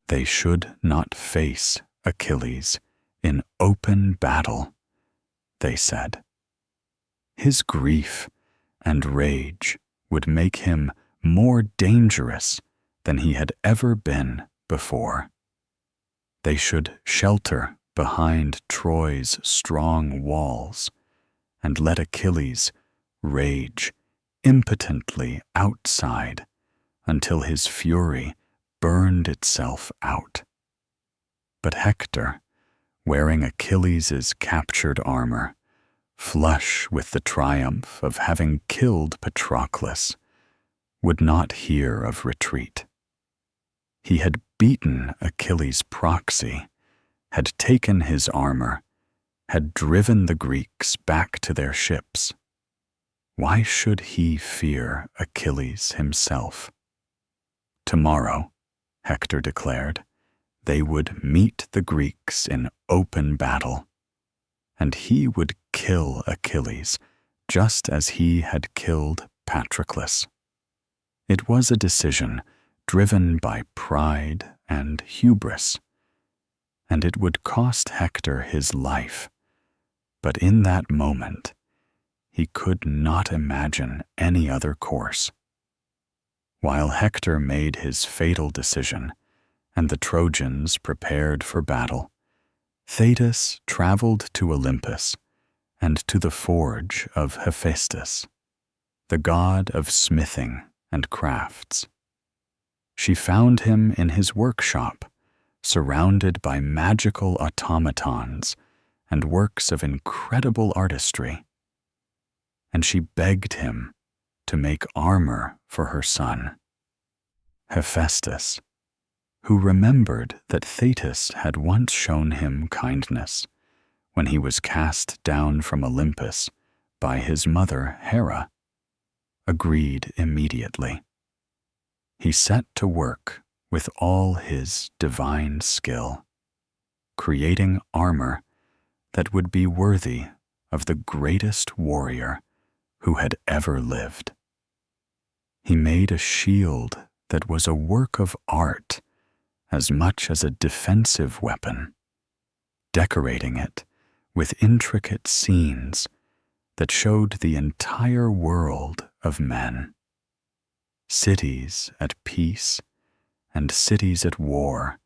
They should not face Achilles in open battle, they said. His grief and rage would make him more dangerous than he had ever been before. They should shelter behind Troy's strong walls and let Achilles rage impotently outside until his fury burned itself out. But Hector, wearing Achilles' captured armor, flush with the triumph of having killed Patroclus, would not hear of retreat. He had beaten Achilles' proxy, had taken his armor, had driven the Greeks back to their ships. Why should he fear Achilles himself? Tomorrow, Hector declared, they would meet the Greeks in open battle, and he would kill Achilles just as he had killed Patroclus. It was a decision driven by pride and hubris, and it would cost Hector his life, but in that moment he could not imagine any other course. While Hector made his fatal decision and the Trojans prepared for battle, Thetis traveled to Olympus and to the forge of Hephaestus, the god of smithing and crafts. She found him in his workshop, surrounded by magical automatons and works of incredible artistry, and she begged him to make armor for her son. Hephaestus, who remembered that Thetis had once shown him kindness when he was cast down from Olympus by his mother Hera, agreed immediately. He set to work with all his divine skill, creating armor that would be worthy of the greatest warrior who had ever lived. He made a shield that was a work of art as much as a defensive weapon, decorating it with intricate scenes that showed the entire world of men. Cities at peace and cities at war,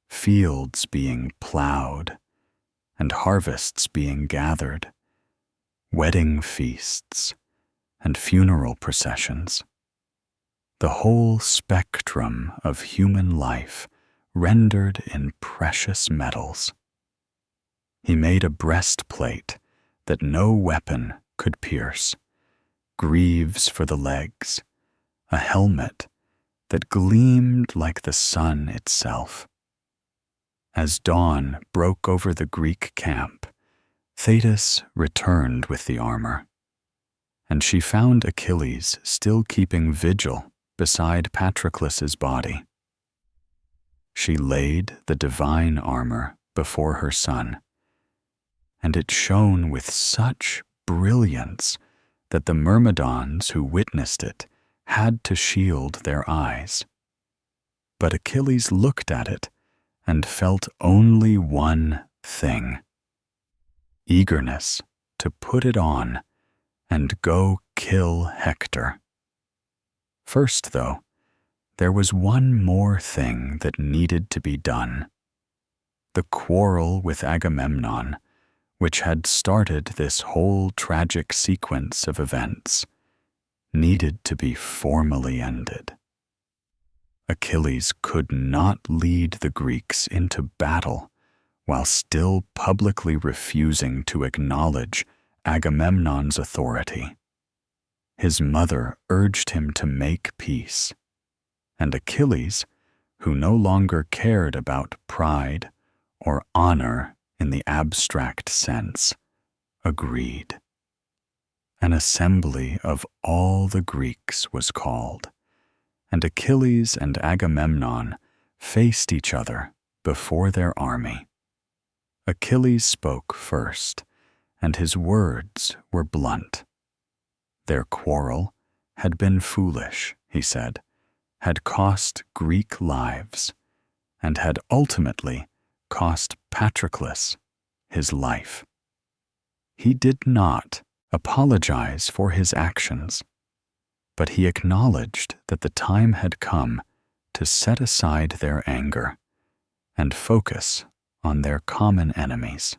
fields being plowed and harvests being gathered, wedding feasts and funeral processions. The whole spectrum of human life rendered in precious metals. He made a breastplate that no weapon could pierce, greaves for the legs, a helmet that gleamed like the sun itself. As dawn broke over the Greek camp, Thetis returned with the armor, and she found Achilles still keeping vigil beside Patroclus's body. She laid the divine armor before her son, and it shone with such brilliance that the Myrmidons who witnessed it had to shield their eyes. But Achilles looked at it and felt only one thing: eagerness to put it on and go kill Hector. First, though, there was one more thing that needed to be done. The quarrel with Agamemnon, which had started this whole tragic sequence of events, needed to be formally ended. Achilles could not lead the Greeks into battle while still publicly refusing to acknowledge Agamemnon's authority. His mother urged him to make peace, and Achilles, who no longer cared about pride or honor in the abstract sense, agreed. An assembly of all the Greeks was called, and Achilles and Agamemnon faced each other before their army. Achilles spoke first, and his words were blunt. Their quarrel had been foolish, he said, had cost Greek lives, and had ultimately cost Patroclus his life. He did not apologize for his actions, but he acknowledged that the time had come to set aside their anger and focus on their common enemies.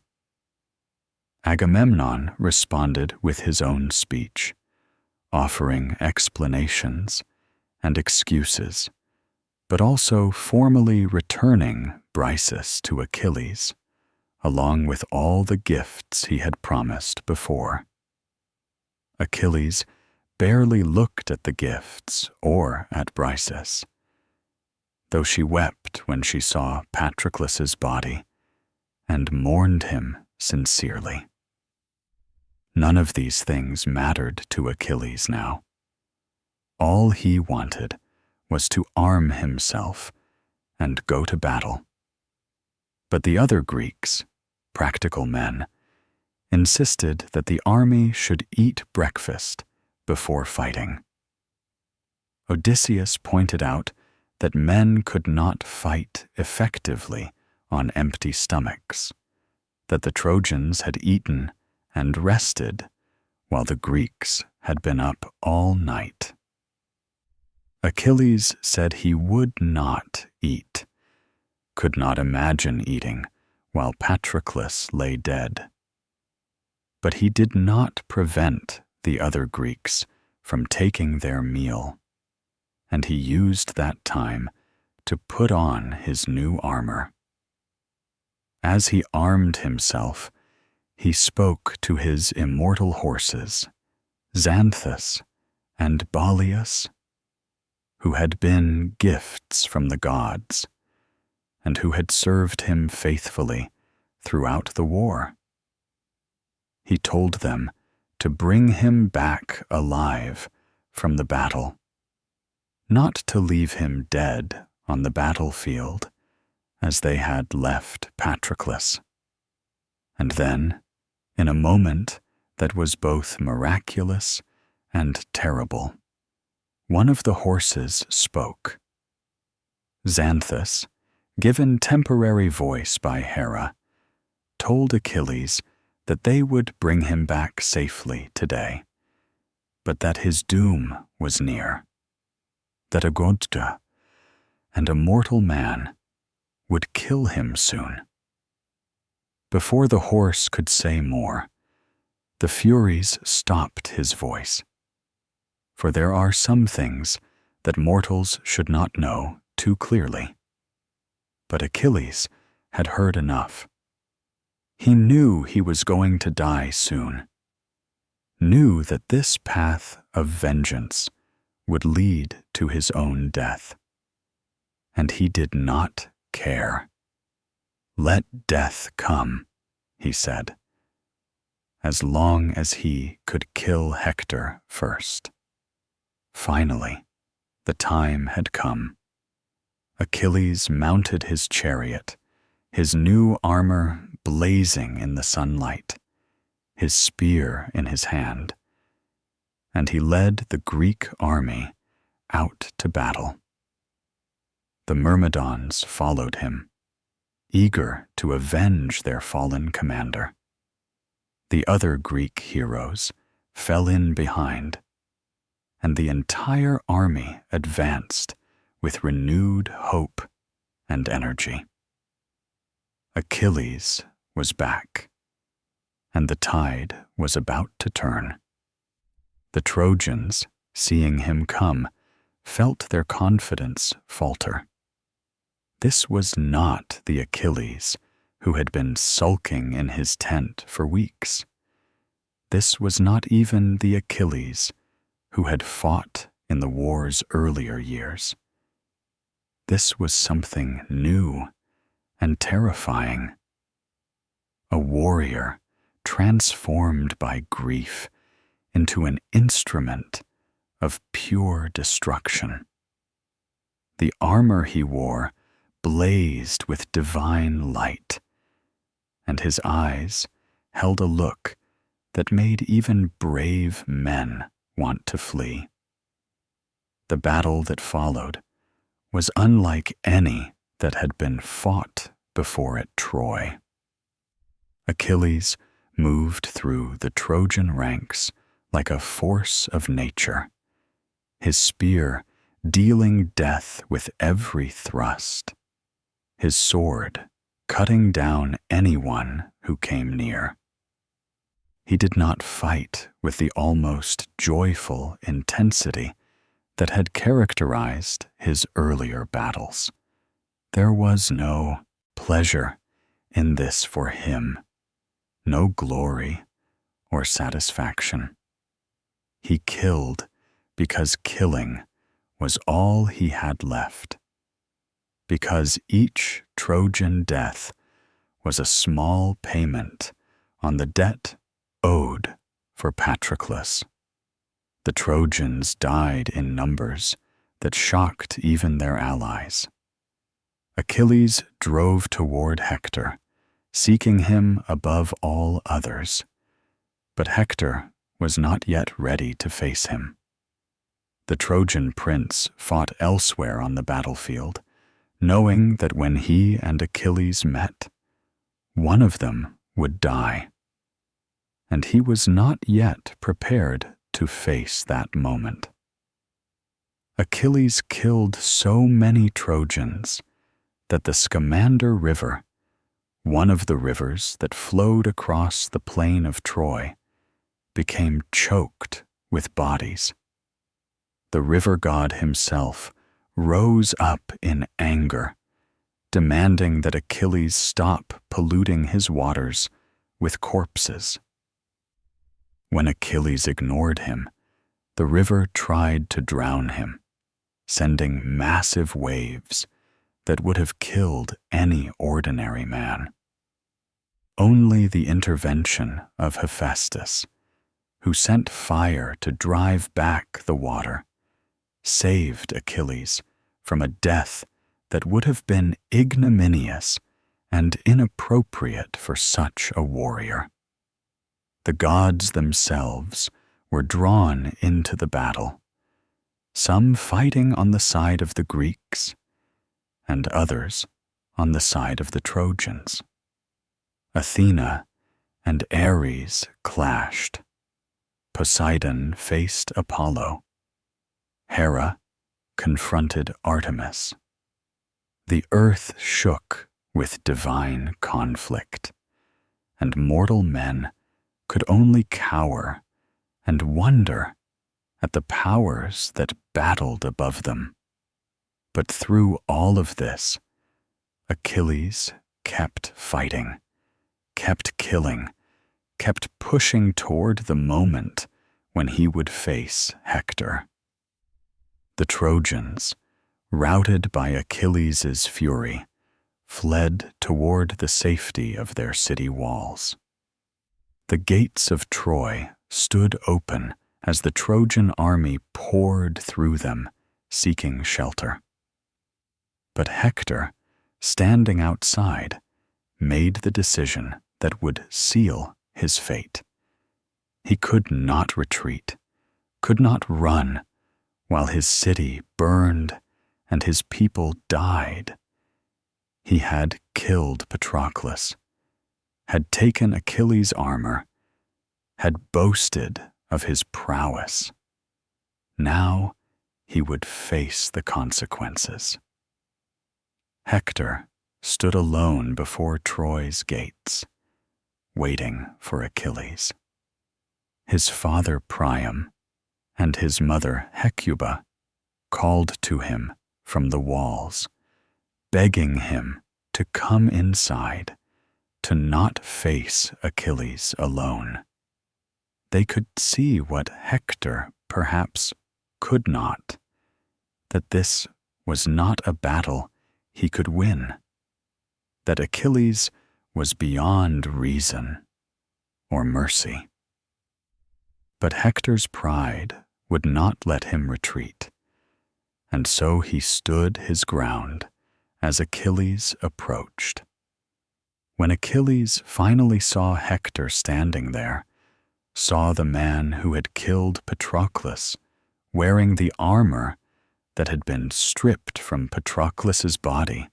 Agamemnon responded with his own speech, offering explanations and excuses, but also formally returning Briseis to Achilles, along with all the gifts he had promised before. Achilles barely looked at the gifts or at Briseis, though she wept when she saw Patroclus's body and mourned him sincerely. None of these things mattered to Achilles now. All he wanted was to arm himself and go to battle. But the other Greeks, practical men, insisted that the army should eat breakfast before fighting. Odysseus pointed out that men could not fight effectively on empty stomachs, that the Trojans had eaten and rested while the Greeks had been up all night. Achilles said he would not eat, could not imagine eating while Patroclus lay dead. But he did not prevent the other Greeks from taking their meal, and he used that time to put on his new armor. As he armed himself, he spoke to his immortal horses, Xanthus and Balius, who had been gifts from the gods, and who had served him faithfully throughout the war. He told them to bring him back alive from the battle, not to leave him dead on the battlefield as they had left Patroclus. And then, in a moment that was both miraculous and terrible, one of the horses spoke. Xanthus, given temporary voice by Hera, told Achilles that they would bring him back safely today, but that his doom was near, that a godka and a mortal man would kill him soon. Before the horse could say more, the Furies stopped his voice, for there are some things that mortals should not know too clearly. But Achilles had heard enough. He knew he was going to die soon, knew that this path of vengeance would lead to his own death. And he did not care. Let death come, he said, as long as he could kill Hector first. Finally, the time had come. Achilles mounted his chariot, his new armor blazing in the sunlight, his spear in his hand, and he led the Greek army out to battle. The Myrmidons followed him, eager to avenge their fallen commander. The other Greek heroes fell in behind, and the entire army advanced with renewed hope and energy. Achilles was back, and the tide was about to turn. The Trojans, seeing him come, felt their confidence falter. This was not the Achilles who had been sulking in his tent for weeks. This was not even the Achilles who had fought in the war's earlier years. This was something new and terrifying. A warrior transformed by grief into an instrument of pure destruction. The armor he wore blazed with divine light, and his eyes held a look that made even brave men want to flee. The battle that followed was unlike any that had been fought before at Troy. Achilles moved through the Trojan ranks like a force of nature, his spear dealing death with every thrust, his sword cutting down anyone who came near. He did not fight with the almost joyful intensity that had characterized his earlier battles. There was no pleasure in this for him, no glory or satisfaction. He killed because killing was all he had left, because each Trojan death was a small payment on the debt owed for Patroclus. The Trojans died in numbers that shocked even their allies. Achilles drove toward Hector, seeking him above all others, but Hector was not yet ready to face him. The Trojan prince fought elsewhere on the battlefield, knowing that when he and Achilles met, one of them would die. And he was not yet prepared to face that moment. Achilles killed so many Trojans that the Scamander River, one of the rivers that flowed across the plain of Troy, became choked with bodies. The river god himself rose up in anger, demanding that Achilles stop polluting his waters with corpses. When Achilles ignored him, the river tried to drown him, sending massive waves that would have killed any ordinary man. Only the intervention of Hephaestus, who sent fire to drive back the water, saved Achilles from a death that would have been ignominious and inappropriate for such a warrior. The gods themselves were drawn into the battle, some fighting on the side of the Greeks, and others on the side of the Trojans. Athena and Ares clashed. Poseidon faced Apollo. Hera confronted Artemis. The earth shook with divine conflict, and mortal men could only cower and wonder at the powers that battled above them. But through all of this, Achilles kept fighting, kept killing, kept pushing toward the moment when he would face Hector. The Trojans, routed by Achilles' fury, fled toward the safety of their city walls. The gates of Troy stood open as the Trojan army poured through them, seeking shelter. But Hector, standing outside, made the decision that would seal his fate. He could not retreat, could not run, while his city burned and his people died. He had killed Patroclus, had taken Achilles' armor, had boasted of his prowess. Now he would face the consequences. Hector stood alone before Troy's gates, waiting for Achilles. His father Priam and his mother Hecuba called to him from the walls, begging him to come inside, to not face Achilles alone. They could see what Hector perhaps could not, that this was not a battle he could win, that Achilles was beyond reason or mercy. But Hector's pride would not let him retreat, and so he stood his ground as Achilles approached. When Achilles finally saw Hector standing there, saw the man who had killed Patroclus wearing the armor that had been stripped from Patroclus's body,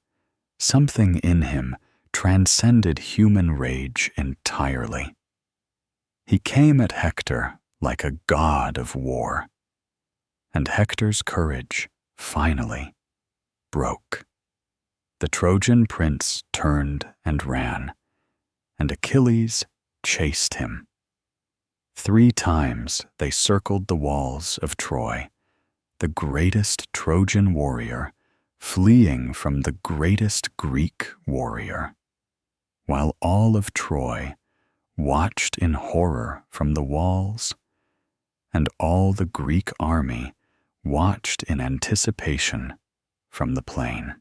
something in him transcended human rage entirely. He came at Hector like a god of war, and Hector's courage finally broke. The Trojan prince turned and ran, and Achilles chased him. 3 times they circled the walls of Troy, the greatest Trojan warrior fleeing from the greatest Greek warrior, while all of Troy watched in horror from the walls, and all the Greek army watched in anticipation from the plain.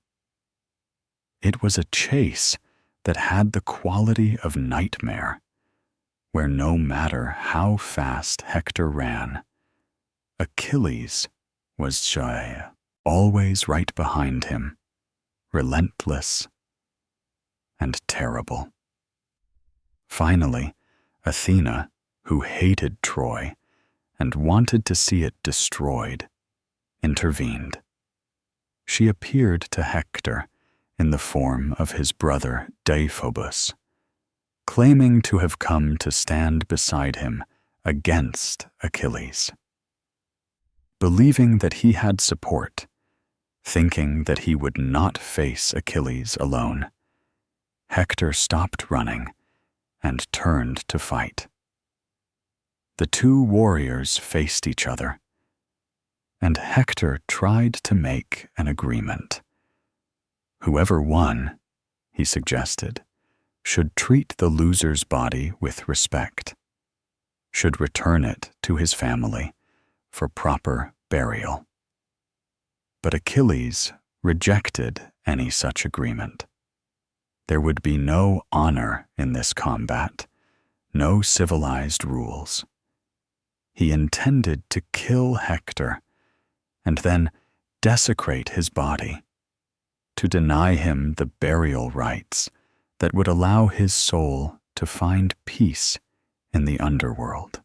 It was a chase that had the quality of nightmare, where no matter how fast Hector ran, Achilles was always right behind him, relentless and terrible. Finally, Athena, who hated Troy and wanted to see it destroyed, intervened. She appeared to Hector in the form of his brother Deiphobus, claiming to have come to stand beside him against Achilles. Believing that he had support, thinking that he would not face Achilles alone, Hector stopped running and turned to fight. The 2 warriors faced each other, and Hector tried to make an agreement. Whoever won, he suggested, should treat the loser's body with respect, should return it to his family for proper burial. But Achilles rejected any such agreement. There would be no honor in this combat, no civilized rules. He intended to kill Hector and then desecrate his body, to deny him the burial rites that would allow his soul to find peace in the underworld.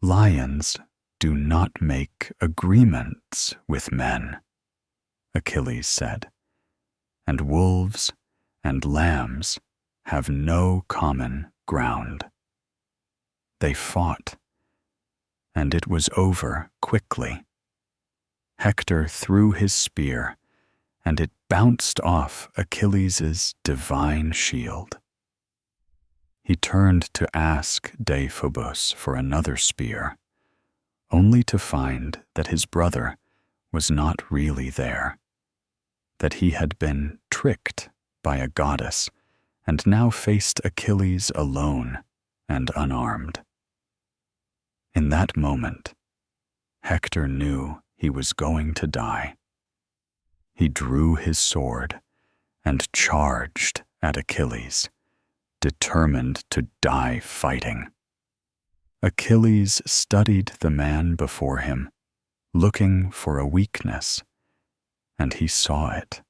Lions do not make agreements with men, Achilles said, and wolves and lambs have no common ground. They fought, and it was over quickly. Hector threw his spear, and it bounced off Achilles' divine shield. He turned to ask Deiphobus for another spear, only to find that his brother was not really there, that he had been tricked by a goddess and now faced Achilles alone and unarmed. In that moment, Hector knew he was going to die. He drew his sword and charged at Achilles, determined to die fighting. Achilles studied the man before him, looking for a weakness, and he saw it.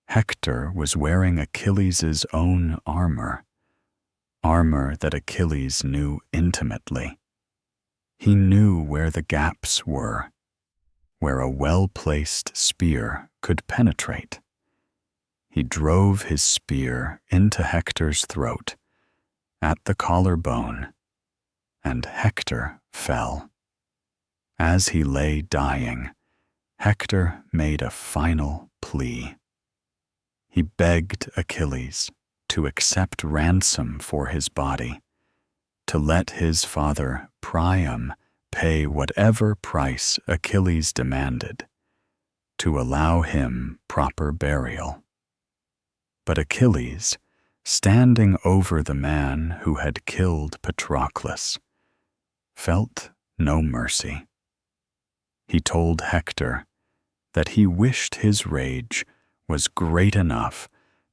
Hector was wearing Achilles' own armor that Achilles knew intimately. He knew where the gaps were, where a well-placed spear could penetrate. He drove his spear into Hector's throat, at the collarbone, and Hector fell. As he lay dying, Hector made a final plea. He begged Achilles to accept ransom for his body, to let his father Priam pay whatever price Achilles demanded, to allow him proper burial. But Achilles, standing over the man who had killed Patroclus, felt no mercy. He told Hector that he wished his rage was great enough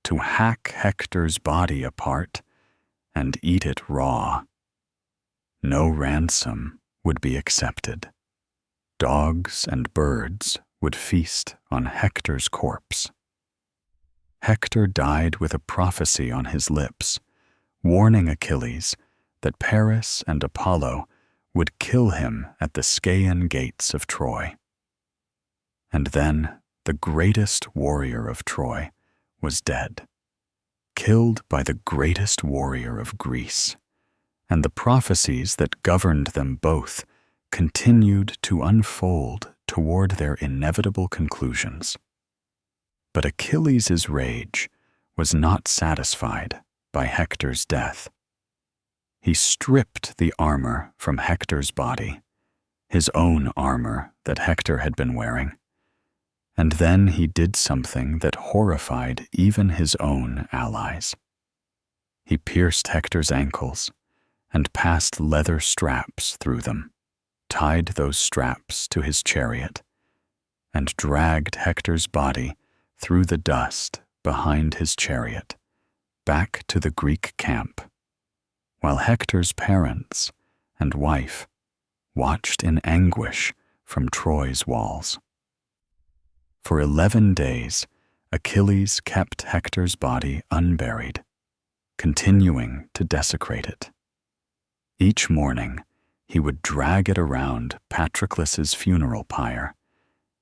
to hack Hector's body apart and eat it raw. No ransom would be accepted. Dogs and birds would feast on Hector's corpse. Hector died with a prophecy on his lips, warning Achilles that Paris and Apollo would kill him at the Scaean gates of Troy. And then the greatest warrior of Troy was dead, killed by the greatest warrior of Greece, and the prophecies that governed them both continued to unfold toward their inevitable conclusions. But Achilles' rage was not satisfied by Hector's death. He stripped the armor from Hector's body, his own armor that Hector had been wearing, and then he did something that horrified even his own allies. He pierced Hector's ankles and passed leather straps through them, tied those straps to his chariot, and dragged Hector's body through the dust behind his chariot, back to the Greek camp, while Hector's parents and wife watched in anguish from Troy's walls. For 11 days, Achilles kept Hector's body unburied, continuing to desecrate it. Each morning, he would drag it around Patroclus's funeral pyre,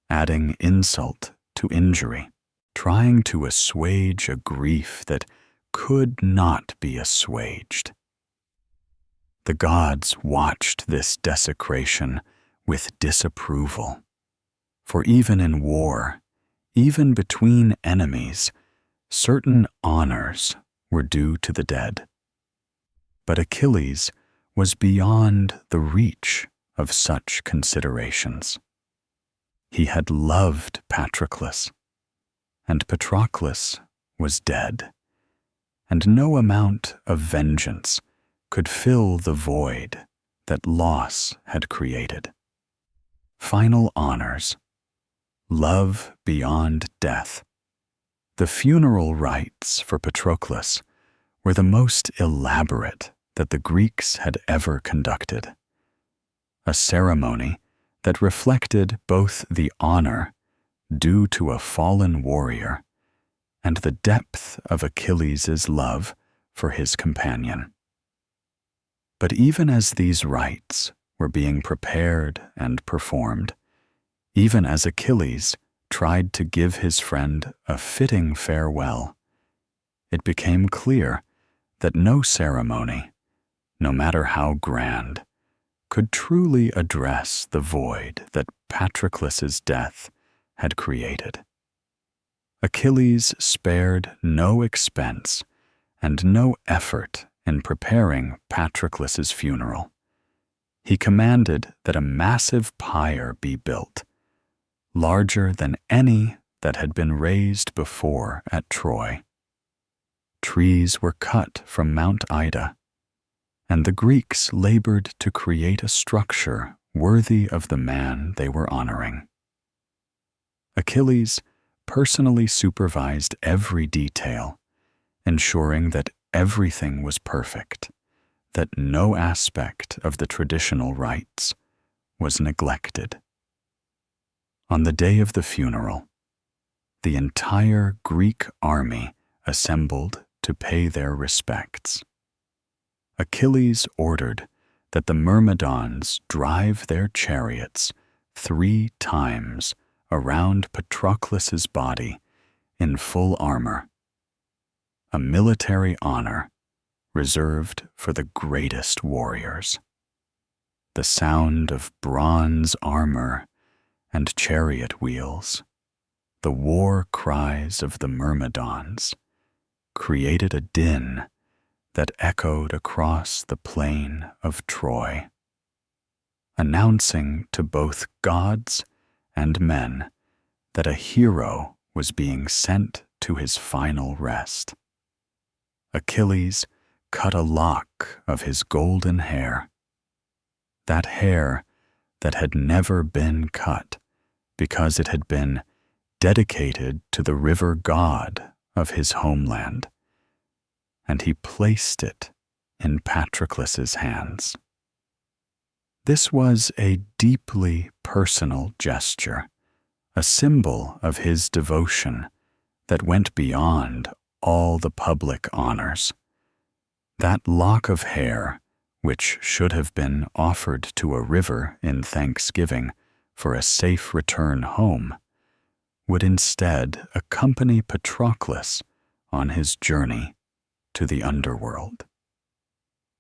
adding insult to injury, trying to assuage a grief that could not be assuaged. The gods watched this desecration with disapproval, for even in war, even between enemies, certain honors were due to the dead. But Achilles was beyond the reach of such considerations. He had loved Patroclus, and Patroclus was dead, and no amount of vengeance could fill the void that loss had created. Final honors, love beyond death. The funeral rites for Patroclus were the most elaborate that the Greeks had ever conducted, a ceremony that reflected both the honor due to a fallen warrior and the depth of Achilles' love for his companion. But even as these rites were being prepared and performed, even as Achilles tried to give his friend a fitting farewell, it became clear that no ceremony, no matter how grand, could truly address the void that Patroclus's death had created. Achilles spared no expense and no effort in preparing Patroclus's funeral. He commanded that a massive pyre be built, larger than any that had been raised before at Troy. Trees were cut from Mount Ida, and the Greeks labored to create a structure worthy of the man they were honoring. Achilles personally supervised every detail, ensuring that everything was perfect, that no aspect of the traditional rites was neglected. On the day of the funeral, the entire Greek army assembled to pay their respects. Achilles ordered that the Myrmidons drive their chariots 3 times around Patroclus's body in full armor, a military honor reserved for the greatest warriors. The sound of bronze armor and chariot wheels, the war cries of the Myrmidons, created a din that echoed across the plain of Troy, announcing to both gods and men that a hero was being sent to his final rest. Achilles cut a lock of his golden hair, that hair that had never been cut because it had been dedicated to the river god of his homeland, and he placed it in Patroclus's hands. This was a deeply personal gesture, a symbol of his devotion that went beyond all the public honors. That lock of hair, which should have been offered to a river in thanksgiving for a safe return home, would instead accompany Patroclus on his journey to the underworld.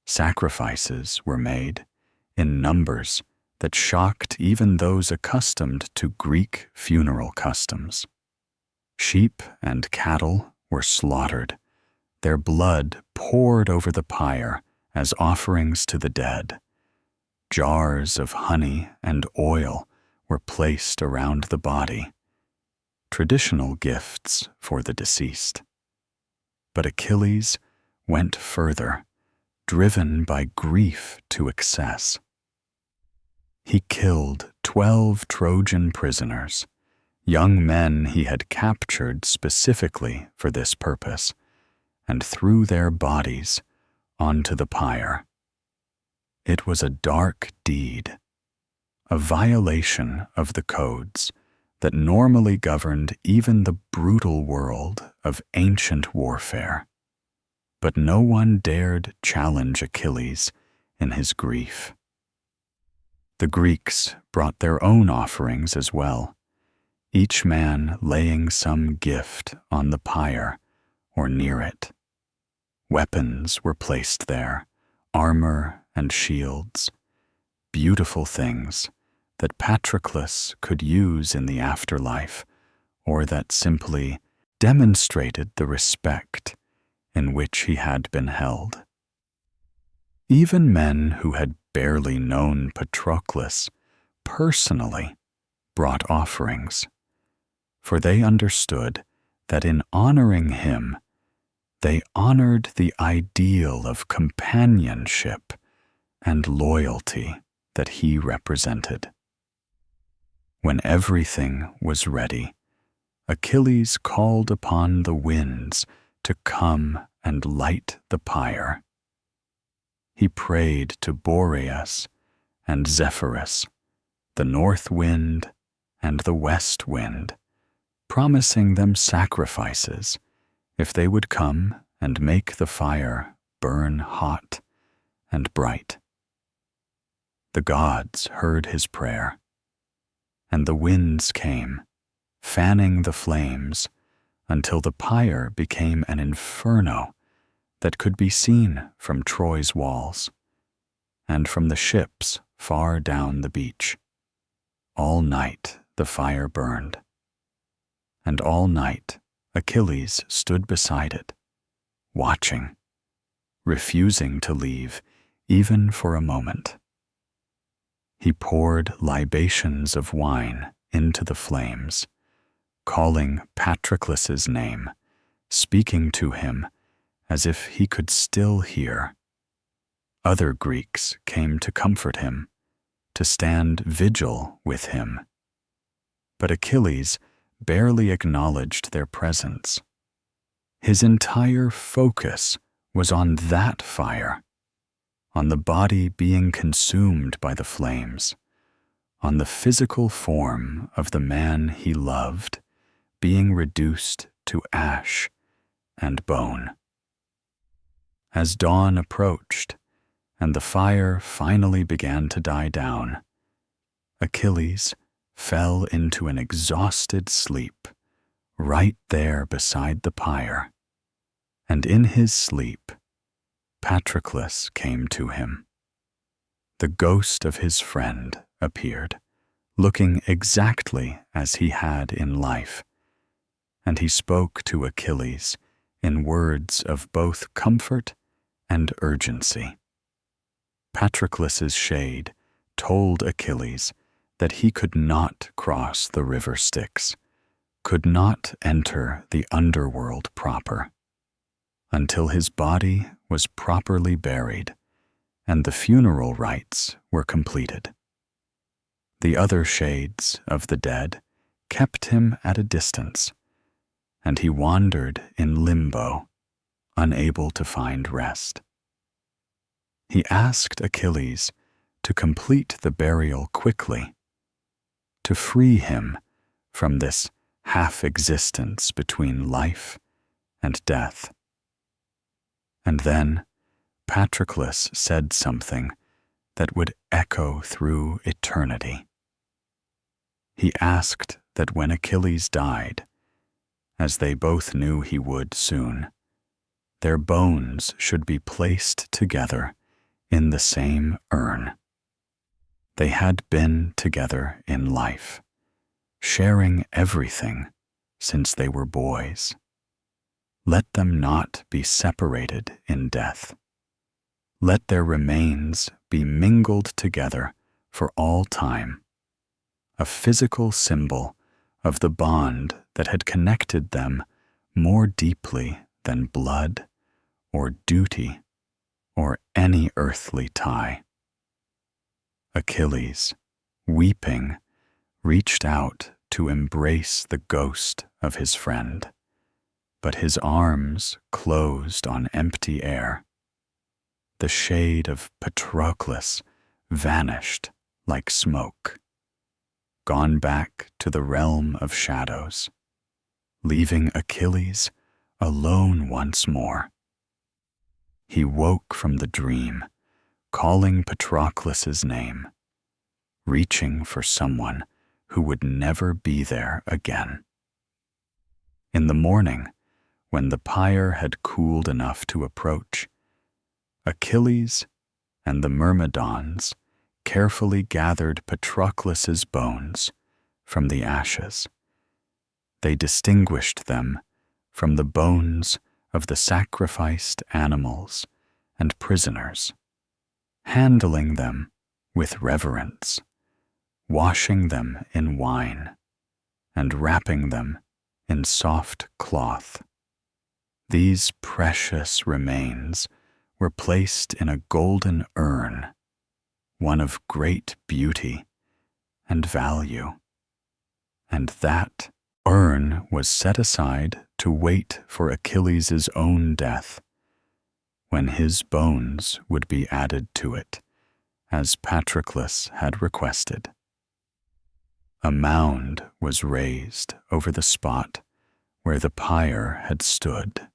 Sacrifices were made in numbers that shocked even those accustomed to Greek funeral customs. Sheep and cattle were slaughtered, their blood poured over the pyre as offerings to the dead. Jars of honey and oil were placed around the body, traditional gifts for the deceased. But Achilles went further, driven by grief to excess. He killed 12 Trojan prisoners, young men he had captured specifically for this purpose, and threw their bodies onto the pyre. It was a dark deed, a violation of the codes that normally governed even the brutal world of ancient warfare. But no one dared challenge Achilles in his grief. The Greeks brought their own offerings as well, each man laying some gift on the pyre or near it. Weapons were placed there, armor and shields, beautiful things that Patroclus could use in the afterlife, or that simply demonstrated the respect in which he had been held. Even men who had barely known Patroclus personally brought offerings, for they understood that in honoring him, they honored the ideal of companionship and loyalty that he represented. When everything was ready, Achilles called upon the winds to come and light the pyre. He prayed to Boreas and Zephyrus, the north wind and the west wind, promising them sacrifices if they would come and make the fire burn hot and bright. The gods heard his prayer, and the winds came, fanning the flames until the pyre became an inferno that could be seen from Troy's walls and from the ships far down the beach. All night the fire burned, and all night Achilles stood beside it, watching, refusing to leave even for a moment. He poured libations of wine into the flames, calling Patroclus's name, speaking to him as if he could still hear. Other Greeks came to comfort him, to stand vigil with him. But Achilles barely acknowledged their presence. His entire focus was on that fire, on the body being consumed by the flames, on the physical form of the man he loved being reduced to ash and bone. As dawn approached and the fire finally began to die down, Achilles fell into an exhausted sleep right there beside the pyre, and in his sleep Patroclus came to him. The ghost of his friend appeared, looking exactly as he had in life, and he spoke to Achilles in words of both comfort and urgency. Patroclus's shade told Achilles that he could not cross the river Styx, could not enter the underworld proper, until his body was properly buried and the funeral rites were completed. The other shades of the dead kept him at a distance, and he wandered in limbo, unable to find rest. He asked Achilles to complete the burial quickly, to free him from this half-existence between life and death. And then Patroclus said something that would echo through eternity. He asked that when Achilles died, as they both knew he would soon. Their bones should be placed together in the same urn. They had been together in life, sharing everything since they were boys. Let them not be separated in death. Let their remains be mingled together for all time, a physical symbol of the bond that had connected them more deeply than blood or duty or any earthly tie. Achilles, weeping, reached out to embrace the ghost of his friend, but his arms closed on empty air. The shade of Patroclus vanished like smoke, gone back to the realm of shadows, leaving Achilles alone once more. He woke from the dream, calling Patroclus's name, reaching for someone who would never be there again. In the morning, when the pyre had cooled enough to approach, Achilles and the Myrmidons carefully gathered Patroclus's bones from the ashes. They distinguished them from the bones of the sacrificed animals and prisoners, handling them with reverence, washing them in wine, and wrapping them in soft cloth. These precious remains were placed in a golden urn, one of great beauty and value, and that urn was set aside to wait for Achilles' own death, when his bones would be added to it, as Patroclus had requested. A mound was raised over the spot where the pyre had stood,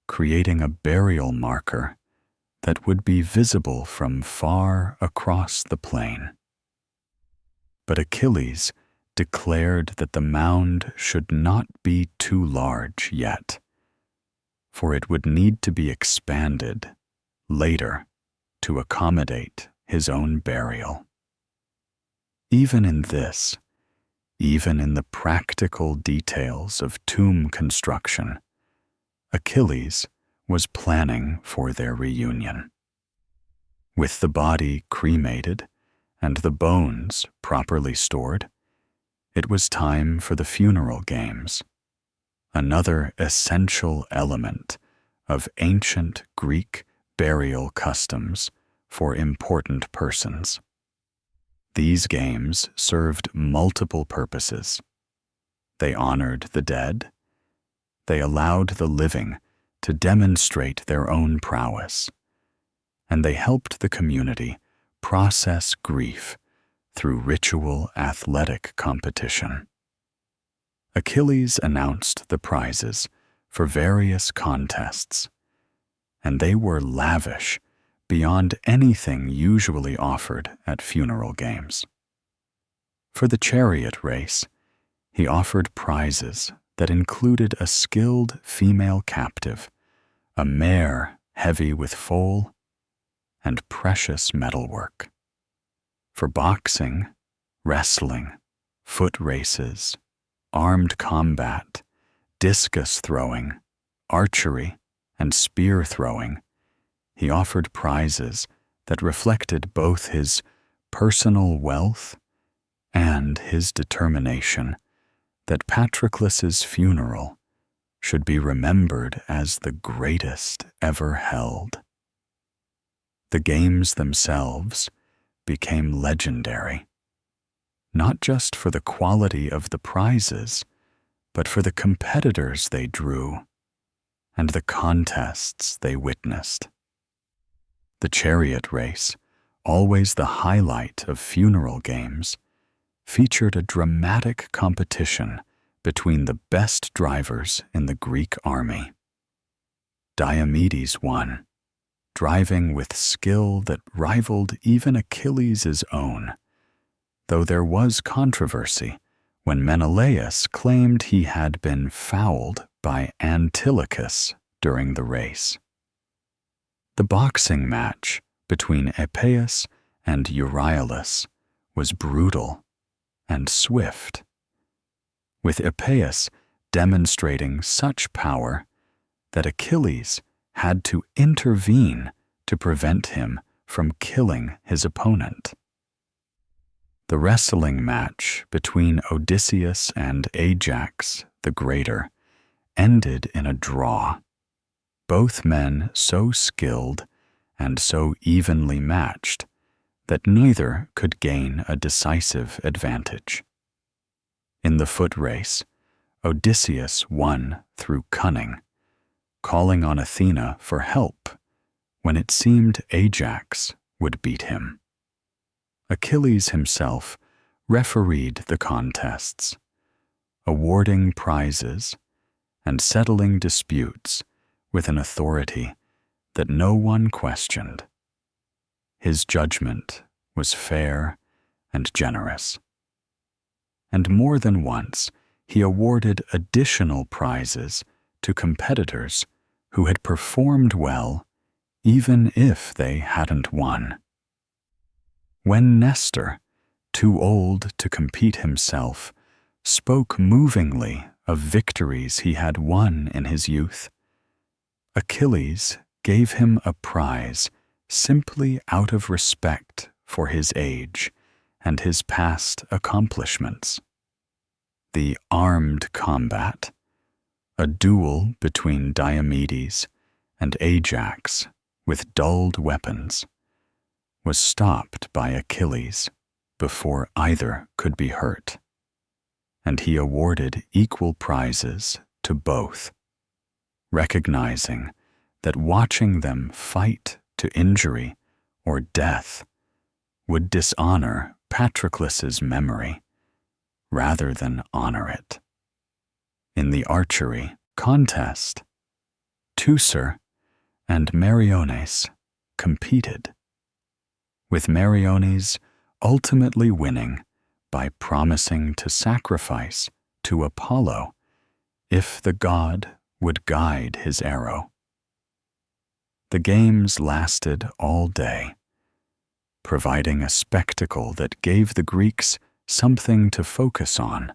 creating a burial marker that would be visible from far across the plain. But Achilles declared that the mound should not be too large yet, for it would need to be expanded later to accommodate his own burial. Even in this, even in the practical details of tomb construction, Achilles was planning for their reunion. With the body cremated and the bones properly stored, it was time for the funeral games, another essential element of ancient Greek burial customs for important persons. These games served multiple purposes. They honored the dead. They allowed the living to demonstrate their own prowess, and they helped the community process grief through ritual athletic competition. Achilles announced the prizes for various contests, and they were lavish beyond anything usually offered at funeral games. For the chariot race, he offered prizes that included a skilled female captive, a mare heavy with foal, and precious metalwork. For boxing, wrestling, foot races, armed combat, discus throwing, archery, and spear throwing, he offered prizes that reflected both his personal wealth and his determination that Patroclus's funeral should be remembered as the greatest ever held. The games themselves became legendary, not just for the quality of the prizes, but for the competitors they drew and the contests they witnessed. The chariot race, always the highlight of funeral games, featured a dramatic competition between the best drivers in the Greek army. Diomedes won, driving with skill that rivaled even Achilles' own, though there was controversy when Menelaus claimed he had been fouled by Antilochus during the race. The boxing match between Epeius and Euryalus was brutal and swift, with Epeius demonstrating such power that Achilles had to intervene to prevent him from killing his opponent. The wrestling match between Odysseus and Ajax the Greater ended in a draw, both men so skilled and so evenly matched that neither could gain a decisive advantage. In the foot race, Odysseus won through cunning, calling on Athena for help when it seemed Ajax would beat him. Achilles himself refereed the contests, awarding prizes and settling disputes with an authority that no one questioned. His judgment was fair and generous. And more than once, he awarded additional prizes to competitors who had performed well even if they hadn't won. When Nestor, too old to compete himself, spoke movingly of victories he had won in his youth, Achilles gave him a prize simply out of respect for his age and his past accomplishments. The armed combat, a duel between Diomedes and Ajax with dulled weapons, was stopped by Achilles before either could be hurt, and he awarded equal prizes to both, recognizing that watching them fight to injury or death would dishonor Patroclus's memory rather than honor it. In the archery contest, Teucer and Meriones competed, with Meriones ultimately winning by promising to sacrifice to Apollo if the god would guide his arrow. The games lasted all day, providing a spectacle that gave the Greeks something to focus on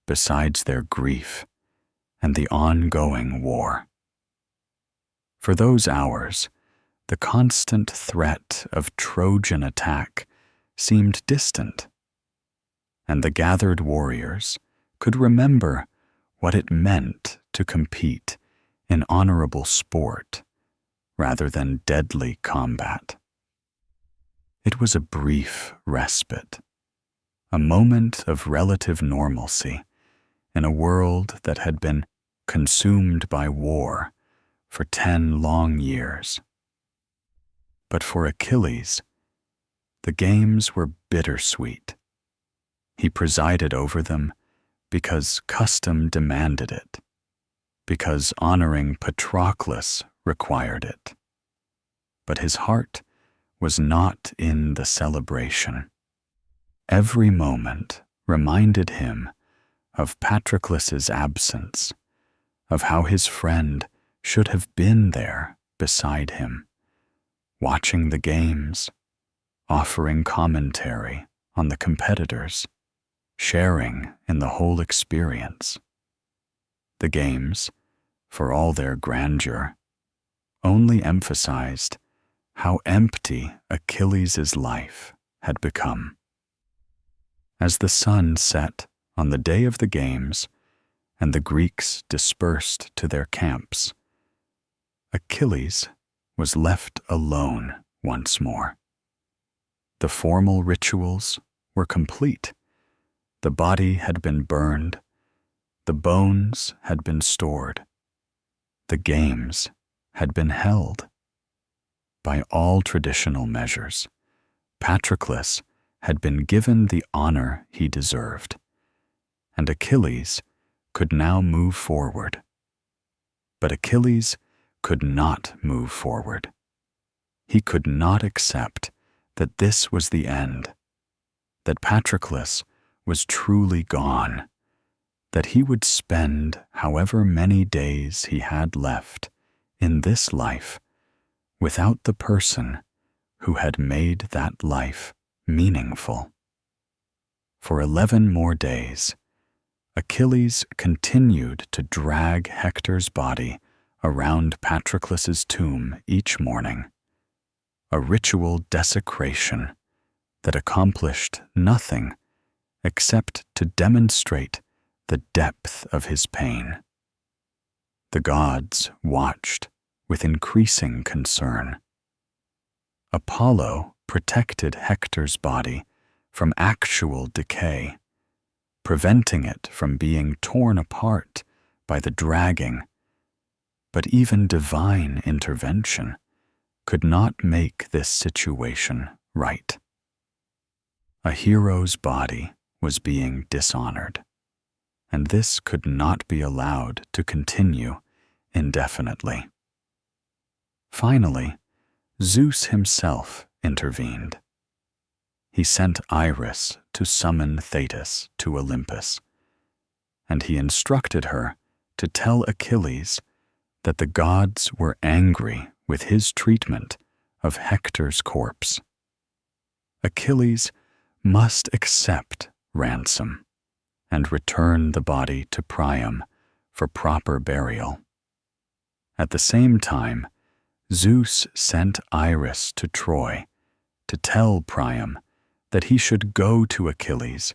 besides their grief and the ongoing war. For those hours, the constant threat of Trojan attack seemed distant, and the gathered warriors could remember what it meant to compete in honorable sport rather than deadly combat. It was a brief respite, a moment of relative normalcy in a world that had been consumed by war for 10 long years. But for Achilles, the games were bittersweet. He presided over them because custom demanded it, because honoring Patroclus required it. But his heart was not in the celebration. Every moment reminded him of Patroclus's absence, of how his friend should have been there beside him, watching the games, offering commentary on the competitors, sharing in the whole experience. The games, for all their grandeur, only emphasized how empty Achilles' life had become. As the sun set on the day of the games and the Greeks dispersed to their camps, Achilles was left alone once more. The formal rituals were complete. The body had been burned. The bones had been stored. The games had been held. By all traditional measures, Patroclus had been given the honor he deserved, and Achilles could now move forward. But Achilles could not move forward. He could not accept that this was the end, that Patroclus was truly gone, that he would spend however many days he had left in this life without the person who had made that life meaningful. For 11 more days, Achilles continued to drag Hector's body around Patroclus's tomb each morning, a ritual desecration that accomplished nothing except to demonstrate the depth of his pain. The gods watched with increasing concern. Apollo protected Hector's body from actual decay, preventing it from being torn apart by the dragging, but even divine intervention could not make this situation right. A hero's body was being dishonored, and this could not be allowed to continue indefinitely. Finally, Zeus himself intervened. He sent Iris to summon Thetis to Olympus, and he instructed her to tell Achilles that the gods were angry with his treatment of Hector's corpse. Achilles must accept ransom and return the body to Priam for proper burial. At the same time, Zeus sent Iris to Troy to tell Priam that he should go to Achilles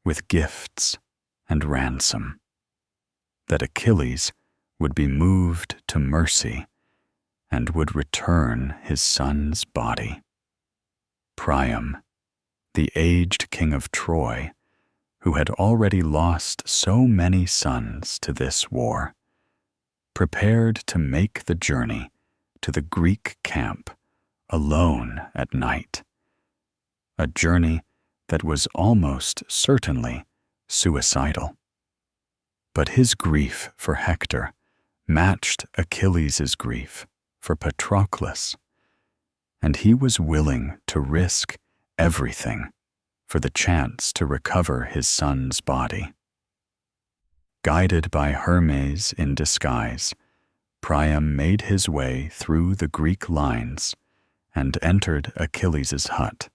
with gifts and ransom, that Achilles would be moved to mercy and would return his son's body. Priam, the aged king of Troy, who had already lost so many sons to this war, prepared to make the journey to the Greek camp alone at night, a journey that was almost certainly suicidal. But his grief for Hector matched Achilles' grief for Patroclus, and he was willing to risk everything for the chance to recover his son's body. Guided by Hermes in disguise, Priam made his way through the Greek lines and entered Achilles' hut.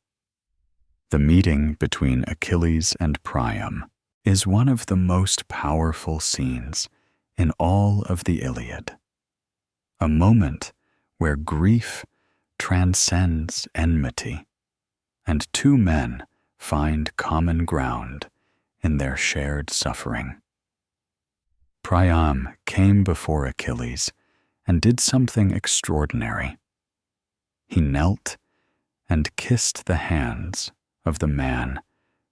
The meeting between Achilles and Priam is one of the most powerful scenes in all of the Iliad, a moment where grief transcends enmity, and two men find common ground in their shared suffering. Priam came before Achilles and did something extraordinary. He knelt and kissed the hands of the man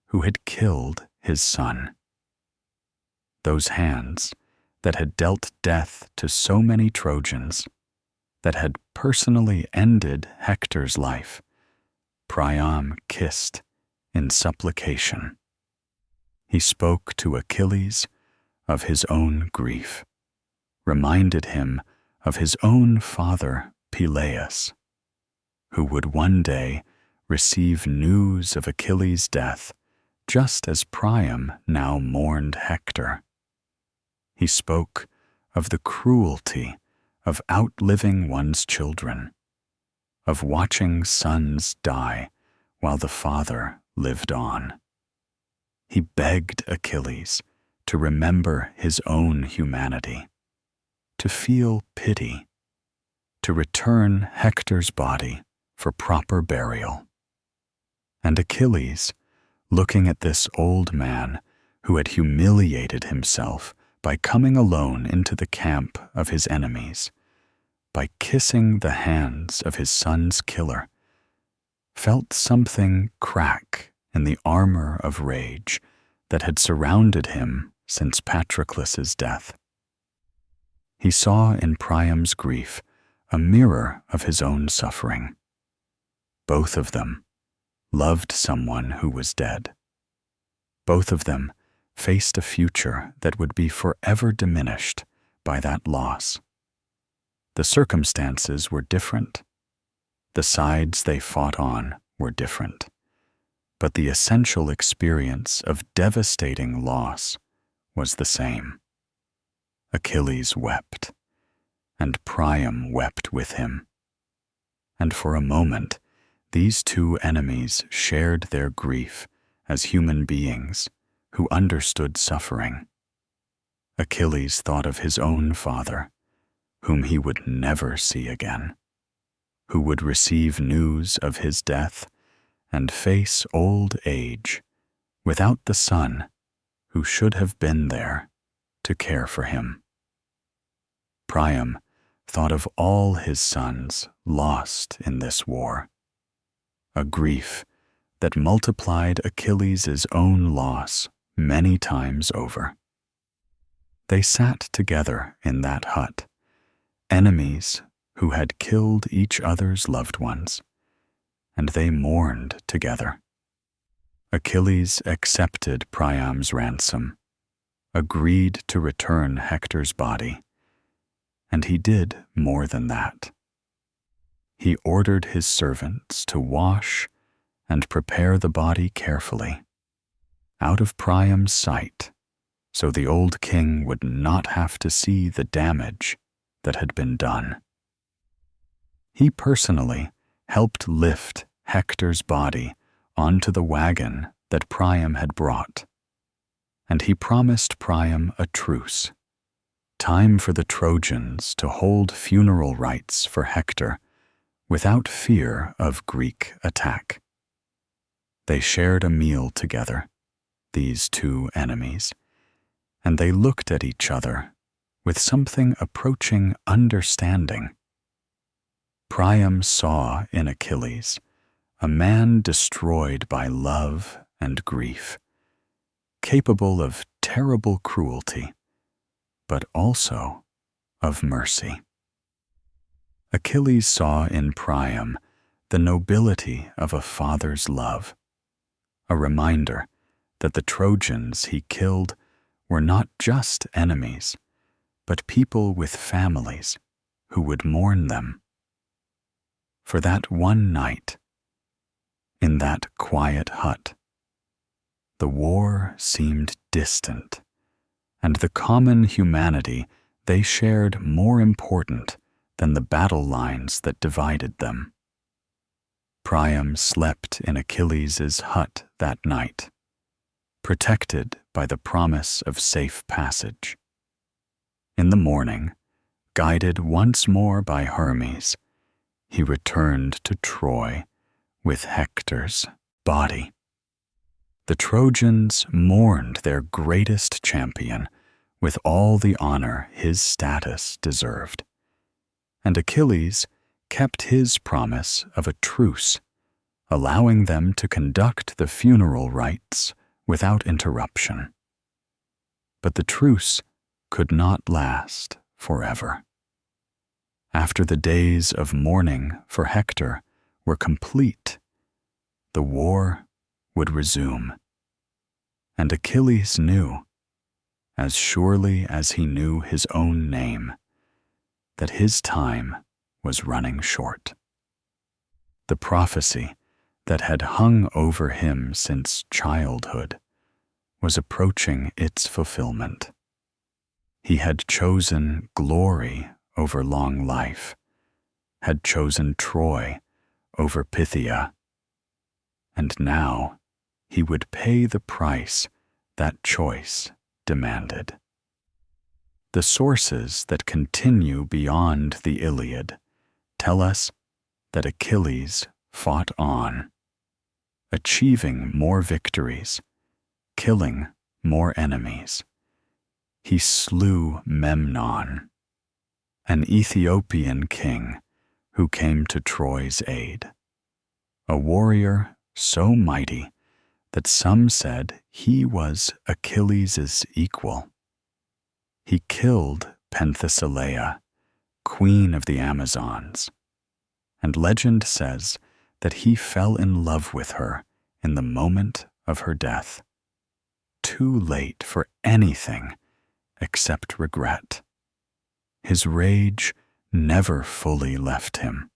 who had killed his son. Those hands that had dealt death to so many Trojans, that had personally ended Hector's life, Priam kissed in supplication. He spoke to Achilles of his own grief, reminded him of his own father Peleus, who would one day receive news of Achilles' death just as Priam now mourned Hector. He spoke of the cruelty of outliving one's children, of watching sons die while the father lived on. He begged Achilles to remember his own humanity, to feel pity, to return Hector's body for proper burial. And Achilles, looking at this old man who had humiliated himself by coming alone into the camp of his enemies, by kissing the hands of his son's killer, felt something crack in the armor of rage that had surrounded him since Patroclus's death. He saw in Priam's grief a mirror of his own suffering. Both of them loved someone who was dead. Both of them faced a future that would be forever diminished by that loss. The circumstances were different. The sides they fought on were different. but the essential experience of devastating loss was the same. Achilles wept, and Priam wept with him. And for a moment, these two enemies shared their grief as human beings who understood suffering. Achilles thought of his own father, whom he would never see again, who would receive news of his death and face old age without the son who should have been there to care for him. Priam thought of all his sons lost in this war, a grief that multiplied Achilles' own loss many times over. They sat together in that hut, enemies who had killed each other's loved ones, and they mourned together. Achilles accepted Priam's ransom, agreed to return Hector's body, and he did more than that. He ordered his servants to wash and prepare the body carefully, out of Priam's sight, so the old king would not have to see the damage that had been done. He personally helped lift Hector's body onto the wagon that Priam had brought, and he promised Priam a truce, time for the Trojans to hold funeral rites for Hector without fear of Greek attack. They shared a meal together, these two enemies, and they looked at each other with something approaching understanding. Priam saw in Achilles a man destroyed by love and grief, capable of terrible cruelty, but also of mercy. Achilles saw in Priam the nobility of a father's love, a reminder that the Trojans he killed were not just enemies, but people with families who would mourn them. For that one night, in that quiet hut, the war seemed distant, and the common humanity they shared more important than the battle lines that divided them. Priam slept in Achilles' hut that night, protected by the promise of safe passage. In the morning, guided once more by Hermes, he returned to Troy with Hector's body. The Trojans mourned their greatest champion with all the honor his status deserved, and Achilles kept his promise of a truce, allowing them to conduct the funeral rites without interruption. But the truce could not last forever. After the days of mourning for Hector were complete, the war would resume. And Achilles knew, as surely as he knew his own name, that his time was running short. The prophecy that had hung over him since childhood was approaching its fulfillment. He had chosen glory over long life, had chosen Troy over Phthia, and now he would pay the price that choice demanded. The sources that continue beyond the Iliad tell us that Achilles fought on, achieving more victories, killing more enemies. He slew Memnon, an Ethiopian king who came to Troy's aid, a warrior so mighty that some said he was Achilles' equal. He killed Penthesilea, queen of the Amazons, and legend says that he fell in love with her in the moment of her death, too late for anything except regret. His rage never fully left him,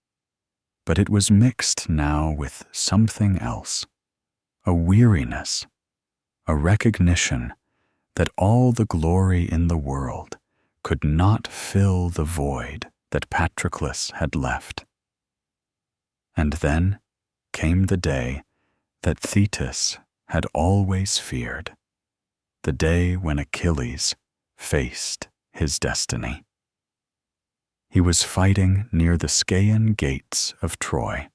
but it was mixed now with something else, a weariness, a recognition that all the glory in the world could not fill the void that Patroclus had left. And then came the day that Thetis had always feared, the day when Achilles faced his destiny. He was fighting near the Scaean gates of Troy,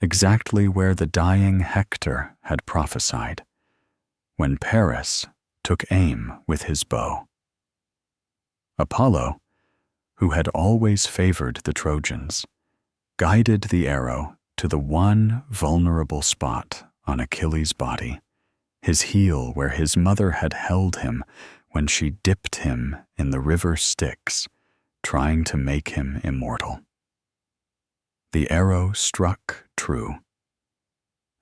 exactly where the dying Hector had prophesied, when Paris took aim with his bow. Apollo, who had always favored the Trojans, guided the arrow to the one vulnerable spot on Achilles' body, his heel where his mother had held him when she dipped him in the river Styx, trying to make him immortal. The arrow struck true,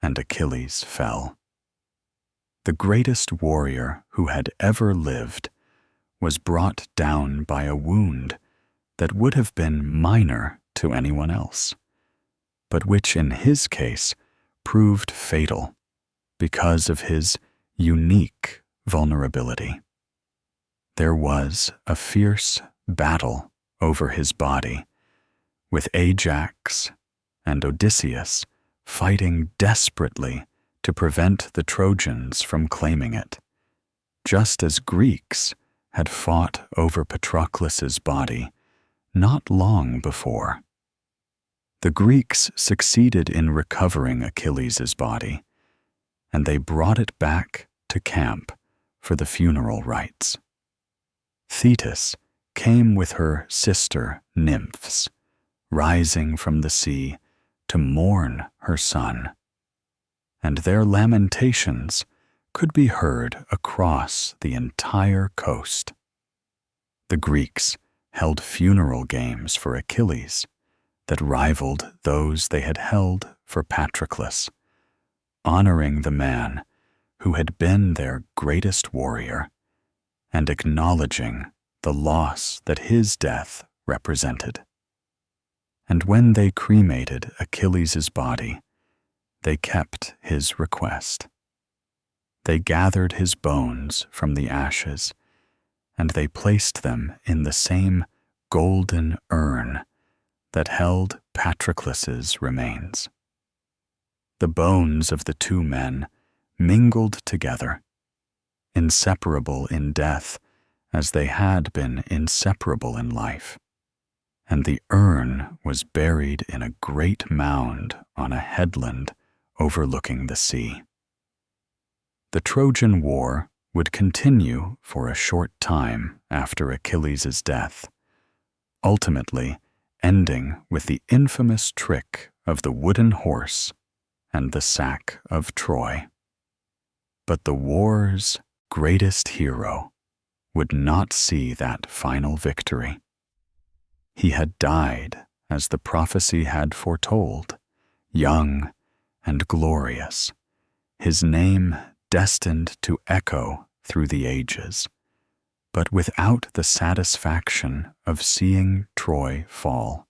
and Achilles fell. The greatest warrior who had ever lived was brought down by a wound that would have been minor to anyone else, but which in his case proved fatal because of his unique vulnerability. There was a fierce battle over his body, with Ajax and Odysseus fighting desperately to prevent the Trojans from claiming it, just as Greeks had fought over Patroclus's body not long before. The Greeks succeeded in recovering Achilles' body, and they brought it back to camp for the funeral rites. Thetis came with her sister nymphs, rising from the sea to mourn her son, and their lamentations could be heard across the entire coast. The Greeks held funeral games for Achilles that rivaled those they had held for Patroclus, honoring the man who had been their greatest warrior and acknowledging the loss that his death represented. And when they cremated Achilles' body, they kept his request. They gathered his bones from the ashes, and they placed them in the same golden urn that held Patroclus's remains. The bones of the two men mingled together, inseparable in death as they had been inseparable in life, and the urn was buried in a great mound on a headland overlooking the sea. The Trojan War would continue for a short time after Achilles' death, ultimately ending with the infamous trick of the wooden horse and the sack of Troy. But the war's greatest hero would not see that final victory. He had died as the prophecy had foretold, young and glorious, his name destined to echo through the ages, but without the satisfaction of seeing Troy fall,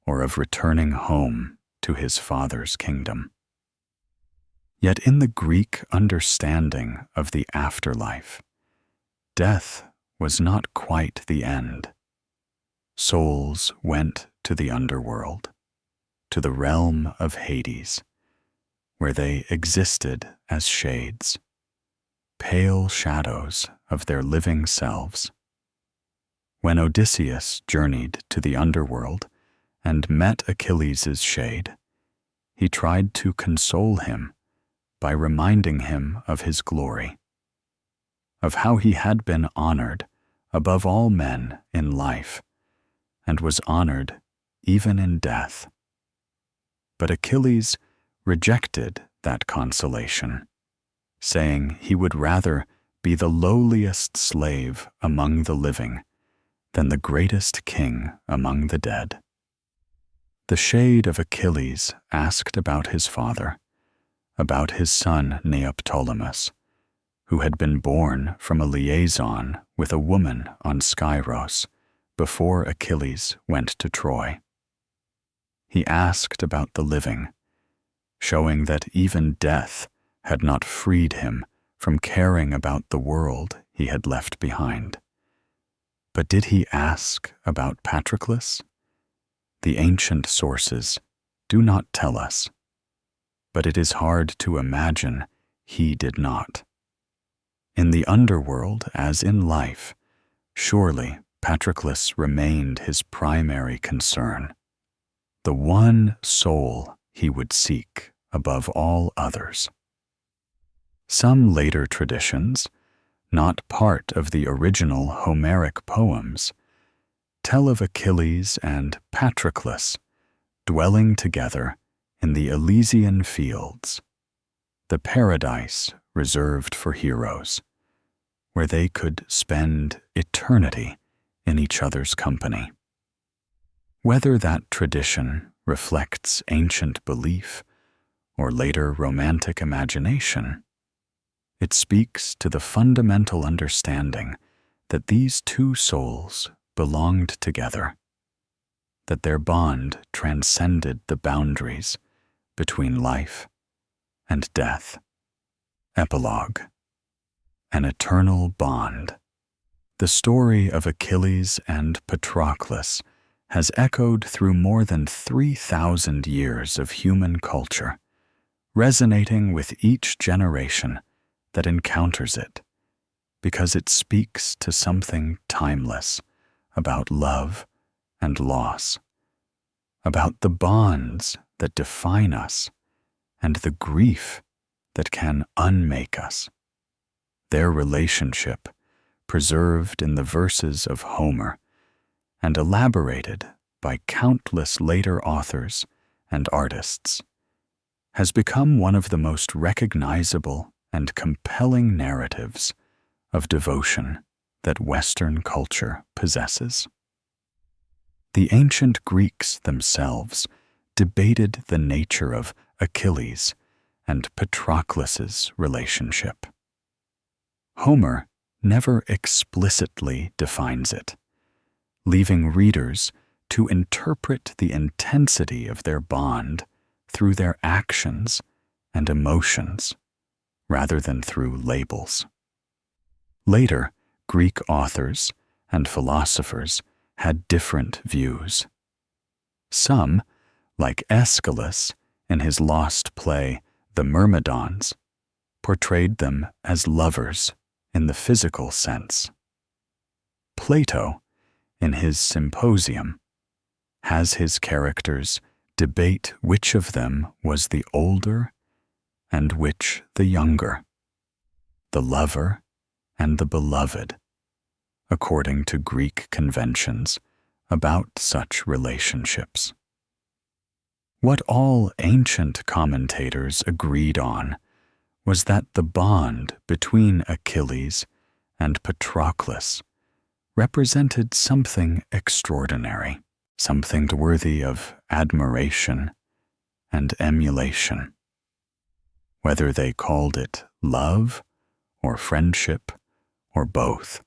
or of returning home to his father's kingdom. Yet in the Greek understanding of the afterlife, death was not quite the end. Souls went to the underworld, to the realm of Hades, where they existed as shades, pale shadows of their living selves. When Odysseus journeyed to the underworld and met Achilles' shade, he tried to console him by reminding him of his glory, of how he had been honored above all men in life, and was honored even in death. But Achilles rejected that consolation, saying he would rather be the lowliest slave among the living than the greatest king among the dead. The shade of Achilles asked about his father, about his son Neoptolemus, who had been born from a liaison with a woman on Skyros before Achilles went to Troy. He asked about the living, showing that even death had not freed him from caring about the world he had left behind. But did he ask about Patroclus? The ancient sources do not tell us, but it is hard to imagine he did not. In the underworld, as in life, surely Patroclus remained his primary concern, the one soul he would seek above all others. Some later traditions, not part of the original Homeric poems, tell of Achilles and Patroclus dwelling together in the Elysian fields, the paradise reserved for heroes, where they could spend eternity in each other's company. Whether that tradition reflects ancient belief or later romantic imagination, it speaks to the fundamental understanding that these two souls belonged together, that their bond transcended the boundaries between life and death. Epilogue. An eternal bond. The story of Achilles and Patroclus has echoed through more than 3,000 years of human culture, resonating with each generation that encounters it, because it speaks to something timeless about love and loss, about the bonds that define us and the grief that can unmake us. Their relationship, preserved in the verses of Homer and elaborated by countless later authors and artists, has become one of the most recognizable and compelling narratives of devotion that Western culture possesses. The ancient Greeks themselves debated the nature of Achilles and Patroclus's relationship. Homer never explicitly defines it, leaving readers to interpret the intensity of their bond through their actions and emotions rather than through labels. Later, Greek authors and philosophers had different views. Some, like Aeschylus in his lost play The Myrmidons, portrayed them as lovers in the physical sense. Plato, in his Symposium, has his characters debate which of them was the older and which the younger, the lover and the beloved, according to Greek conventions about such relationships. What all ancient commentators agreed on was that the bond between Achilles and Patroclus represented something extraordinary, something worthy of admiration and emulation. Whether they called it love or friendship or both,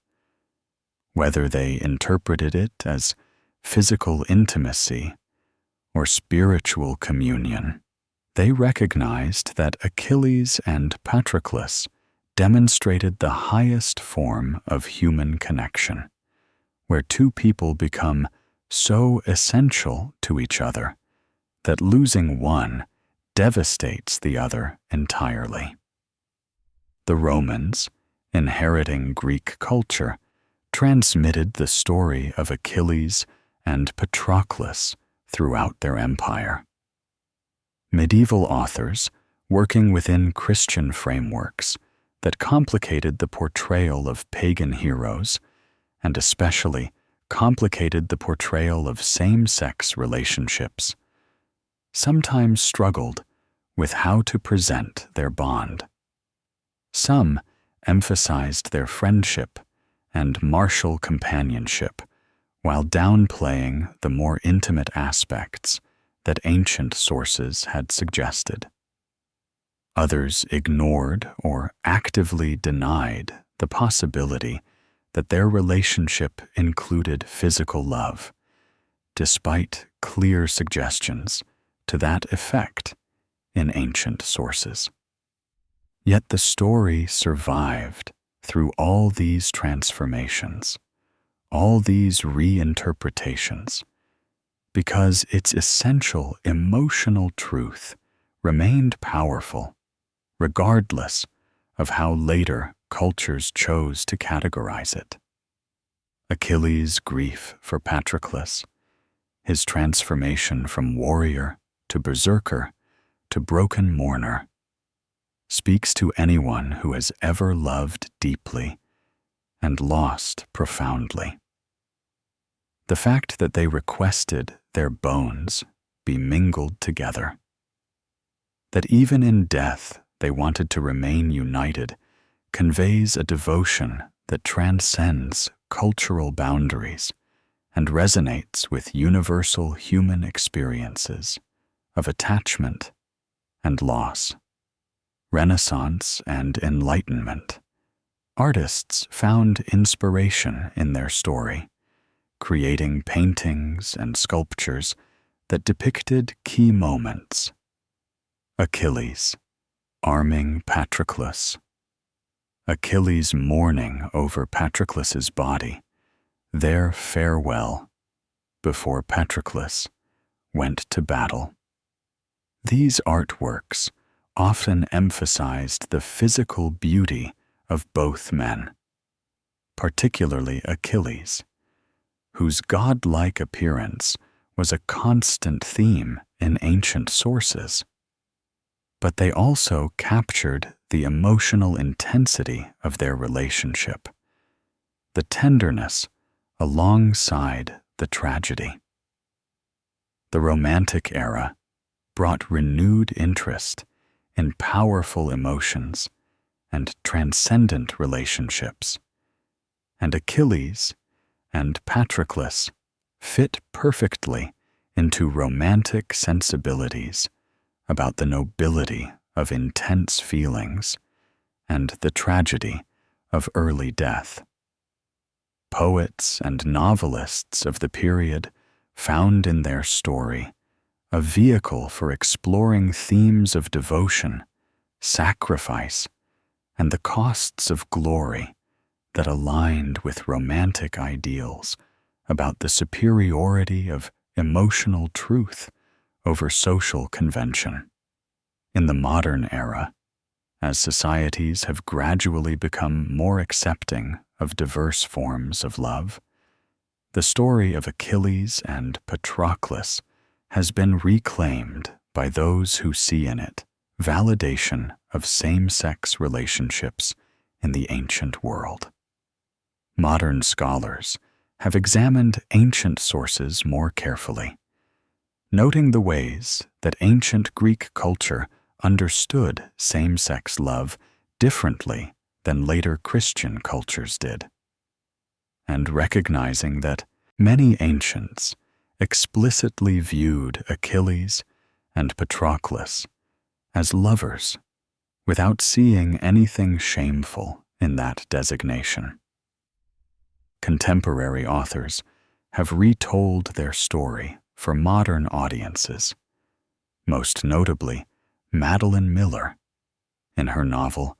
whether they interpreted it as physical intimacy or spiritual communion, they recognized that Achilles and Patroclus demonstrated the highest form of human connection, where two people become so essential to each other that losing one devastates the other entirely. The Romans, inheriting Greek culture, transmitted the story of Achilles and Patroclus throughout their empire. Medieval authors, working within Christian frameworks that complicated the portrayal of pagan heroes, and especially complicated the portrayal of same-sex relationships, sometimes struggled with how to present their bond. Some emphasized their friendship and martial companionship while downplaying the more intimate aspects that ancient sources had suggested. Others ignored or actively denied the possibility that their relationship included physical love, despite clear suggestions to that effect in ancient sources. Yet the story survived through all these transformations, all these reinterpretations, because its essential emotional truth remained powerful, regardless of how later cultures chose to categorize it. Achilles' grief for Patroclus, his transformation from warrior to berserker to broken mourner, speaks to anyone who has ever loved deeply and lost profoundly. The fact that they requested their bones be mingled together, that even in death they wanted to remain united, conveys a devotion that transcends cultural boundaries and resonates with universal human experiences of attachment and loss, Renaissance and Enlightenment. Artists found inspiration in their story, creating paintings and sculptures that depicted key moments. Achilles, arming Patroclus. Achilles mourning over Patroclus's body, their farewell, before Patroclus went to battle. These artworks often emphasized the physical beauty of both men, particularly Achilles, whose godlike appearance was a constant theme in ancient sources. But they also captured the emotional intensity of their relationship, the tenderness alongside the tragedy. The Romantic era brought renewed interest in powerful emotions and transcendent relationships, and Achilles and Patroclus fit perfectly into romantic sensibilities about the nobility of intense feelings and the tragedy of early death. Poets and novelists of the period found in their story a vehicle for exploring themes of devotion, sacrifice, and the costs of glory that aligned with romantic ideals about the superiority of emotional truth over social convention. In the modern era, as societies have gradually become more accepting of diverse forms of love, the story of Achilles and Patroclus has been reclaimed by those who see in it validation of same-sex relationships in the ancient world. Modern scholars have examined ancient sources more carefully, noting the ways that ancient Greek culture understood same-sex love differently than later Christian cultures did, and recognizing that many ancients explicitly viewed Achilles and Patroclus as lovers without seeing anything shameful in that designation. Contemporary authors have retold their story for modern audiences, most notably Madeline Miller in her novel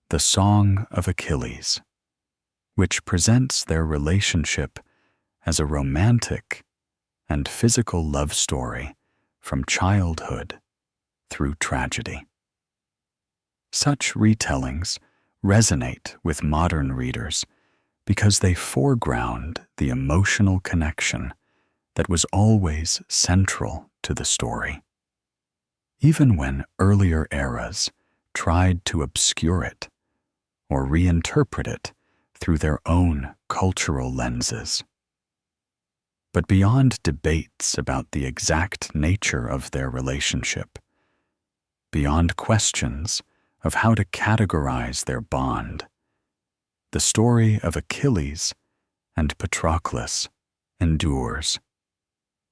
The Song of Achilles, which presents their relationship as a romantic and physical love story from childhood through tragedy. Such retellings resonate with modern readers because they foreground the emotional connection that was always central to the story, even when earlier eras tried to obscure it or reinterpret it through their own cultural lenses. But beyond debates about the exact nature of their relationship, beyond questions of how to categorize their bond, the story of Achilles and Patroclus endures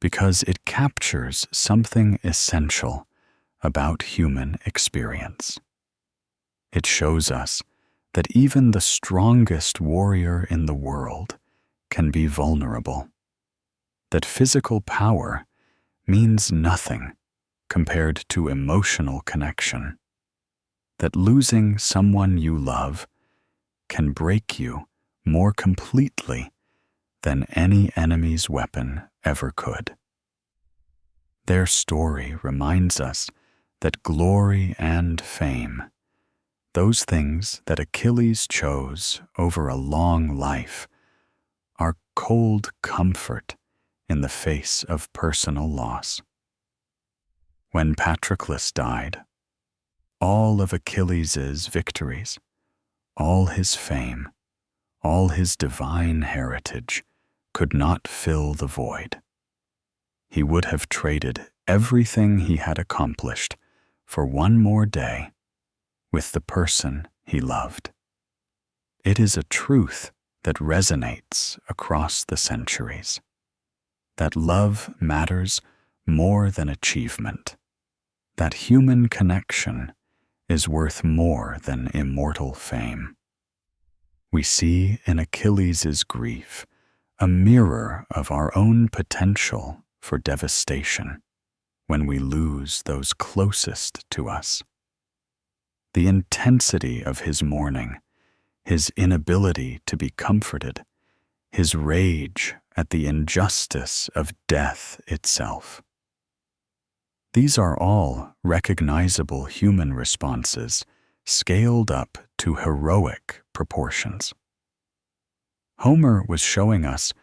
because it captures something essential about human experience. It shows us that even the strongest warrior in the world can be vulnerable, that physical power means nothing compared to emotional connection, that losing someone you love can break you more completely than any enemy's weapon ever could. Their story reminds us that glory and fame, those things that Achilles chose over a long life, are cold comfort in the face of personal loss. When Patroclus died, all of Achilles' victories, all his fame, all his divine heritage could not fill the void. He would have traded everything he had accomplished for one more day with the person he loved. It is a truth that resonates across the centuries, that love matters more than achievement, that human connection is worth more than immortal fame. We see in Achilles' grief a mirror of our own potential for devastation when we lose those closest to us. The intensity of his mourning, his inability to be comforted, his rage at the injustice of death itself. These are all recognizable human responses scaled up to heroic proportions. Homer was showing us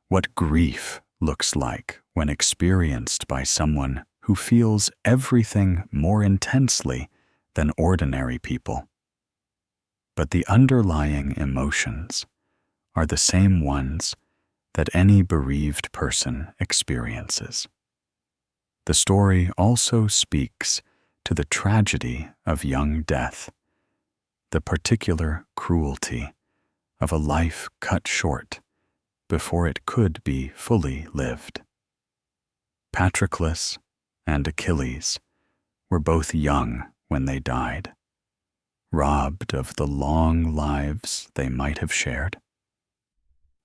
what grief looks like when experienced by someone who feels everything more intensely than ordinary people. But the underlying emotions are the same ones that any bereaved person experiences. The story also speaks to the tragedy of young death, the particular cruelty of a life cut short before it could be fully lived. Patroclus and Achilles were both young when they died, robbed of the long lives they might have shared,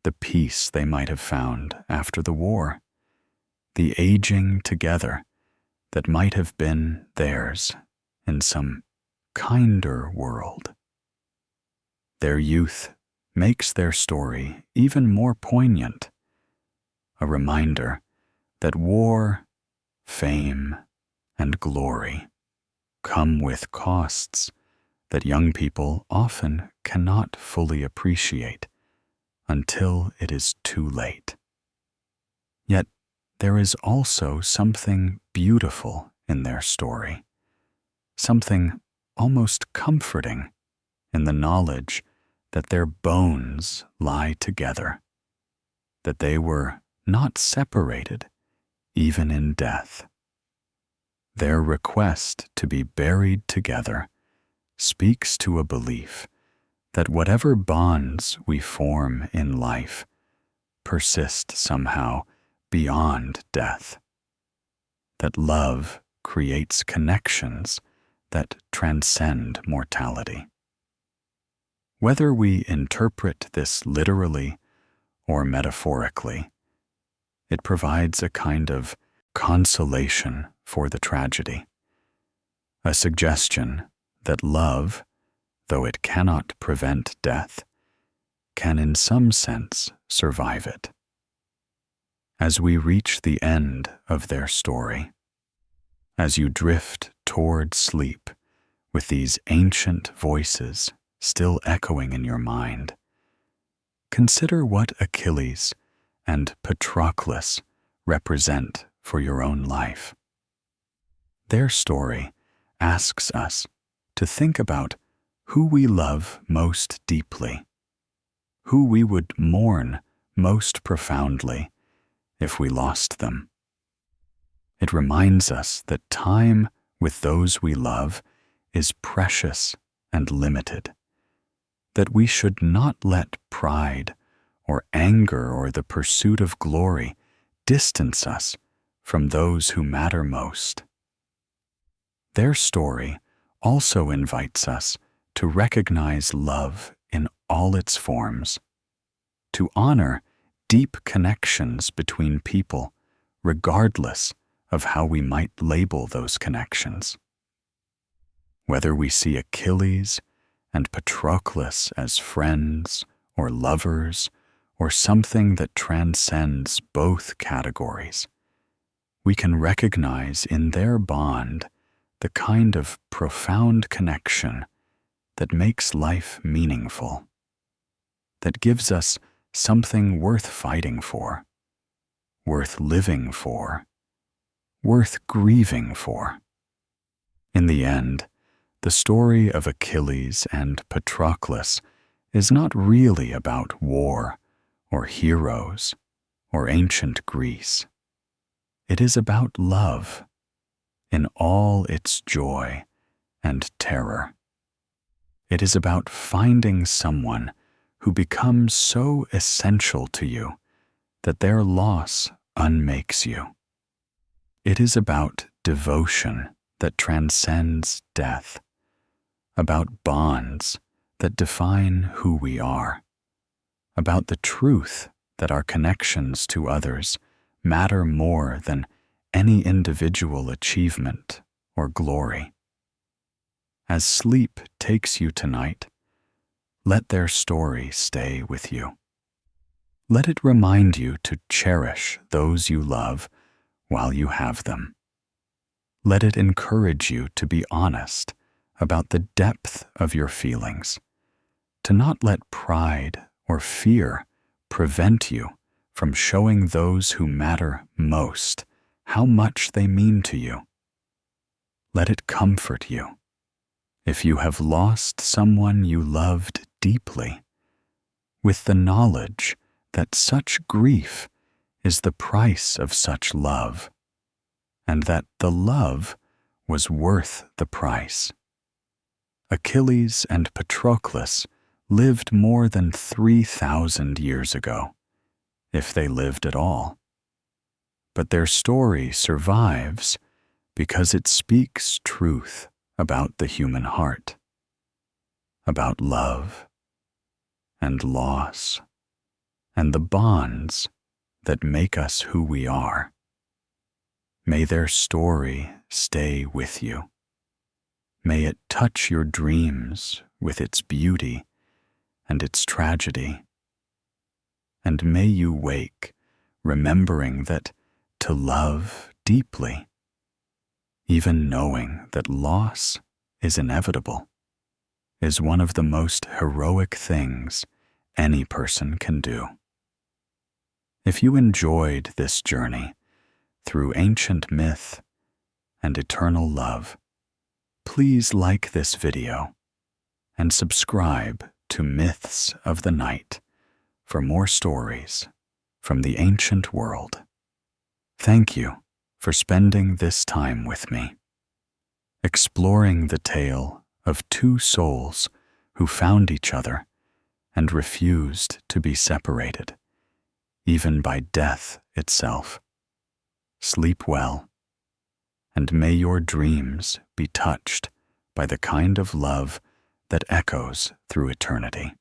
the peace they might have found after the war, the aging together that might have been theirs in some kinder world. Their youth makes their story even more poignant, a reminder that war, fame, and glory come with costs that young people often cannot fully appreciate until it is too late. Yet there is also something beautiful in their story, something almost comforting in the knowledge that their bones lie together, that they were not separated even in death. Their request to be buried together speaks to a belief that whatever bonds we form in life persist somehow beyond death, that love creates connections that transcend mortality. Whether we interpret this literally or metaphorically, it provides a kind of consolation for the tragedy, a suggestion that love, though it cannot prevent death, can in some sense survive it. As we reach the end of their story, as you drift toward sleep with these ancient voices still echoing in your mind, consider what Achilles and Patroclus represent for your own life. Their story asks us to think about who we love most deeply, who we would mourn most profoundly if we lost them. It reminds us that time with those we love is precious and limited, that we should not let pride or anger or the pursuit of glory distance us from those who matter most. Their story also invites us to recognize love in all its forms, to honor deep connections between people, regardless of how we might label those connections. Whether we see Achilles and Patroclus as friends or lovers or something that transcends both categories, we can recognize in their bond the kind of profound connection that makes life meaningful, that gives us something worth fighting for, worth living for, worth grieving for. In the end, the story of Achilles and Patroclus is not really about war or heroes or ancient Greece. It is about love in all its joy and terror. It is about finding someone who becomes so essential to you that their loss unmakes you. It is about devotion that transcends death, about bonds that define who we are, about the truth that our connections to others matter more than any individual achievement or glory. As sleep takes you tonight, let their story stay with you. Let it remind you to cherish those you love while you have them. Let it encourage you to be honest about the depth of your feelings, to not let pride or fear prevent you from showing those who matter most how much they mean to you. Let it comfort you. If you have lost someone you loved deeply, with the knowledge that such grief is the price of such love, and that the love was worth the price. Achilles and Patroclus lived more than 3,000 years ago, if they lived at all. But their story survives because it speaks truth about the human heart, about love and loss and the bonds that make us who we are. May their story stay with you. May it touch your dreams with its beauty and its tragedy. And may you wake remembering that to love deeply, even knowing that loss is inevitable, is one of the most heroic things any person can do. If you enjoyed this journey through ancient myth and eternal love, please like this video and subscribe to Myths of the Night for more stories from the ancient world. Thank you for spending this time with me, exploring the tale of two souls who found each other and refused to be separated, even by death itself. Sleep well, and may your dreams be touched by the kind of love that echoes through eternity.